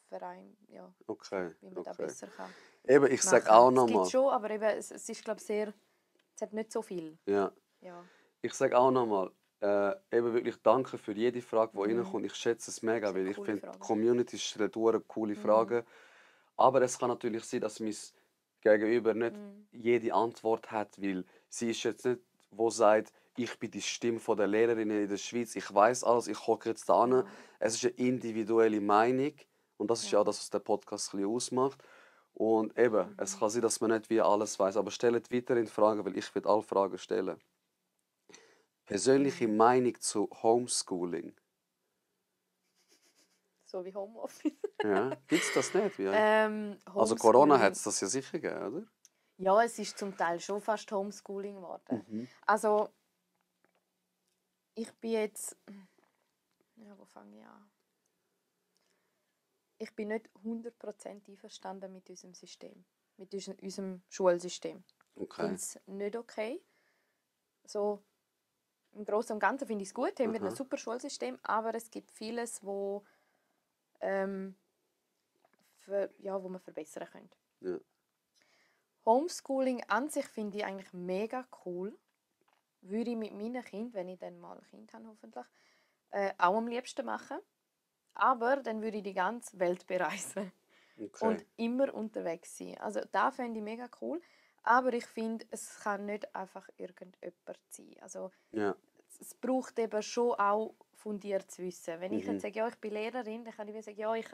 Verein, ja, Okay. wie man das besser kann. Eben, ich sage auch Es nochmal. gibt schon, aber eben, es ist, glaube ich, es hat nicht so viel. Ja. Ja. Ich sage auch nochmal, eben wirklich danke für jede Frage, die reinkommt. Ich schätze es mega, weil ich coole finde, die Fragen. Community stellt coole Fragen. Aber es kann natürlich sein, dass mein Gegenüber nicht jede Antwort hat, weil sie ist jetzt nicht, wo sagt, ich bin die Stimme der Lehrerinnen in der Schweiz, ich weiß alles, ich hocke jetzt da hin. Es ist eine individuelle Meinung und das ist ja auch das, was der Podcast ein bisschen ausmacht. Und eben, es kann sein, dass man nicht wie alles weiß, aber stellt weiterhin Fragen, weil ich will alle Fragen stellen. Persönliche Meinung zu Homeschooling. So wie Homeoffice. Ja, gibt es das nicht? Wie? Also Homeschooling. Corona hat es das ja sicher gegeben, oder? Ja, es ist zum Teil schon fast Homeschooling geworden. Also, ich bin jetzt... Ja, wo fange ich an? Ich bin nicht 100% einverstanden mit unserem System. Mit unserem Schulsystem. Ich finde es nicht okay. So, im Großen und Ganzen finde ich es gut. Haben wir ein super Schulsystem. Aber es gibt vieles, wo man verbessern könnte. Ja. Homeschooling an sich finde ich eigentlich mega cool. Würde ich mit meinen Kindern, wenn ich dann mal ein Kind habe, hoffentlich, auch am liebsten machen. Aber dann würde ich die ganze Welt bereisen. Okay. Und immer unterwegs sein. Also das fände ich mega cool. Aber ich finde, es kann nicht einfach irgendjemand sein. Also, es braucht eben schon auch fundiert zu wissen. Wenn ich jetzt sage, ja, ich bin Lehrerin, dann kann ich sagen, ja, ich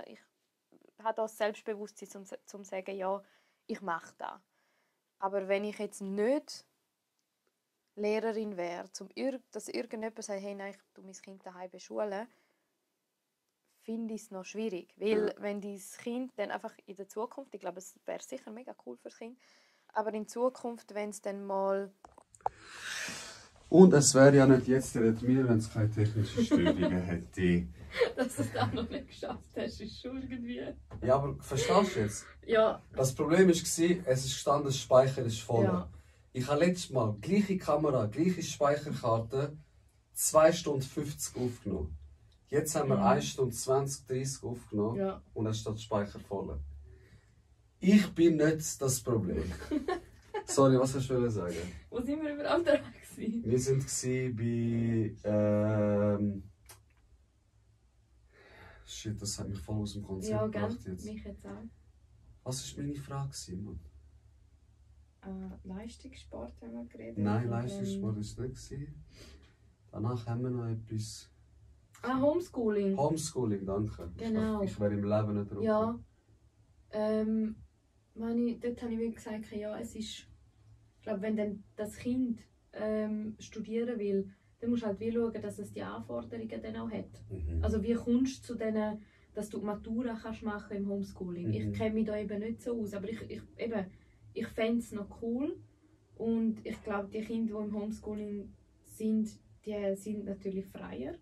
habe das Selbstbewusstsein, um zu sagen, ja, ich mache das. Aber wenn ich jetzt nicht Lehrerin wäre, dass irgendjemand sagt, hey, nein, ich tue mein Kind daheim beschulen, finde ich es noch schwierig. Weil wenn dein Kind dann einfach in der Zukunft, ich glaube, es wäre sicher mega cool für das Kind, aber in Zukunft, wenn es dann mal... Und es wäre ja nicht jetzt der Edmir, wenn es keine technischen Störungen hätte. Dass du es auch noch nicht geschafft hast, ist schon irgendwie... Ja, aber verstehst du jetzt? Ja. Das Problem war, es ist gestanden, der Speicher ist voll. Ja. Ich habe letztes Mal gleiche Kamera, gleiche Speicherkarte, 2 Stunden 50 aufgenommen. Jetzt haben wir 1 Stunde 20, 30 aufgenommen und es steht der Speicher voll. Ich bin nicht das Problem. Sorry, was hast du sagen? Wo sind wir überhaupt da? Wir waren bei... Shit, das hat mich voll aus dem Konzept gebracht jetzt. Mich jetzt auch. Was war meine Frage, Simon? Leistungssport haben wir geredet. Nein, Leistungssport war es nicht. Danach haben wir noch etwas... Homeschooling. Homeschooling, danke. Genau. Ich wäre im Leben nicht drauf. Ja. Dort habe ich gesagt, ja, es ist... Ich glaube, wenn dann das Kind studieren will, dann musst du halt wie schauen, dass es die Anforderungen dann auch hat. Also wie kommst du zu denen, dass du die Matura kannst machen im Homeschooling? Ich kenne mich da eben nicht so aus, aber ich fände es noch cool. Und ich glaube, die Kinder, die im Homeschooling sind, die sind natürlich freier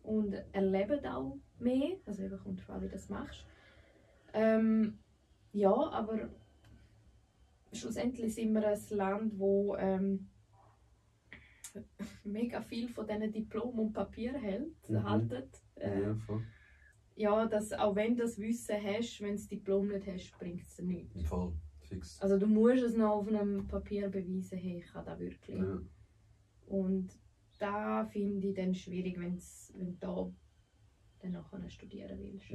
und erleben auch mehr. Also eben kommt drauf an, wie du das machst. Ja, aber schlussendlich sind wir ein Land, wo mega viel von diesen Diplomen und Papier haltet. Ja, dass auch wenn du das Wissen hast, wenn du das Diplom nicht hast, bringt es dir nichts. Voll, fix. Also du musst es noch auf einem Papier beweisen, hey, ich kann das wirklich. Ja. Und da finde ich dann schwierig, wenn du da dann nachher studieren willst.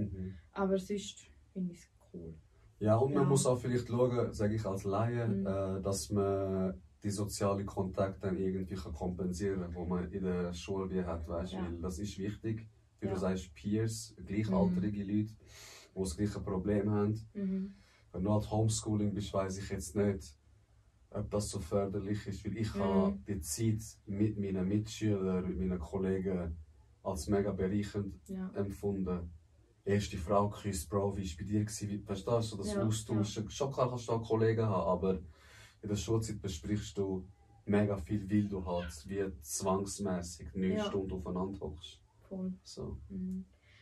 Aber sonst finde ich es cool. Ja, und man muss auch vielleicht schauen, sage ich als Laie, dass man die sozialen Kontakte dann irgendwie kompensieren kann, die man in der Schule wie hat, weißt? Weil das ist wichtig. Wie du sagst, Peers, gleichaltrige Leute, die das gleiche Problem haben. Wenn du halt Homeschooling bist, weiss ich jetzt nicht, ob das so förderlich ist, weil ich habe die Zeit mit meinen Mitschülern, mit meinen Kollegen als mega bereichernd empfunden. Erste Frau geküsst, Bro, wie war es bei dir? Verstehst du, das Austauschen? Ja. Schon klar kannst du auch Kollegen haben, aber in der Schulzeit besprichst du mega viel, weil du halt wie zwangsmässig 9 Stunden aufeinander hockst. Voll. So.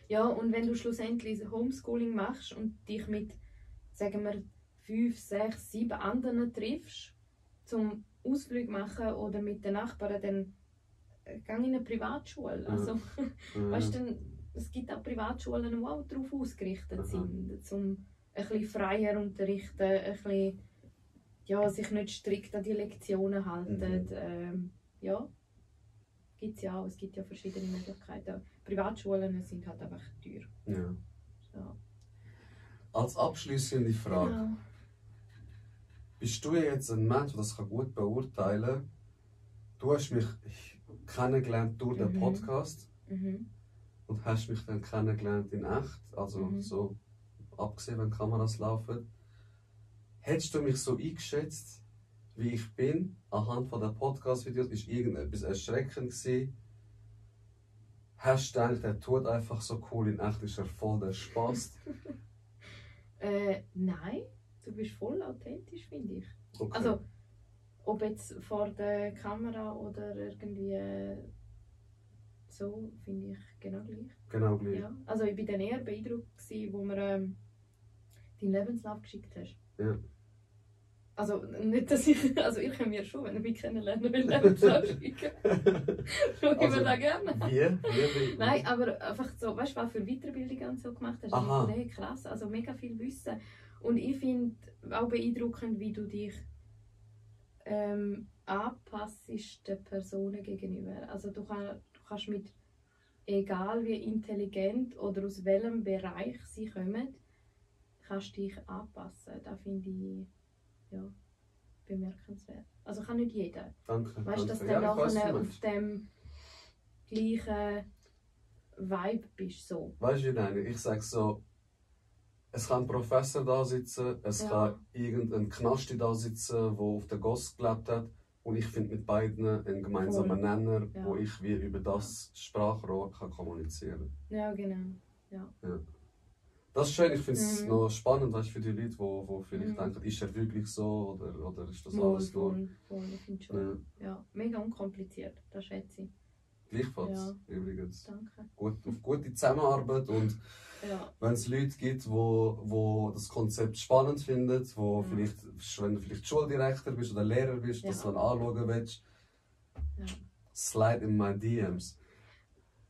Ja, und wenn du schlussendlich Homeschooling machst und dich mit sagen wir, 5, 6, 7 anderen triffst, zum Ausflug machen oder mit den Nachbarn, dann geh in eine Privatschule. Also, weißt du, es gibt auch Privatschulen, die auch darauf ausgerichtet sind, um ein bisschen freier unterrichten, ein bisschen, ja, sich nicht strikt an die Lektionen halten. Ja, gibt's ja auch. Es gibt ja verschiedene Möglichkeiten. Privatschulen sind halt einfach teuer. Ja. Ja. Als abschließende Frage. Genau. Bist du jetzt ein Mensch, der das gut beurteilen kann? Du hast mich kennengelernt durch den Podcast und hast mich dann kennengelernt in echt, also so abgesehen, wenn Kameras laufen. Hättest du mich so eingeschätzt, wie ich bin, anhand von den Podcast-Videos? Ist irgendetwas erschreckend gewesen? Hast du gedacht, der tut einfach so cool, in echt ist er voll der Spaß? Nein, du bist voll authentisch, finde ich. Okay. Also, ob jetzt vor der Kamera oder irgendwie so, finde ich genau gleich. Genau gleich. Ja. Also ich war dann eher beeindruckt, wo mir deinen Lebenslauf geschickt hast. Ja. Also nicht, dass ich... Also ich kann mir schon, wenn du mich kennenlernen will, Lebenslauf schicken. Schaue ich mir da gerne. Wie? Nein, aber einfach so, weißt du, was für Weiterbildungen und so gemacht hast. Aha. Hey, krass, also mega viel Wissen. Und ich finde auch beeindruckend, wie du dich anpasst den Personen gegenüber. Also du kannst mit, egal wie intelligent oder aus welchem Bereich sie kommen, kannst dich anpassen. Das finde ich bemerkenswert. Also kann nicht jeder. Danke. Weißt du, dass du Ja, dann ich weiss, nachher was du auf dem gleichen Vibe bist. So. Weißt du, nein, ich sage so, es kann ein Professor da sitzen, es kann irgendein Knasti da sitzen, der auf der Goss gelebt hat. Und ich finde mit beiden einen gemeinsamen Nenner, wo ich wie über das Sprachrohr kann kommunizieren kann. Ja, genau. Ja. Das ist schön, ich finde es noch spannend, weißt, für die Leute, die vielleicht denken, ist er wirklich so oder ist das alles nur... Voll, ich finde schon. Ja, mega unkompliziert, das schätze ich. Gleichfalls, übrigens. Danke. Auf gute Zusammenarbeit und wenn es Leute gibt, die das Konzept spannend finden, vielleicht, wenn du vielleicht Schuldirektor bist oder Lehrer bist, das dann anschauen willst, slide in my DMs.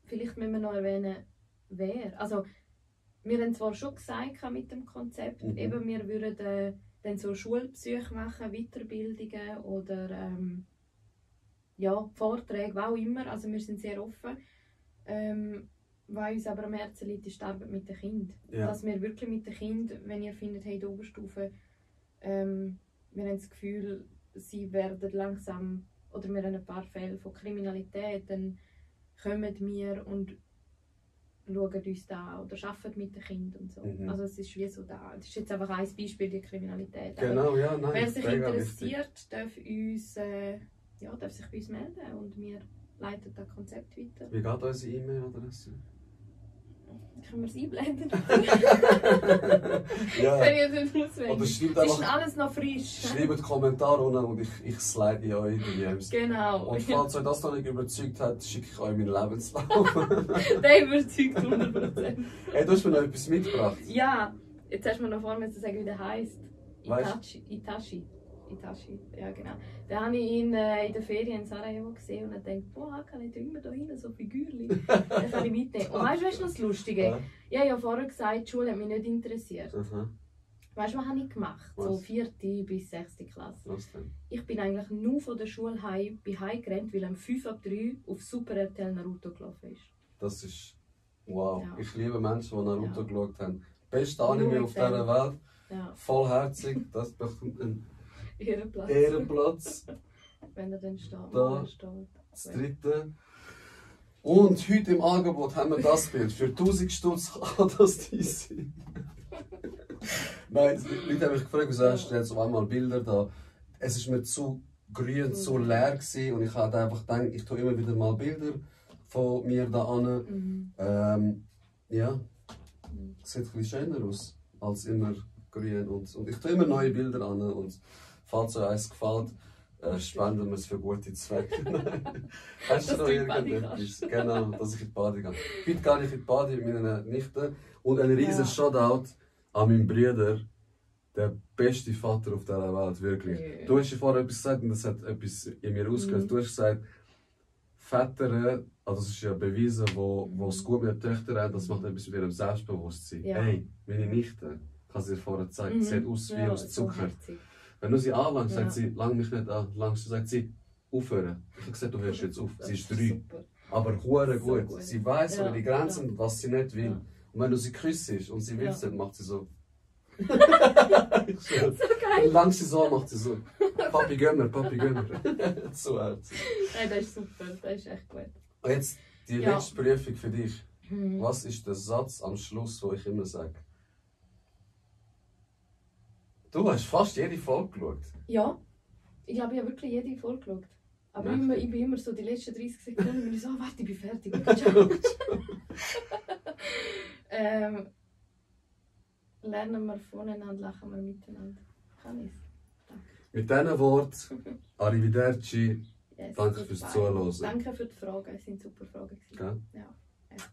Vielleicht müssen wir noch erwähnen, wer. Also, wir haben zwar schon gesagt mit dem Konzept, eben wir würden dann so Schulpsych machen, Weiterbildungen oder Vorträge, was auch immer. Also wir sind sehr offen. Was uns aber am Herzen liegt, ist die Arbeit mit den Kindern. Ja. Dass wir wirklich mit den Kindern, wenn ihr findet, hey, die Oberstufe, wir haben das Gefühl, sie werden langsam, oder wir haben ein paar Fälle von Kriminalität, dann kommen wir und schauen uns da oder arbeiten mit den Kindern und so. Also es ist wie so da. Das ist jetzt einfach ein Beispiel, die Kriminalität. Genau, aber ja, nein. wer sich interessiert, darf sich bei uns melden und wir leiten das Konzept weiter. Wie geht unsere E-Mail-Adresse? Können wir es einblenden? Ja. Kann ich jetzt nicht auswählen. Oder schreibt Es ist einfach, alles noch frisch. schreibt Kommentare unten und ich slide in eure DMs. Genau. Und falls euch das noch nicht überzeugt hat, schicke ich euch meinen Lebenslauf. Der überzeugt 100%. Hey, du hast mir noch etwas mitgebracht. Ja, jetzt hast du mir noch vor mir zu sagen, wie der heisst. Weißt? Itachi, ja genau. Da habe ich ihn in der Ferien in Sarajevo gesehen und dann dachte, boah, kann ich da immer da hinten so Figürchen? Das kann ich mitnehmen. Und weißt du, was ist noch das Lustige? Ja. Ich habe ja vorher gesagt, die Schule hat mich nicht interessiert. Mhm. Weißt du, was habe ich gemacht? Was? So 4. bis 6. Klasse. Was denn? Ich bin eigentlich nur von der Schule heimgerannt, weil am 5 ab 3 auf Super RTL Naruto gelaufen ist. Das ist... Wow. Ja. Ich liebe Menschen, die Naruto Ja. geschaut haben. Beste Anime auf dieser Welt. Ja, Vollherzig. Das bekommt einen Ehrenplatz. Ehrenplatz. Wenn er dann steht. Da. wenn er steht. Das dritte. Und heute im Angebot haben wir das Bild. Für 1000 Stutz kann das die sein. Nein, die Leute haben mich gefragt, wieso hast du jetzt auf einmal Bilder da? Es war mir zu grün, zu leer gewesen, und ich habe einfach gedacht, ich tue immer wieder mal Bilder von mir da an. Ja, es sieht ein bisschen schöner aus als immer grün. Und ich tue immer neue Bilder an. Und falls euch eins gefällt, spenden wir es für gute Zwecke. Hast du noch irgendetwas? Genau, dass ich in die Party gehe. Heute gehe ich in die Party mit meinen Nichten. Und ein riesen Shoutout an meinen Bruder. der beste Vater auf dieser Welt, wirklich. Ja. Du hast ja vorher etwas gesagt und das hat etwas in mir ausgelöst. Du hast gesagt, Väter, also es ist ja bewiesen, wo es gut mit den Töchtern haben, das macht etwas mit ihrem Selbstbewusstsein. Ja. Hey, meine Nichte, ich habe sie dir vorher gezeigt, sieht aus wie aus so Zucker. herzig. Wenn du sie anlangst, Ja. sagt sie, lang mich nicht an, langst, sagt sie, aufhören. Ich habe gesagt, du hörst jetzt auf. Das Sie ist ist 3. super. Aber hure So gut. gut. Sie weiß, wo Ja, ihre Grenzen sind, was sie nicht will. Ja. Und wenn du sie küsst und sie will Ja. es nicht, macht sie so. So geil. Lang sie so, macht sie so. Papi, gönn mir, Papi, gönn mir. So herzig. Nein, das ist super, das ist echt gut. Und jetzt die Ja. letzte Prüfung für dich. Mhm. Was ist der Satz am Schluss, wo ich immer sage? Du hast fast jede Folge geschaut. Ja, ich habe ja wirklich jede Folge geschaut. Aber Mächtig. ich bin immer so die letzten 30 Sekunden und ich so, warte, ich bin fertig. Okay, ciao. Lernen wir voneinander, lachen wir miteinander. Kann ich's? Danke. Mit diesen Worten, Arrivederci. Yes, Danke fürs goodbye. Zuhören. Danke für die Fragen, es sind super Fragen gewesen. Gell? Ja, echt.